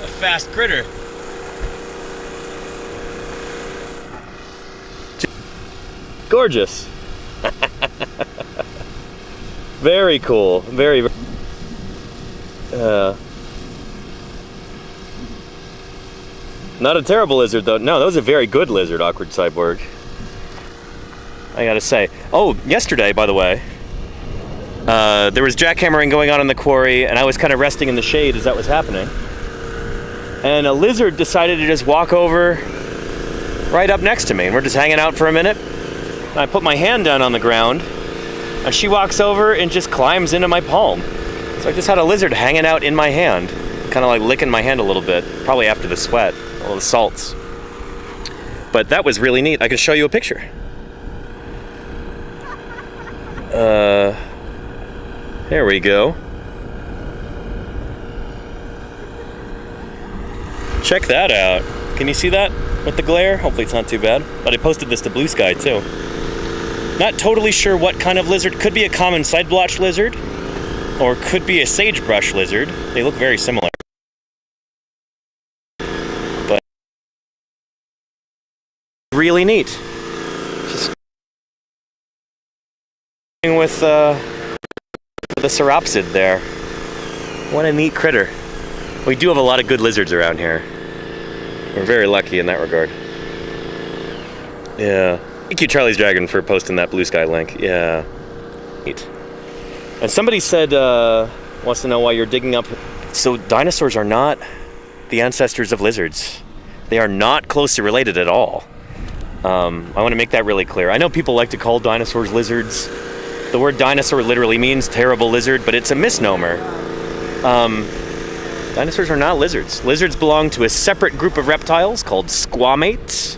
A fast critter. Gorgeous. Very cool. Very. Not a terrible lizard, though. No, that was a very good lizard, Awkward Cyborg. I gotta say. Oh, yesterday, by the way, there was jackhammering going on in the quarry, and I was kind of resting in the shade as that was happening. And a lizard decided to just walk over right up next to me, and we're just hanging out for a minute. And I put my hand down on the ground, and she walks over and just climbs into my palm. So I just had a lizard hanging out in my hand, kind of like licking my hand a little bit, probably after the sweat, all the salts. But that was really neat. I can show you a picture. There we go. Check that out. Can you see that with the glare? Hopefully it's not too bad. But I posted this to Blue Sky too. Not totally sure what kind of lizard. Could be a common side blotch lizard, or could be a sagebrush lizard. They look very similar. But really neat. Just with the sauropsid there. What a neat critter. We do have a lot of good lizards around here. We're very lucky in that regard. Yeah. Thank you, Charlie's Dragon, for posting that Blue Sky link. Yeah. And somebody said, wants to know why you're digging up. So dinosaurs are not the ancestors of lizards. They are not closely related at all. I want to make that really clear. I know people like to call dinosaurs lizards. The word dinosaur literally means terrible lizard, but it's a misnomer. Dinosaurs are not lizards. Lizards belong to a separate group of reptiles called squamates,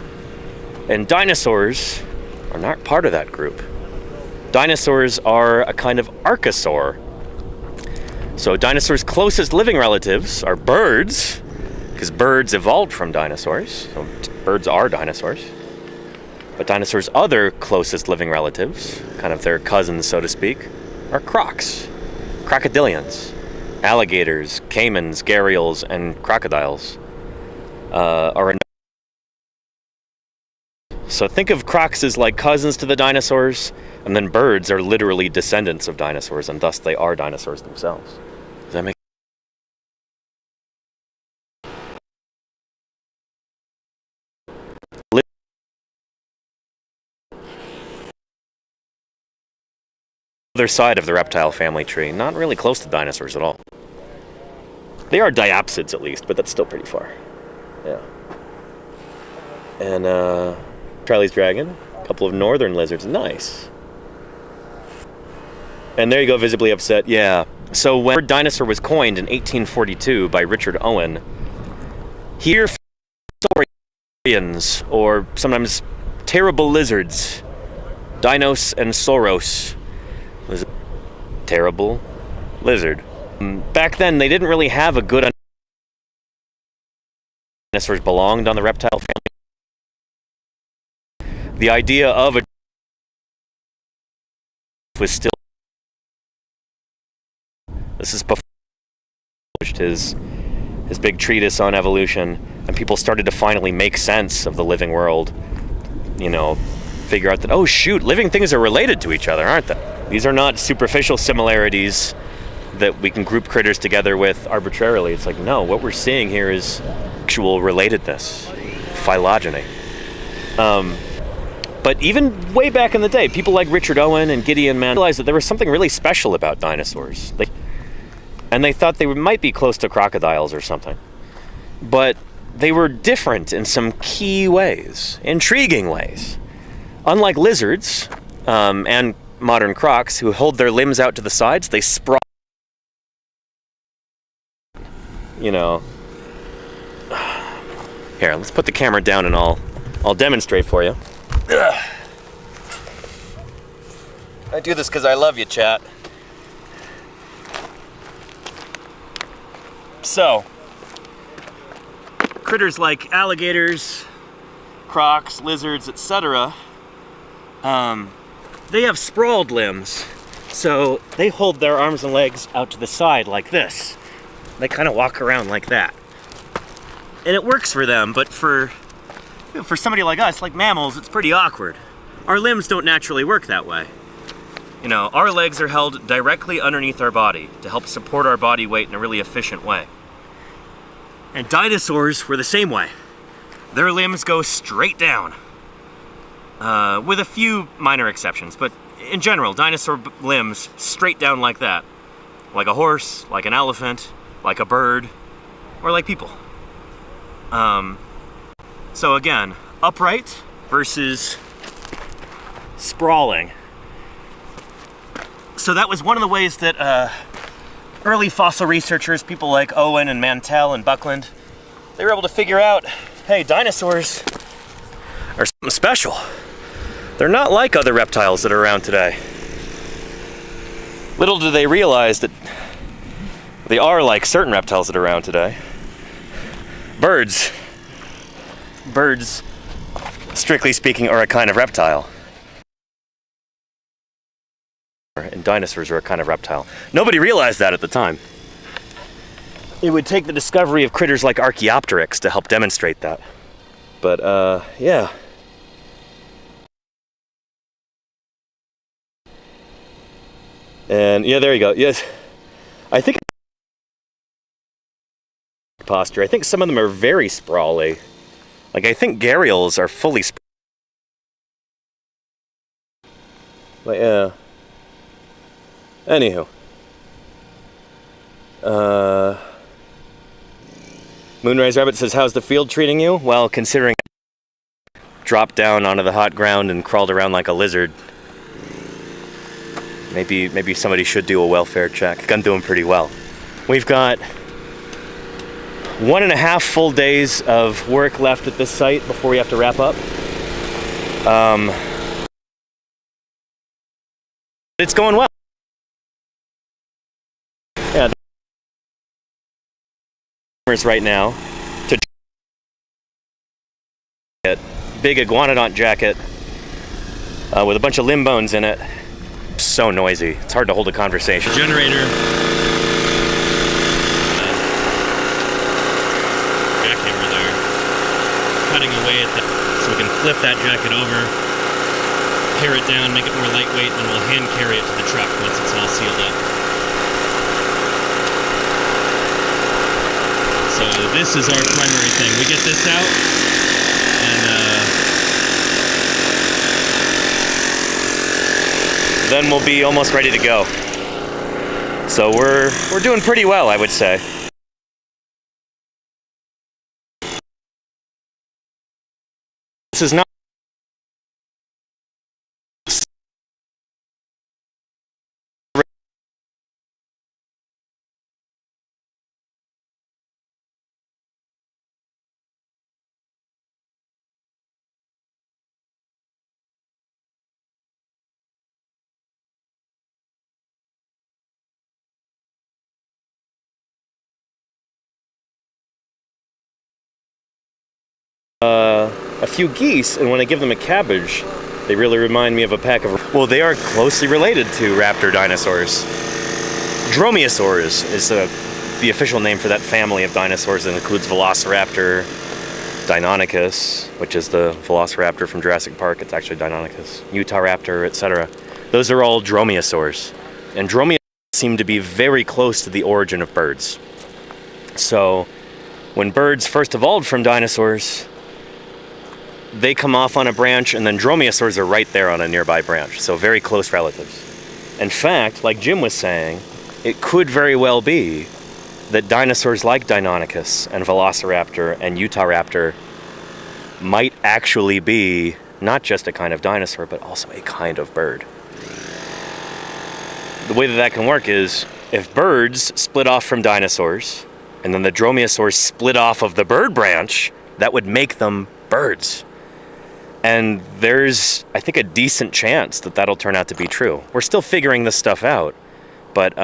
and dinosaurs are not part of that group. Dinosaurs are a kind of archosaur. So dinosaurs' closest living relatives are birds, because birds evolved from dinosaurs, so birds are dinosaurs. But dinosaurs' other closest living relatives, kind of their cousins, so to speak, are crocs, crocodilians, alligators, caimans, gharials, and crocodiles. So think of crocs as like cousins to the dinosaurs, and then birds are literally descendants of dinosaurs, and thus they are dinosaurs themselves. Does that make other side of the reptile family tree, not really close to dinosaurs at all. They are diapsids at least, but that's still pretty far. Yeah. And Charlie's dragon, a couple of northern lizards, nice. And there you go, visibly upset. Yeah. So when the word dinosaur was coined in 1842 by Richard Owen, here saurians, or sometimes terrible lizards, Dinos and Sauros, was a terrible lizard. Back then, they didn't really have a good understanding dinosaurs belonged on the reptile family. The idea of a was still. This is before his big treatise on evolution, and people started to finally make sense of the living world. You know, figure out that, oh shoot, living things are related to each other, aren't they? These are not superficial similarities that we can group critters together with arbitrarily. It's like, no, what we're seeing here is actual relatedness, phylogeny. But even way back in the day, people like Richard Owen and Gideon Mann realized that there was something really special about dinosaurs. And they thought they might be close to crocodiles or something. But they were different in some key ways, intriguing ways. Unlike lizards and modern crocs, who hold their limbs out to the sides, they sprawl. You know. Here, let's put the camera down and I'll demonstrate for you. Ugh. I do this because I love you, chat. So, critters like alligators, crocs, lizards, etc., they have sprawled limbs. So they hold their arms and legs out to the side like this. They kind of walk around like that. And it works for them, but for somebody like us, like mammals, it's pretty awkward. Our limbs don't naturally work that way. You know, our legs are held directly underneath our body to help support our body weight in a really efficient way. And dinosaurs were the same way. Their limbs go straight down, with a few minor exceptions, but in general, dinosaur limbs straight down like that. Like a horse, like an elephant, like a bird, or like people. So again, upright versus sprawling. So that was one of the ways that early fossil researchers, people like Owen and Mantell and Buckland, they were able to figure out, hey, dinosaurs are something special. They're not like other reptiles that are around today. Little do they realize that they are like certain reptiles that are around today. Birds, strictly speaking, are a kind of reptile. And dinosaurs are a kind of reptile. Nobody realized that at the time. It would take the discovery of critters like Archaeopteryx to help demonstrate that. But, yeah. And, yeah, there you go. Yes. I think posture. I think some of them are very sprawly. Like, I think gharials are fully sprawly. But, yeah. Anywho. Moonrise Rabbit says, how's the field treating you? Well, considering I dropped down onto the hot ground and crawled around like a lizard, maybe somebody should do a welfare check. I'm doing pretty well. We've got 1.5 full days of work left at this site before we have to wrap up. It's going well. Yeah. Right now to get big iguanodont jacket with a bunch of limb bones in it. So noisy. It's hard to hold a conversation. Generator. Jackhammer there. Cutting away at that so we can flip that jacket over, pare it down, make it more lightweight, and we'll hand carry it to the truck once it's all sealed up. So this is our primary thing. We get this out, and then we'll be almost ready to go. So we're doing pretty well, I would say. This is not a few geese, and when I give them a cabbage, they really remind me of a pack of... Well, they are closely related to raptor dinosaurs. Dromaeosaurs is the official name for that family of dinosaurs that includes Velociraptor, Deinonychus, which is the Velociraptor from Jurassic Park. It's actually Deinonychus, Utah Raptor, etc. Those are all dromaeosaurs. And dromaeosaurs seem to be very close to the origin of birds. So, when birds first evolved from dinosaurs, they come off on a branch, and then dromaeosaurs are right there on a nearby branch. So very close relatives. In fact, like Jim was saying, it could very well be that dinosaurs like Deinonychus and Velociraptor and Utah Raptor might actually be not just a kind of dinosaur, but also a kind of bird. The way that can work is if birds split off from dinosaurs, and then the dromaeosaurs split off of the bird branch, that would make them birds. And there's, I think, a decent chance that that'll turn out to be true. We're still figuring this stuff out, but,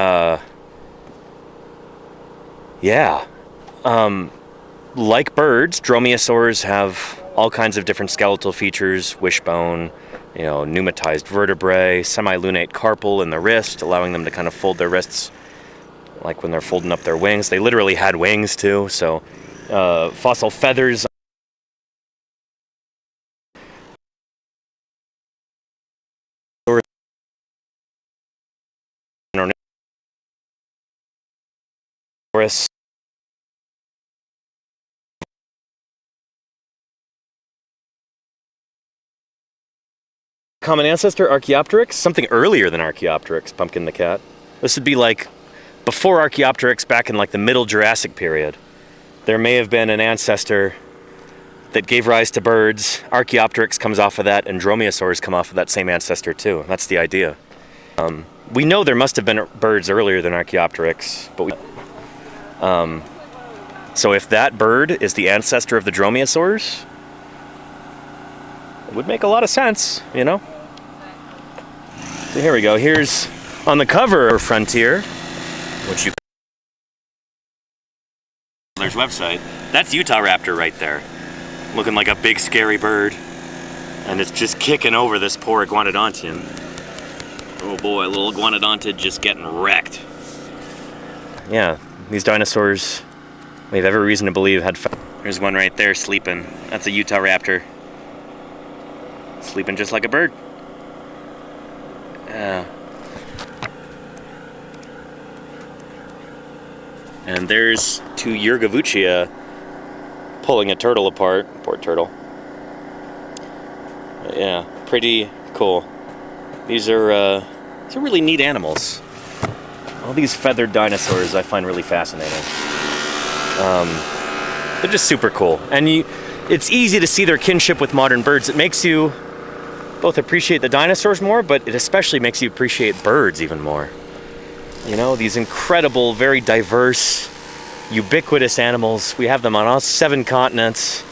yeah. Like birds, dromaeosaurs have all kinds of different skeletal features, wishbone, pneumatized vertebrae, semilunate carpal in the wrist, allowing them to kind of fold their wrists like when they're folding up their wings. They literally had wings, too, so fossil feathers. Common ancestor, Archaeopteryx, something earlier than Archaeopteryx, Pumpkin the cat. This would be like before Archaeopteryx, back in like the middle Jurassic period. There may have been an ancestor that gave rise to birds. Archaeopteryx comes off of that, and dromaeosaurs come off of that same ancestor too. That's the idea. We know there must have been birds earlier than Archaeopteryx, but so if that bird is the ancestor of the dromaeosaurs, it would make a lot of sense, So here we go. Here's on the cover of Frontier, which you there's website. That's Utah Raptor right there, looking like a big scary bird, and it's just kicking over this poor iguanodontian. Oh boy, a little iguanodontid just getting wrecked. Yeah, these dinosaurs, we have every reason to believe had. There's one right there sleeping. That's a Utah Raptor. Sleeping just like a bird. Yeah. And there's two Yurgavuchia pulling a turtle apart. Poor turtle. But yeah, pretty cool. These are really neat animals. All these feathered dinosaurs I find really fascinating. They're just super cool. And it's easy to see their kinship with modern birds. It makes you both appreciate the dinosaurs more, but it especially makes you appreciate birds even more. You know, these incredible, very diverse, ubiquitous animals. We have them on all 7 continents.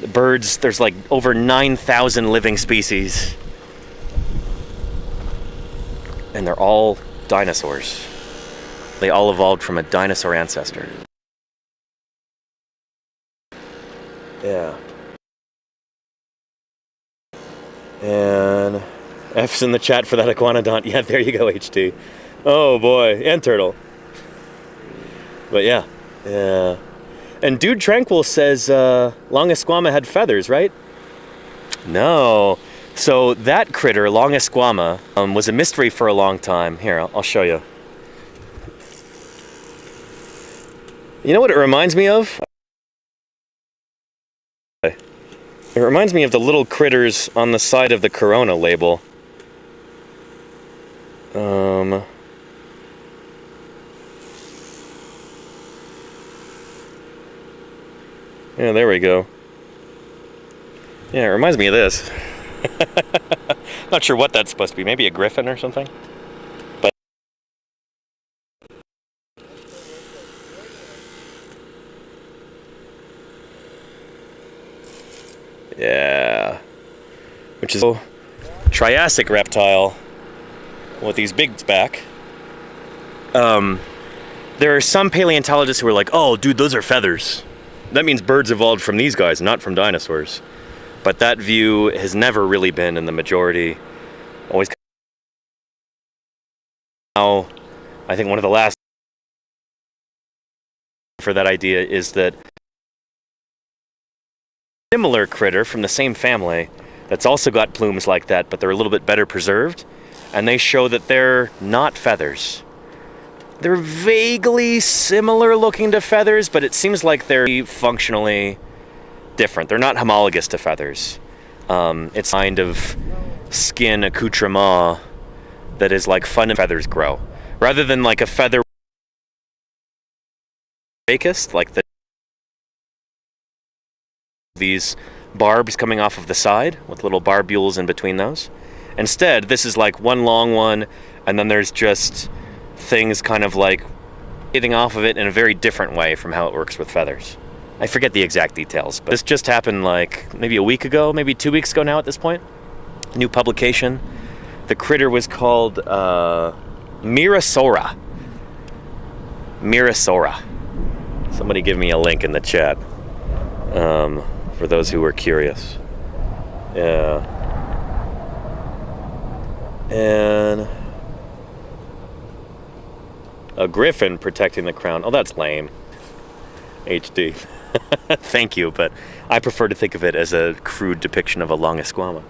The birds, there's like over 9,000 living species. And they're all dinosaurs. They all evolved from a dinosaur ancestor. Yeah. And F's in the chat for that iguanodont. Yeah, there you go, HT. Oh boy, and turtle. But yeah. Yeah. And Dude Tranquil says Long Esquama had feathers, right? No. So that critter, Long Esquama, was a mystery for a long time. Here, I'll show you. You know what it reminds me of? It reminds me of the little critters on the side of the Corona label. Yeah, there we go. Yeah, it reminds me of this. Not sure what that's supposed to be. Maybe a griffin or something? But yeah. Which is a Triassic reptile with these big back. There are some paleontologists who are like, oh, dude, those are feathers. That means birds evolved from these guys, not from dinosaurs. But that view has never really been in the majority. Always. Now, I think one of the last for that idea is that similar critter from the same family that's also got plumes like that, but they're a little bit better preserved, and they show that they're not feathers. They're vaguely similar looking to feathers, but it seems like they're functionally different. They're not homologous to feathers. It's kind of skin accoutrement that is like fun feathers grow. Rather than like a feather fakist, like these barbs coming off of the side with little barbules in between those. Instead, this is like one long one, and then there's just things kind of like getting off of it in a very different way from how it works with feathers. I forget the exact details, but this just happened like maybe a week ago, maybe 2 weeks ago now at this point. New publication. The critter was called Mirasaura. Mirasaura. Somebody give me a link in the chat for those who were curious. Yeah. And a griffin protecting the crown. Oh, that's lame. HD. Thank you, but I prefer to think of it as a crude depiction of a Long Esquama.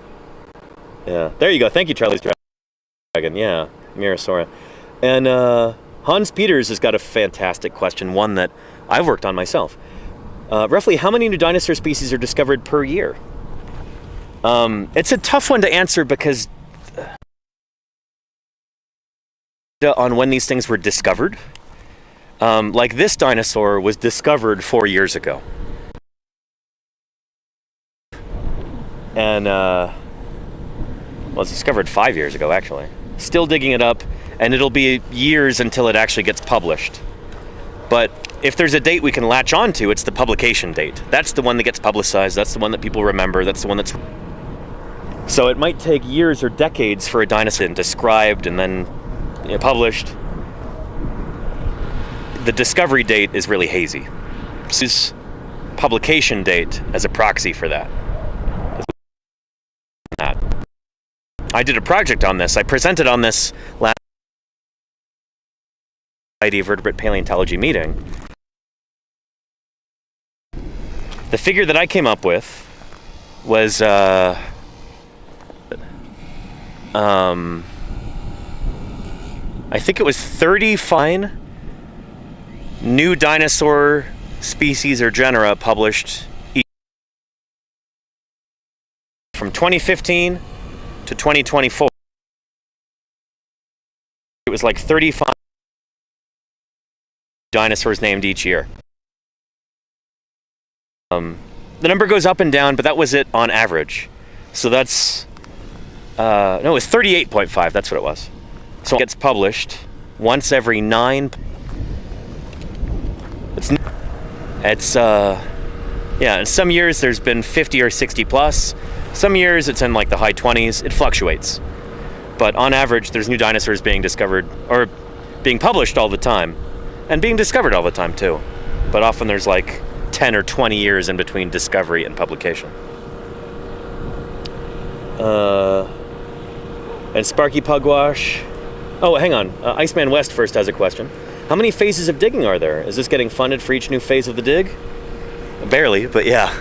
Yeah, there you go. Thank you, Charlie's Dragon. Yeah, Mirasaura. And Hans Peters has got a fantastic question, one that I've worked on myself. Roughly how many new dinosaur species are discovered per year? It's a tough one to answer because on when these things were discovered. Like this dinosaur was discovered 4 years ago. And, well, it was discovered 5 years ago, actually. Still digging it up, and it'll be years until it actually gets published. But if there's a date we can latch onto, it's the publication date. That's the one that gets publicized, that's the one that people remember, that's the one that's... So it might take years or decades for a dinosaur described and then published. The discovery date is really hazy. This is publication date as a proxy for that. I did a project on this. I presented on this last Society of Vertebrate Paleontology meeting. The figure that I came up with was I think it was 35 new dinosaur species or genera published from 2015 to 2024. It was like 35 dinosaurs named each year. The number goes up and down, but that was it on average. So that's, no, it was 38.5, that's what it was. So it gets published once every 9. Yeah, in some years there's been 50 or 60 plus. Some years it's in like the high 20s. It fluctuates. But on average, there's new dinosaurs being discovered, or being published all the time, and being discovered all the time too. But often there's like 10 or 20 years in between discovery and publication. And Sparky Pugwash. Oh, hang on. Iceman West first has a question. How many phases of digging are there? Is this getting funded for each new phase of the dig? Barely, but yeah.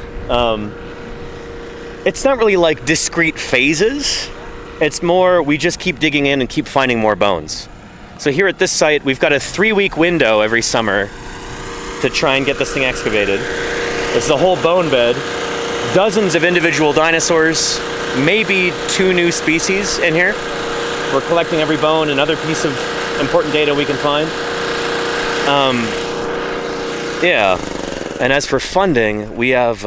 It's not really like discrete phases. It's more we just keep digging in and keep finding more bones. So here at this site, we've got a 3-week window every summer to try and get this thing excavated. It's the whole bone bed. Dozens of individual dinosaurs, maybe 2 new species in here. We're collecting every bone, another piece of important data we can find. Yeah. And as for funding, we have,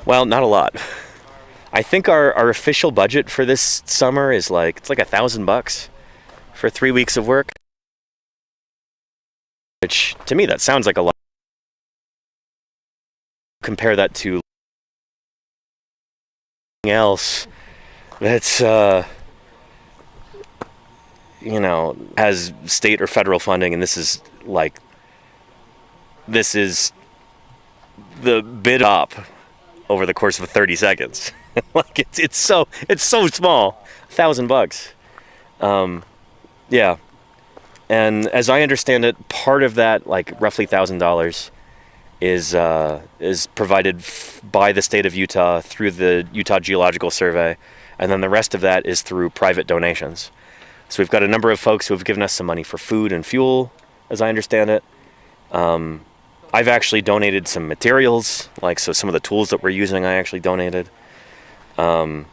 well, not a lot. I think our official budget for this summer is like, it's like $1,000 for 3 weeks of work. Which, to me, that sounds like a lot. Compare that to anything else that's, you know, has state or federal funding, and this is the bid up over the course of 30 seconds. Like it's so small. $1,000. Yeah. And as I understand it, part of that, like roughly $1,000, is provided by the state of Utah through the Utah Geological Survey, and then the rest of that is through private donations. So we've got a number of folks who have given us some money for food and fuel, as I understand it. I've actually donated some materials, like so some of the tools that we're using I actually donated. Yeah,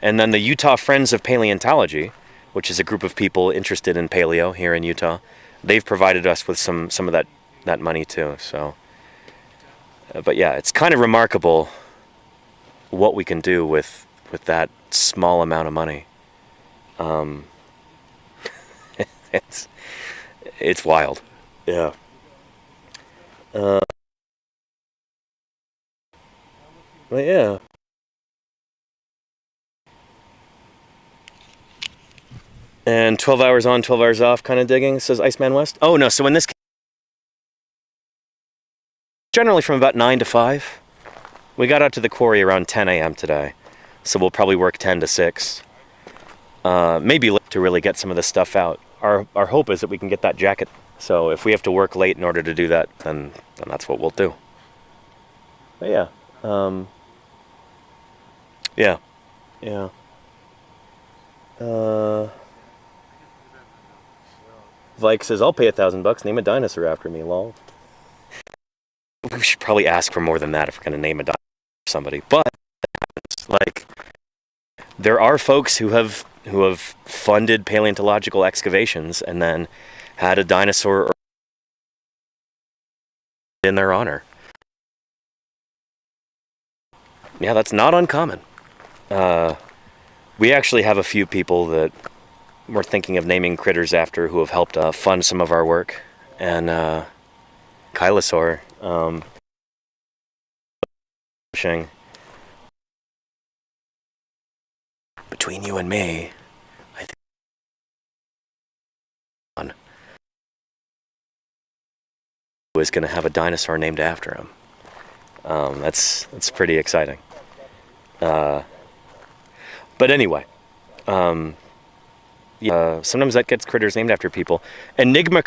and then the Utah Friends of Paleontology, which is a group of people interested in paleo here in Utah, they've provided us with some of that money too. So, but yeah, it's kind of remarkable what we can do with that small amount of money. It's wild. Yeah. But yeah. And 12 hours on, 12 hours off kind of digging, says Iceman West. Oh no, so in this case, generally from about 9 to 5. We got out to the quarry around 10 a.m. today, so we'll probably work 10 to 6. Maybe to really get some of this stuff out. Our hope is that we can get that jacket. So if we have to work late in order to do that, then that's what we'll do. But yeah. Yeah. Vike says, I'll pay $1,000, name a dinosaur after me, lol. We should probably ask for more than that if we're going to name a dinosaur for somebody. But, like, there are folks who have funded paleontological excavations and then had a dinosaur in their honor. Yeah, that's not uncommon. We actually have a few people that we're thinking of naming critters after who have helped fund some of our work. And Kylosaur, between you and me, I think is going to have a dinosaur named after him. That's pretty exciting. But anyway, yeah, sometimes that gets critters named after people. Enigma,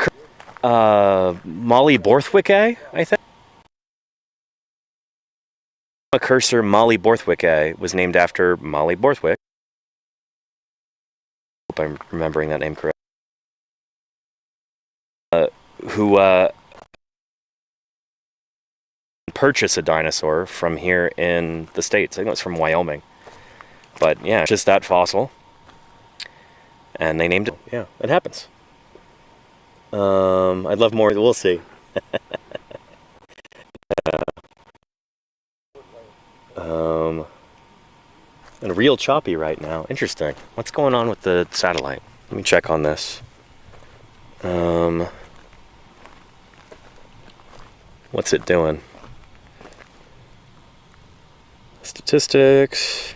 Molly Borthwick, I think. Cursor Molly Borthwick was named after Molly Borthwick. Hope I'm remembering that name correct. Who purchased a dinosaur from here in the States. I think it was from Wyoming. But yeah, just that fossil. And they named it. Yeah, it happens. I'd love more. We'll see. And real choppy right now. Interesting. What's going on with the satellite? Let me check on this. What's it doing? Statistics.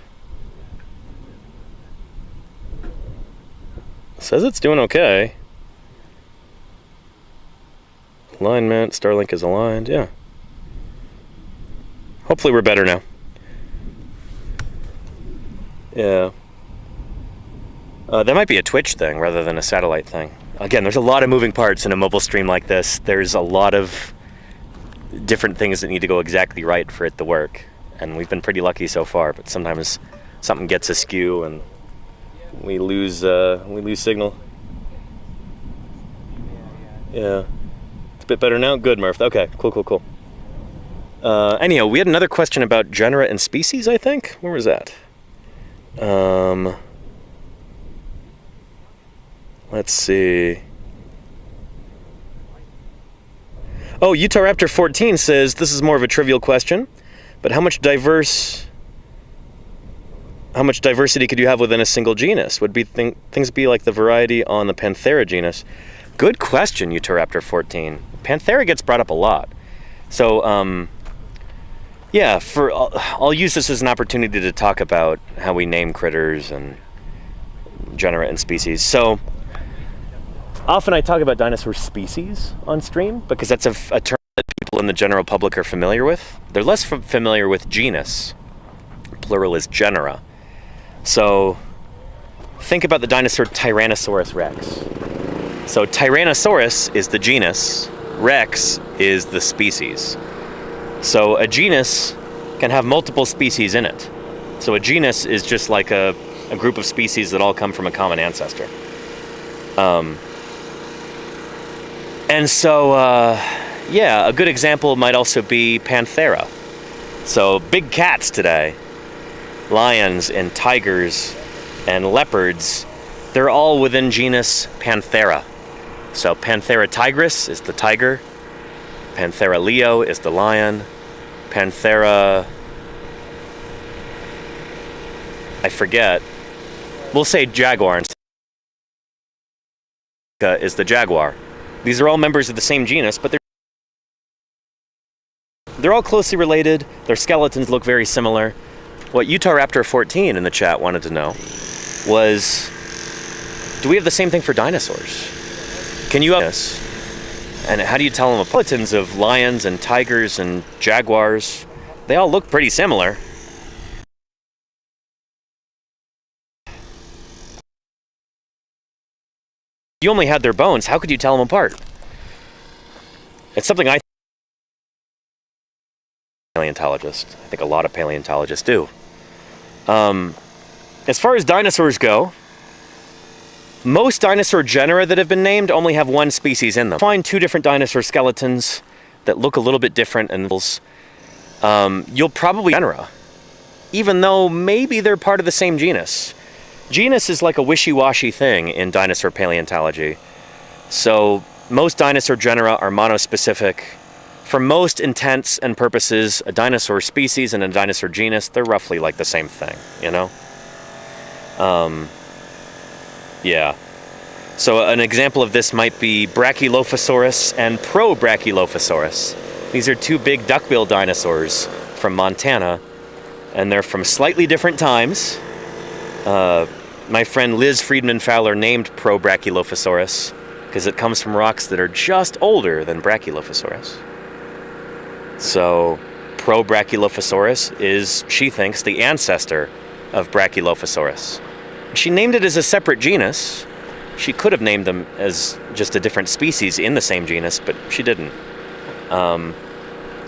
Says it's doing okay. Alignment. Starlink is aligned. Yeah. Hopefully we're better now. Yeah. That might be a Twitch thing rather than a satellite thing. Again, there's a lot of moving parts in a mobile stream like this. There's a lot of different things that need to go exactly right for it to work. And we've been pretty lucky so far, but sometimes something gets askew and we lose signal. Yeah. It's a bit better now? Good, Murph. Okay, cool. Anyhow, we had another question about genera and species, I think. Where was that? Let's see. Oh, Utah Raptor 14 says, this is more of a trivial question, but how much diversity could you have within a single genus? Would things be like the variety on the Panthera genus? Good question, Utah Raptor 14. Panthera gets brought up a lot. So, yeah, I'll use this as an opportunity to talk about how we name critters and genera and species. So, often I talk about dinosaur species on stream because that's a term that people in the general public are familiar with. They're less familiar with genus. Plural is genera. So, think about the dinosaur Tyrannosaurus rex. So, Tyrannosaurus is the genus, Rex is the species. So a genus can have multiple species in it. So a genus is just like a group of species that all come from a common ancestor. And so, yeah, a good example might also be Panthera. So big cats today, lions and tigers and leopards, they're all within genus Panthera. So Panthera tigris is the tiger. Panthera leo is the lion. Panthera, I forget. We'll say jaguar is the jaguar. These are all members of the same genus, but they're all closely related. Their skeletons look very similar. What Utah Raptor 14 in the chat wanted to know was, do we have the same thing for dinosaurs? Can you have this? And how do you tell them apart? Skeletons of lions and tigers and jaguars, they all look pretty similar. You only had their bones, how could you tell them apart? It's something I paleontologist. I think a lot of paleontologists do. As far as dinosaurs go, most dinosaur genera that have been named only have one species in them. Find two different dinosaur skeletons that look a little bit different, and you'll probably genera, even though maybe they're part of the same genus. Genus is like a wishy-washy thing in dinosaur paleontology. So most dinosaur genera are monospecific. For most intents and purposes, a dinosaur species and a dinosaur genus, they're roughly like the same thing, you know? Yeah. So an example of this might be Brachylophosaurus and Pro-Brachylophosaurus. These are two big duckbill dinosaurs from Montana, and they're from slightly different times. My friend Liz Friedman Fowler named Pro-Brachylophosaurus because it comes from rocks that are just older than Brachylophosaurus. So Pro-Brachylophosaurus is, she thinks, the ancestor of Brachylophosaurus. She named it as a separate genus. She could have named them as just a different species in the same genus, but she didn't. And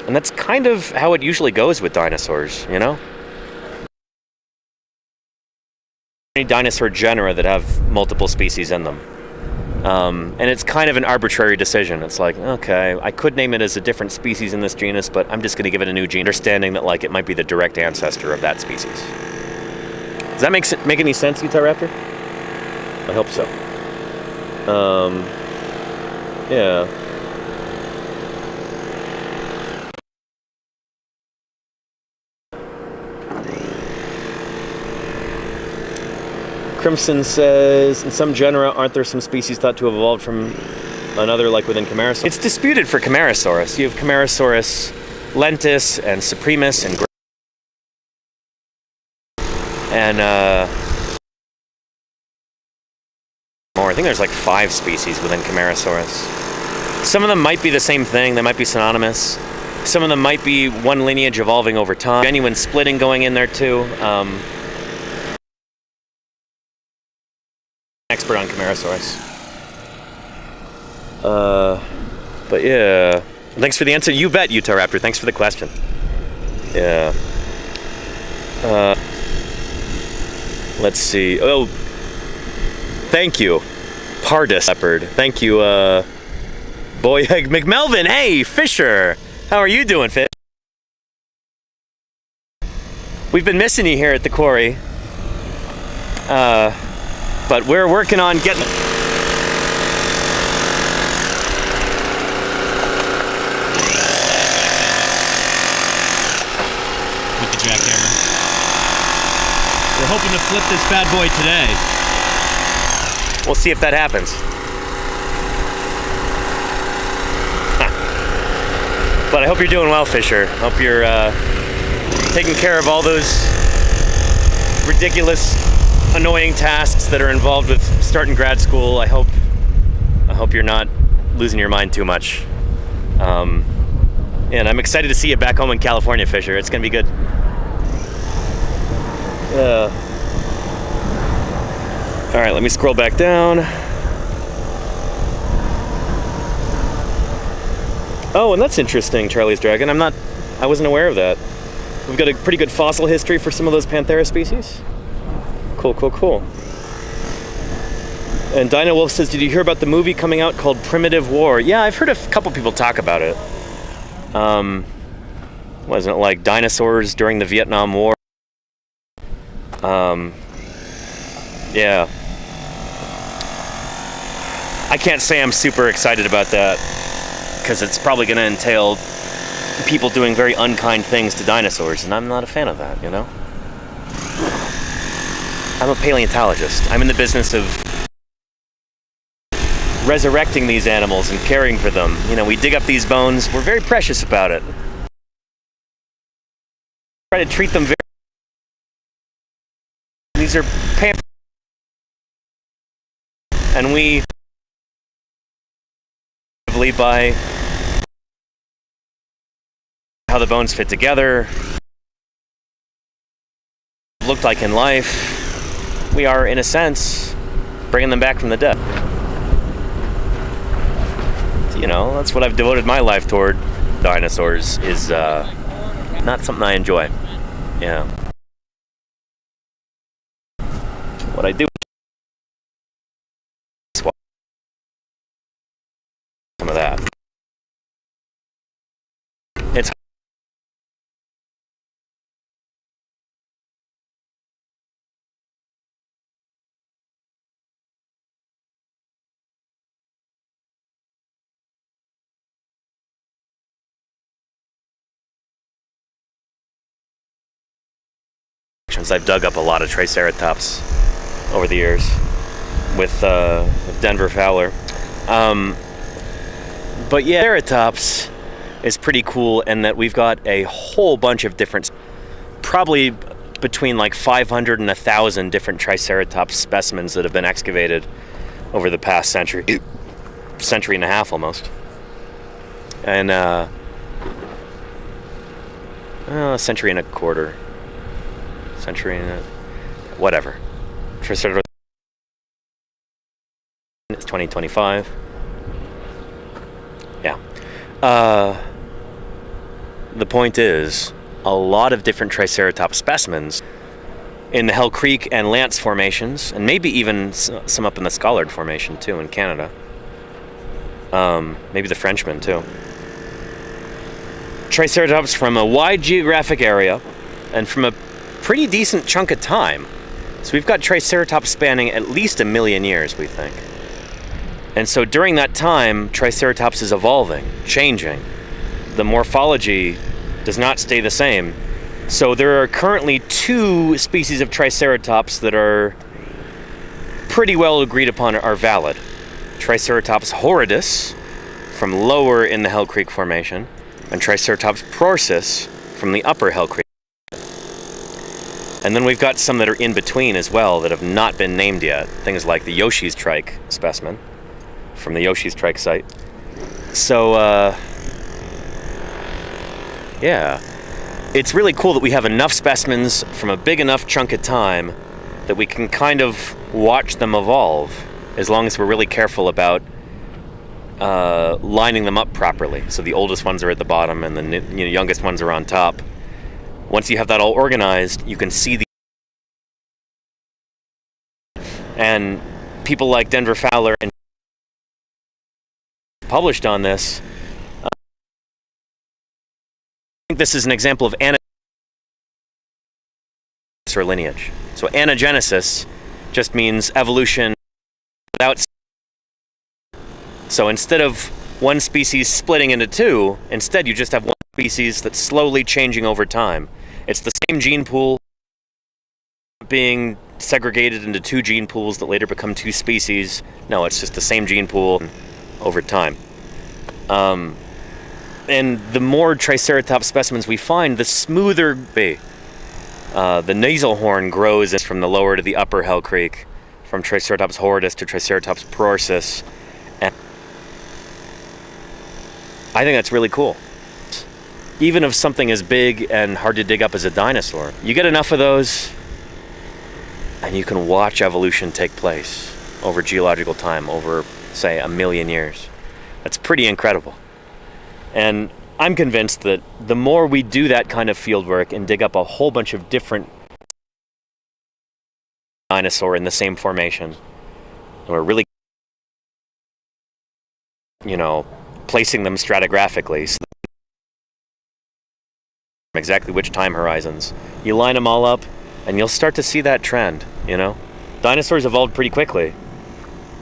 that's kind of how it usually goes with dinosaurs, you know? Any dinosaur genera that have multiple species in them. And it's kind of an arbitrary decision. It's like, okay, I could name it as a different species in this genus, but I'm just going to give it a new gene, understanding that like it might be the direct ancestor of that species. Does that make any sense, Utah Raptor? I hope so. Yeah. Crimson says, in some genera, aren't there some species thought to have evolved from another, like within Camarasaurus? It's disputed for Camarasaurus. You have Camarasaurus lentis and supremus and more. I think there's like 5 species within Camarasaurus. Some of them might be the same thing. They might be synonymous. Some of them might be one lineage evolving over time. Genuine splitting going in there too. Expert on Camarasaurus. But yeah. Thanks for the answer. You bet, Utah Raptor. Thanks for the question. Yeah. Let's see. Oh, thank you, Pardus Leopard. Thank you, Boy McMelvin. Hey, Fisher. How are you doing, Fish? We've been missing you here at the quarry. But we're working on getting... With the jackhammer. We're hoping to flip this bad boy today. We'll see if that happens. Huh. But I hope you're doing well, Fisher. Hope you're taking care of all those ridiculous, annoying tasks that are involved with starting grad school. I hope you're not losing your mind too much. And I'm excited to see you back home in California, Fisher. It's gonna be good. All right, let me scroll back down. Oh, and that's interesting, Charlie's Dragon. I wasn't aware of that. We've got a pretty good fossil history for some of those Panthera species. Cool, cool, cool. And Dinah Wolf says, did you hear about the movie coming out called Primitive War? Yeah, I've heard a couple people talk about it. Wasn't it like dinosaurs during the Vietnam War? Yeah. I can't say I'm super excited about that, because it's probably going to entail people doing very unkind things to dinosaurs, and I'm not a fan of that, you know? I'm a paleontologist. I'm in the business of resurrecting these animals and caring for them. You know, we dig up these bones. We're very precious about it. Try to treat them very... These are and we by how the bones fit together, looked like in life, we are, in a sense, bringing them back from the dead. You know, that's what I've devoted my life toward. Dinosaurs is not something I enjoy. Yeah. What I do some of that. It's I've dug up a lot of Triceratops over the years with Denver Fowler. But yeah, Triceratops is pretty cool in that we've got a whole bunch of different, probably between like 500 and 1,000 different Triceratops specimens that have been excavated over the past century and a half almost. And a century and a quarter. Century and a, whatever. Triceratops. It's 2025. Yeah. The point is, a lot of different Triceratops specimens in the Hell Creek and Lance formations, and maybe even some up in the Scallard Formation too in Canada. Maybe the Frenchman too. Triceratops from a wide geographic area and from a pretty decent chunk of time. So we've got Triceratops spanning at least 1 million years, we think. And so during that time, Triceratops is evolving, changing. The morphology does not stay the same. So there are currently 2 species of Triceratops that are pretty well agreed upon are valid. Triceratops horridus from lower in the Hell Creek Formation, and Triceratops prorsus from the upper Hell Creek. And then we've got some that are in between as well that have not been named yet. Things like the Yoshi's trike specimen from the Yoshi's trike site. So, yeah. It's really cool that we have enough specimens from a big enough chunk of time that we can kind of watch them evolve, as long as we're really careful about lining them up properly. So the oldest ones are at the bottom and the youngest ones are on top. Once you have that all organized, you can see the... And people like Denver Fowler and published on this. I think this is an example of anagenesis or lineage. So anagenesis just means evolution without... So instead of one species splitting into 2, instead you just have one species that's slowly changing over time. It's the same gene pool being segregated into 2 gene pools that later become 2 species. No, it's just the same gene pool over time. And the more Triceratops specimens we find, the smoother the nasal horn grows from the lower to the upper Hell Creek, from Triceratops horridus to Triceratops prorsus. And I think that's really cool. Even of something as big and hard to dig up as a dinosaur, you get enough of those and you can watch evolution take place over geological time, over, say, 1 million years. That's pretty incredible. And I'm convinced that the more we do that kind of field work and dig up a whole bunch of different dinosaur in the same formation, and we're really, placing them stratigraphically, so exactly which time horizons. You line them all up, and you'll start to see that trend, Dinosaurs evolved pretty quickly.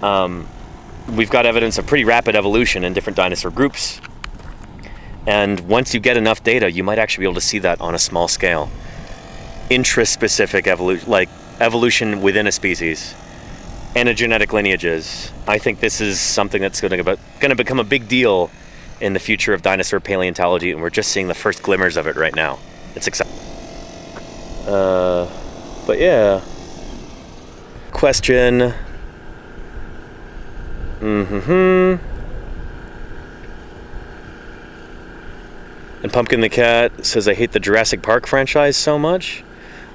We've got evidence of pretty rapid evolution in different dinosaur groups. And once you get enough data, you might actually be able to see that on a small scale. Intraspecific evolution, like evolution within a species. Anagenetic lineages. I think this is something that's going to become a big deal in the future of dinosaur paleontology, and we're just seeing the first glimmers of it right now. It's exciting. But yeah. Question. And Pumpkin the Cat says, I hate the Jurassic Park franchise so much.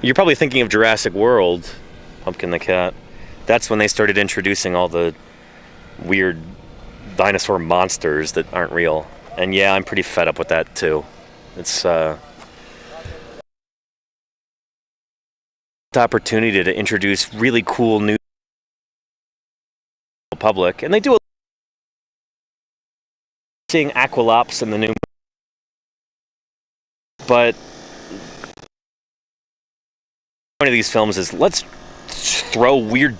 You're probably thinking of Jurassic World, Pumpkin the Cat. That's when they started introducing all the weird dinosaur monsters that aren't real. And yeah, I'm pretty fed up with that too. It's the opportunity to introduce really cool new public, and they do seeing Aqualops in the new, but one of these films is let's throw weird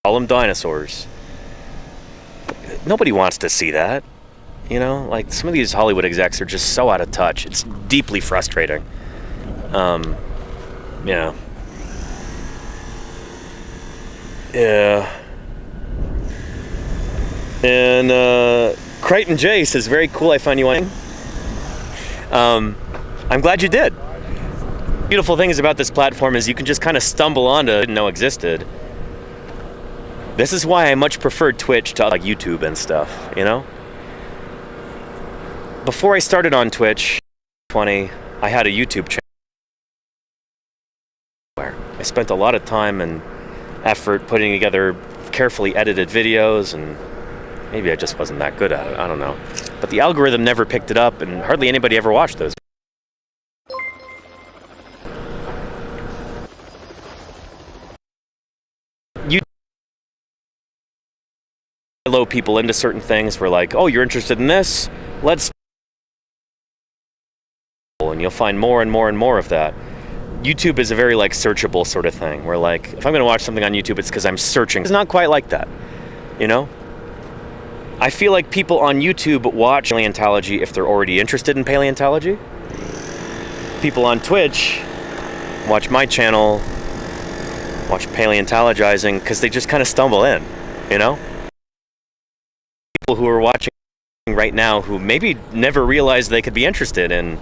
call them dinosaurs. Nobody wants to see that, like some of these Hollywood execs are just so out of touch. It's deeply frustrating. Yeah. And Crichton J says, very cool, I found you on. I'm glad you did. Beautiful things about this platform is you can just kind of stumble onto it, didn't know existed. This is why I much prefer Twitch to like YouTube and stuff, Before I started on Twitch, I had a YouTube channel where I spent a lot of time and effort putting together carefully edited videos, and maybe I just wasn't that good at it, I don't know. But the algorithm never picked it up, and hardly anybody ever watched those. You load people into certain things. We're like, oh, you're interested in this? Let's... And you'll find more and more and more of that. YouTube is a very like searchable sort of thing, where like if I'm going to watch something on YouTube, it's because I'm searching. It's not quite like that, you know? I feel like people on YouTube watch paleontology if they're already interested in paleontology. People on Twitch watch my channel, watch Paleontologizing, because they just kind of stumble in, you know? People who are watching right now who maybe never realized they could be interested in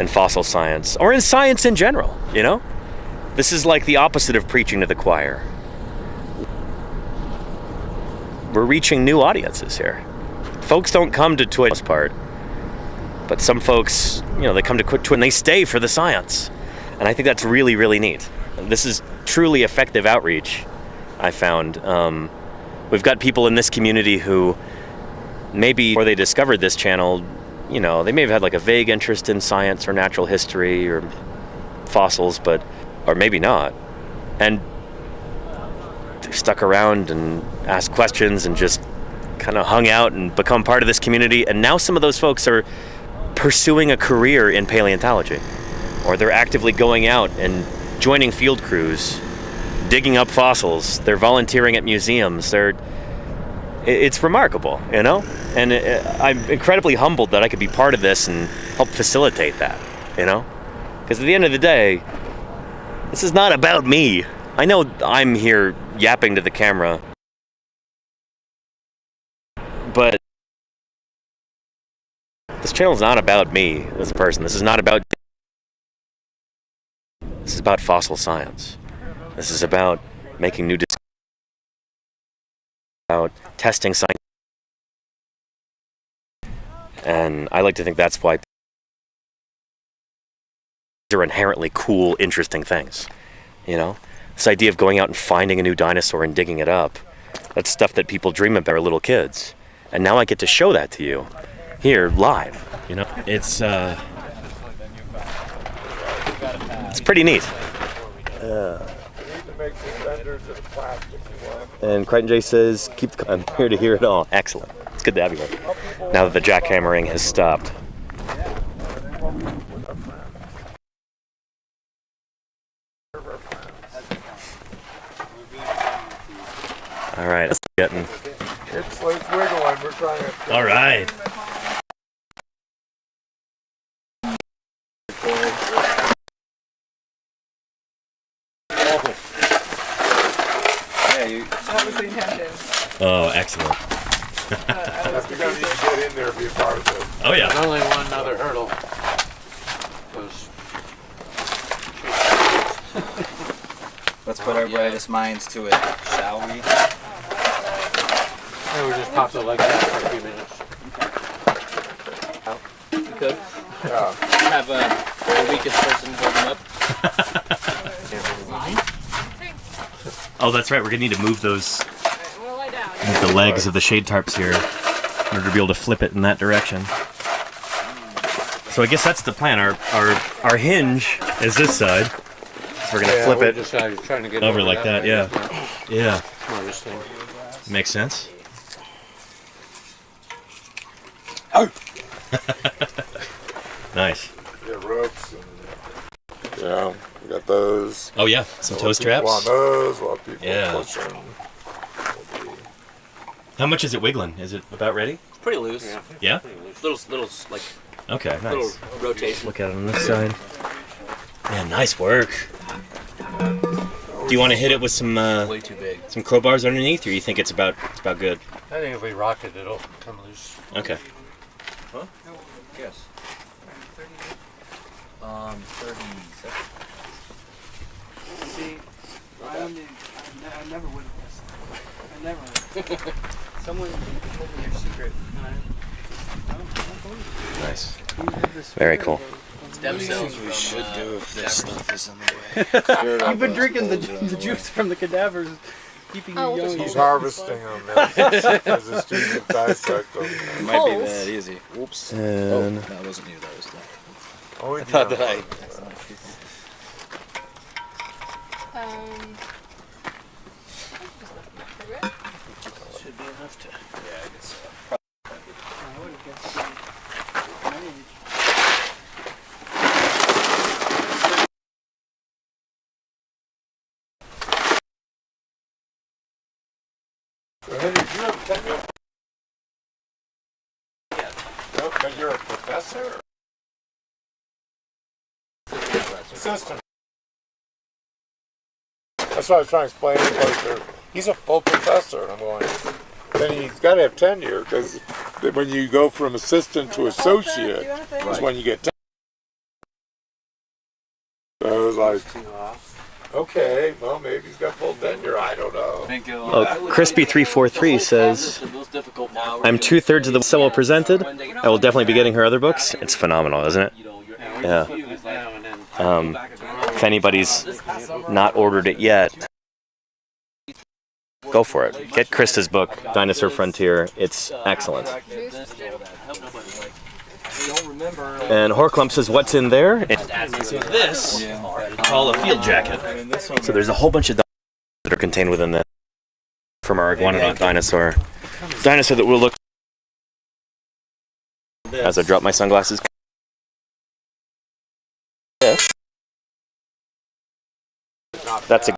fossil science, or in science in general, you know? This is like the opposite of preaching to the choir. We're reaching new audiences here. Folks don't come to Twitch part, but some folks, you know, they come to Twitch and they stay for the science. And I think that's really, really neat. This is truly effective outreach, I found. We've got people in this community who maybe before they discovered this channel, you know, they may have had like a vague interest in science or natural history or fossils, or maybe not. And they've stuck around and asked questions and just kind of hung out and become part of this community. And now some of those folks are pursuing a career in paleontology, or they're actively going out and joining field crews, digging up fossils. They're volunteering at museums. It's remarkable, you know? And I'm incredibly humbled that I could be part of this and help facilitate that, you know? Because at the end of the day, this is not about me. I know I'm here yapping to the camera, but this channel is not about me as a person. This is not about... This is about fossil science. This is about making new discoveries, about testing science. And I like to think that's why they're inherently cool, interesting things. You know? This idea of going out and finding a new dinosaur and digging it up, that's stuff that people dream about as little kids. And now I get to show that to you here live. You know, it's pretty neat. And Crichton J says, I'm here to hear it all. Excellent. It's good to have you here. Now that the jackhammering has stopped. All right, let's get in. It's wiggling. We're trying to. All right. That was the intention. Oh, excellent. That's because you can get in there and be a part of it. Oh, yeah. There's only one other hurdle. Let's put our brightest minds to it, shall we? And we just popped it like that for a few minutes. We could. Yeah. Have the weakest person hold them up. Oh, that's right. We're going to need to move those, We'll lie down. the legs of the shade tarps here in order to be able to flip it in that direction. So I guess that's the plan. Our hinge is this side. So we're going to flip it Just trying to get over like that. Yeah. Yeah. Smartest thing. Makes sense. Nice. Get ropes and we got those. Oh, yeah. Some toe People straps. on those, a lot of people Yeah. pushing. How much is it wiggling? Is it about ready? It's pretty loose. Yeah? Little like Okay, nice. little rotation. Look at it on this side. Yeah, nice work. Do you want to hit it with some Way too big. some crowbars underneath, or you think it's about good? I think if we rock it, it'll come loose. Okay. Yes. 37. See, I never would have guessed that. I never would. Someone told me your secret. I don't believe Nice. it. You have this Very fear cool. of- Stem cells we from, should do if this Japanese. stuff is in the way. You've been drinking the juice from the cadavers, keeping Oh, you young. He's harvesting them as a student dissect them. It might be that easy. Whoops. And That wasn't you, that was that. Oh, I thought that I. Should be enough to. Yeah, I guess so. assistant. That's what I was trying to explain. He's a full professor, and I'm going. Then he's got to have tenure because when you go from assistant to associate, is when you get tenure. So I was like, okay, well maybe he's got full tenure. I don't know. Oh, Crispy343 says, I'm 2/3 of the books that will presented. I will definitely be getting her other books. It's phenomenal, isn't it? Yeah. If anybody's not ordered it yet, go for it. Get Krista's book, Dinosaur Frontier. It's excellent. And Horklump says, what's in there? So this, I call a field jacket. So there's a whole bunch of dinosaurs that are contained within this from our iguanodont dinosaur. Dinosaur that will look as I drop my sunglasses. That's a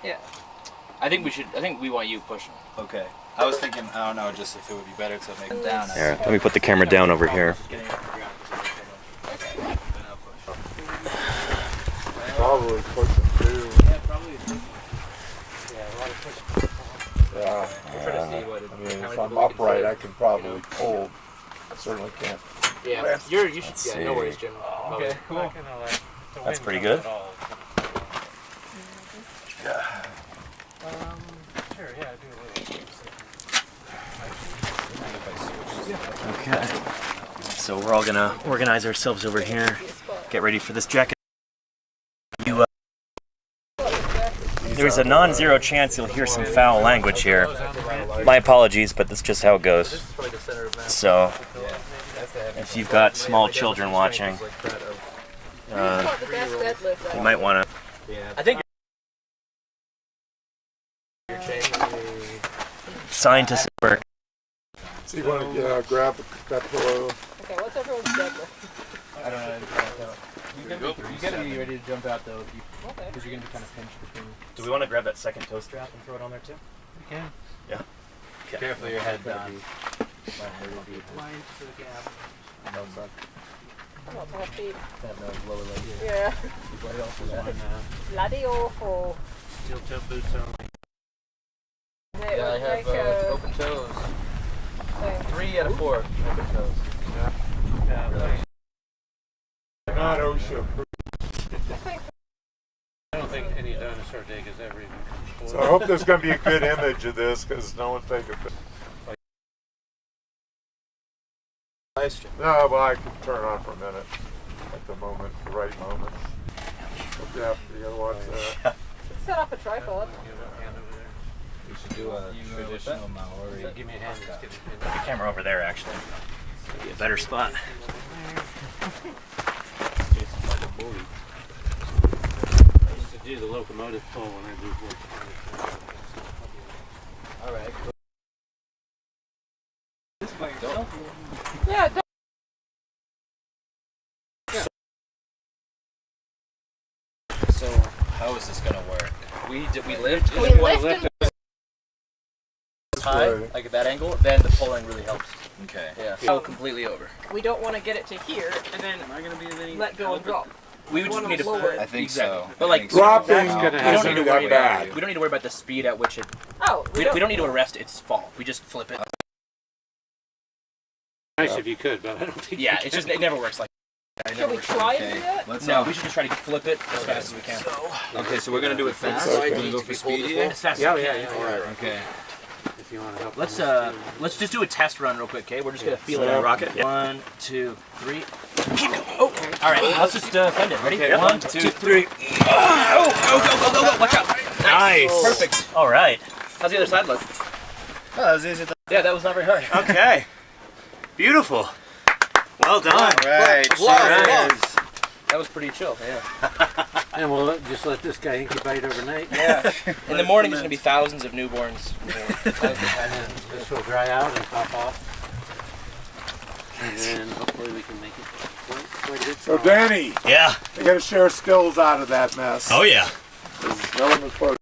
Yeah. I think we want you pushing. Okay. I was thinking, I don't know, just if it would be better to make them down. Here, let me put the camera down over here. Probably push him too. Yeah, probably. Yeah, a lot of pushing. Yeah. I mean, if I'm upright, I can probably pull. I certainly can't. Yeah, you should. Yeah, no worries, Jim. Okay, cool. That's pretty good. Sure, yeah, do a little. Okay. So we're all gonna organize ourselves over here. Get ready for this jacket. There's a non-zero chance you'll hear some foul language here. My apologies, but that's just how it goes. So, if you've got small children watching, you might want to. I think Scientists work. So you want to grab that pillow? Okay, what's everyone's schedule? I don't know. You gotta be ready to jump out though, because you're gonna be kind of pinched between. Do we want to grab that second toe strap and throw it on there too? You can. Yeah. Okay. Careful your head down. Mine's for the gap. I'm not to have feet. Have no lower leg. Yeah. Everybody else is on Bloody awful. steel-toe boots only. Yeah, I have open toes. 3 out of 4 open toes. Not OSHA. I don't think any dinosaur dig has ever even come forward. So I hope there's going to be a good image of this because no one's taking it. No, well, I can turn it on for a minute at the moment, the right moment. Yeah, you gotta watch that. Set up a tripod. We should do a traditional Maori. Give me a hand. Let's get it Put the camera over there, actually. Be a better spot. I used to do the locomotive pull when I moved work. All right. Yeah, So, how is this gonna work? We lift. we lift and High, like at that angle, then the pulling really helps. Okay. Yeah. Go completely over. we don't want to get it to here and then let go and drop. We would just need to. lower it. I think Exactly. so. But I like think so. Dropping we don't need isn't to that worry bad. about. We don't need to worry about the speed at which it. Oh, We don't need to arrest its fall. We just flip it. Nice if you could, but I don't think Yeah, you it's can. just it never works like. It should never we works. try and do Okay, that? let's No, we should just try to flip it as fast as we can. Okay, so we're gonna do it fast. okay. We're gonna go for speed here. As fast Yeah, as we yeah, can. yeah. Alright. Okay. If you want to help. Let's just do a test run real quick, okay? We're just gonna feel it Yeah. on rocket. 1, 2, 3. Keep going. Oh, all right. Let's just send it. Ready? Yep. 1, 2, 3. Oh, go! Watch out! Nice. Perfect. All right. How's the other side look? Oh, that was easy. Yeah, that was not very hard. Okay. Beautiful. Well done. Right. Applause. That was pretty chill, yeah. And we'll just let this guy incubate overnight. Yeah. In the morning, there's going to be thousands of newborns. This will dry out and pop off. And then hopefully we can make it quite a bit So smaller. Danny, Yeah. we got to share stills out of that mess. Oh yeah. No one was photo.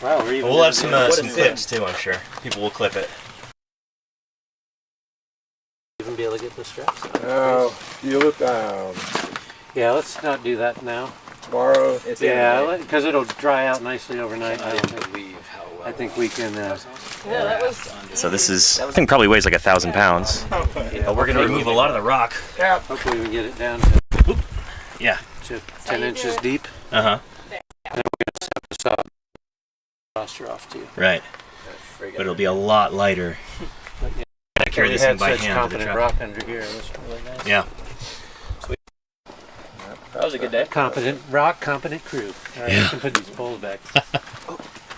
Wow, we're even We'll have some What some is clips too, I'm sure. People will clip it. even be able to get the straps out. Oh, seal it down. Yeah, let's not do that now. Tomorrow. Yeah, because it'll dry out nicely overnight. I don't believe how well. I think we can. Yeah, that was. So this is, I think, probably weighs like 1,000 pounds. But we're gonna remove a lot of the rock. Hopefully we can get it down to, Yeah. to 10 inches deep. Uh huh. This up. Roster off too. Right. But it'll be a lot lighter. Gotta carry We this thing had by such hand to the competent truck. rock under here. It was really nice. Yeah. That was a good day. Competent rock, competent crew. All right, Yeah. we can put these poles back.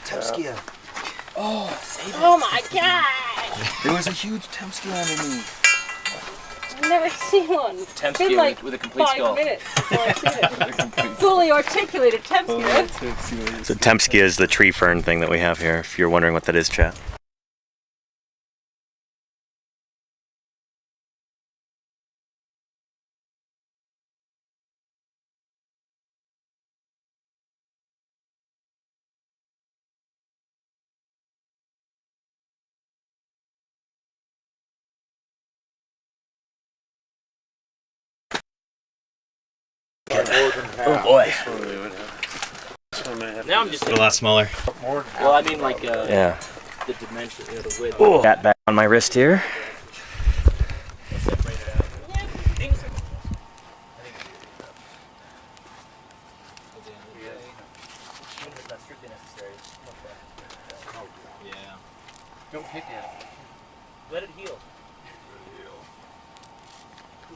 Tempskia. Oh, save it. Oh my god! There was a huge Tempskia underneath. I've never seen one. It's been Tempskia like with a complete 5 skull. minutes before I've seen it. Fully articulated Tempskia. So Tempskia is the tree fern thing that we have here, if you're wondering what that is, chat. Oh boy. Now I'm just A lot smaller. well, I mean like Yeah. the dimension, the width. Oh. Got back on my wrist here. Don't pick it. Let it heal.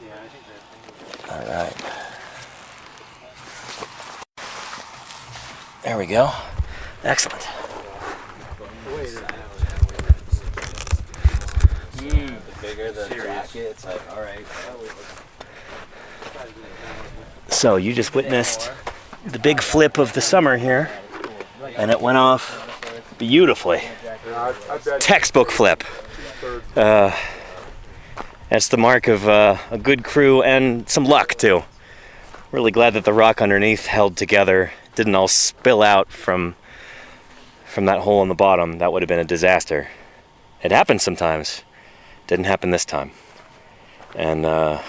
Yeah, I think that thing. All right. There we go. Excellent. The bigger the jacket, it's like, alright. So you just witnessed the big flip of the summer here, and it went off beautifully. Textbook flip. That's the mark of a good crew and some luck too. Really glad that the rock underneath held together, didn't all spill out from that hole in the bottom. That would have been a disaster. It happens sometimes. Didn't happen this time. And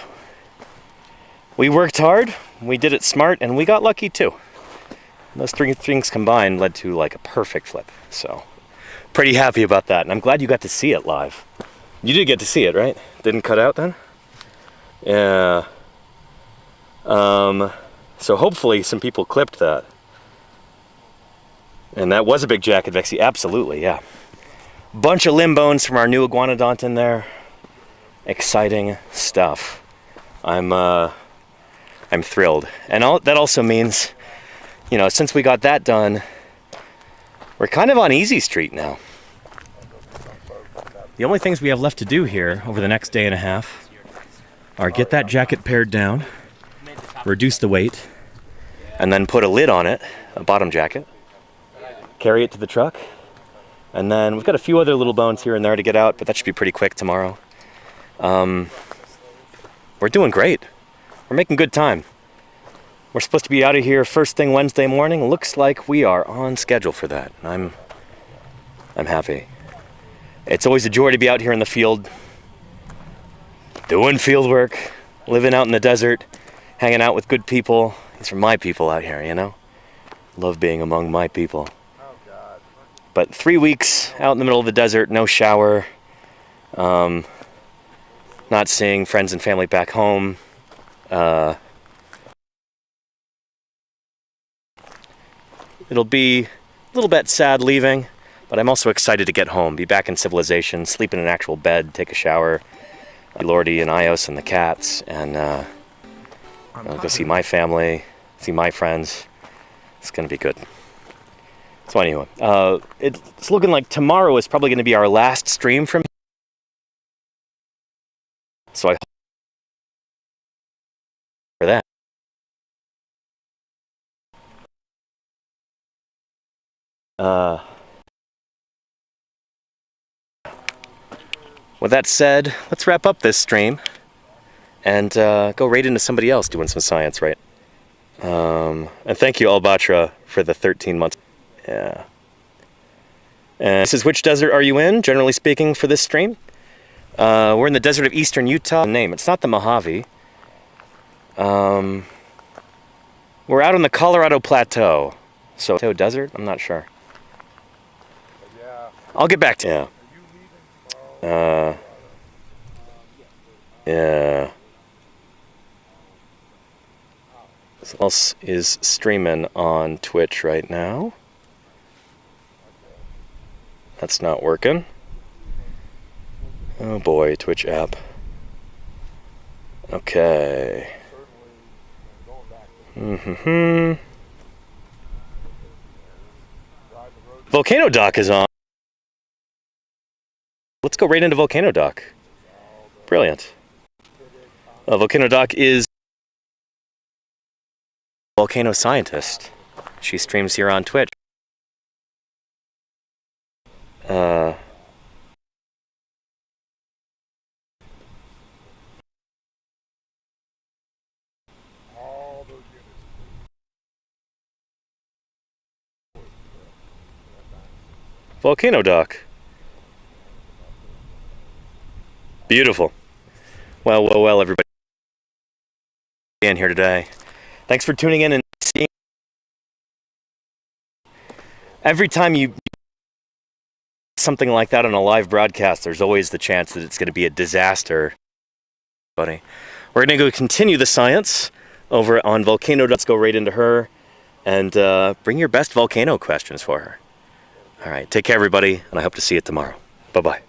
we worked hard, we did it smart, and we got lucky too. Those three things combined led to like a perfect flip. So pretty happy about that, and I'm glad you got to see it live. You did get to see it, right? Didn't cut out then? Yeah. So hopefully some people clipped that. And that was a big jacket, Vexy. Absolutely, yeah. Bunch of limb bones from our new iguanodont in there. Exciting stuff. I'm thrilled. And that also means, you know, since we got that done, we're kind of on easy street now. The only things we have left to do here over the next day and a half are get that jacket pared down, reduce the weight, and then put a lid on it, a bottom jacket, carry it to the truck, and then we've got a few other little bones here and there to get out, but that should be pretty quick tomorrow. We're doing great. We're making good time. We're supposed to be out of here first thing Wednesday morning. Looks like we are on schedule for that. I'm happy. It's always a joy to be out here in the field, doing field work, living out in the desert, hanging out with good people. These are my people out here, you know? Love being among my people. But 3 weeks out in the middle of the desert, no shower, not seeing friends and family back home. It'll be a little bit sad leaving, but I'm also excited to get home, be back in civilization, sleep in an actual bed, take a shower, Lordy and Ios and the cats, and go see my family, see my friends. It's gonna be good. So anyway, it's looking like tomorrow is probably going to be our last stream from here. So I hope for that. With that said, let's wrap up this stream and go right into somebody else doing some science, right? And thank you, Albatra, for the 13 months. Yeah. And this is which desert are you in, generally speaking, for this stream? We're in the desert of eastern Utah. Name, it's not the Mojave. We're out on the Colorado Plateau. So, desert? I'm not sure. I'll get back to you. Yeah. Who else is streaming on Twitch right now? That's not working. Oh boy, Twitch app. Okay. Volcano Doc is on. Let's go right into Volcano Doc. Brilliant. Volcano Doc is a volcano scientist. She streams here on Twitch. Volcano Doc. Beautiful. Well, everybody. In here today. Thanks for tuning in and seeing. Every time you something like that on a live broadcast, there's always the chance that it's going to be a disaster. Buddy, we're going to go continue the science over on Volcano. Let's go right into her and bring your best volcano questions for her. All right, take care, everybody, and I hope to see you tomorrow. Bye-bye.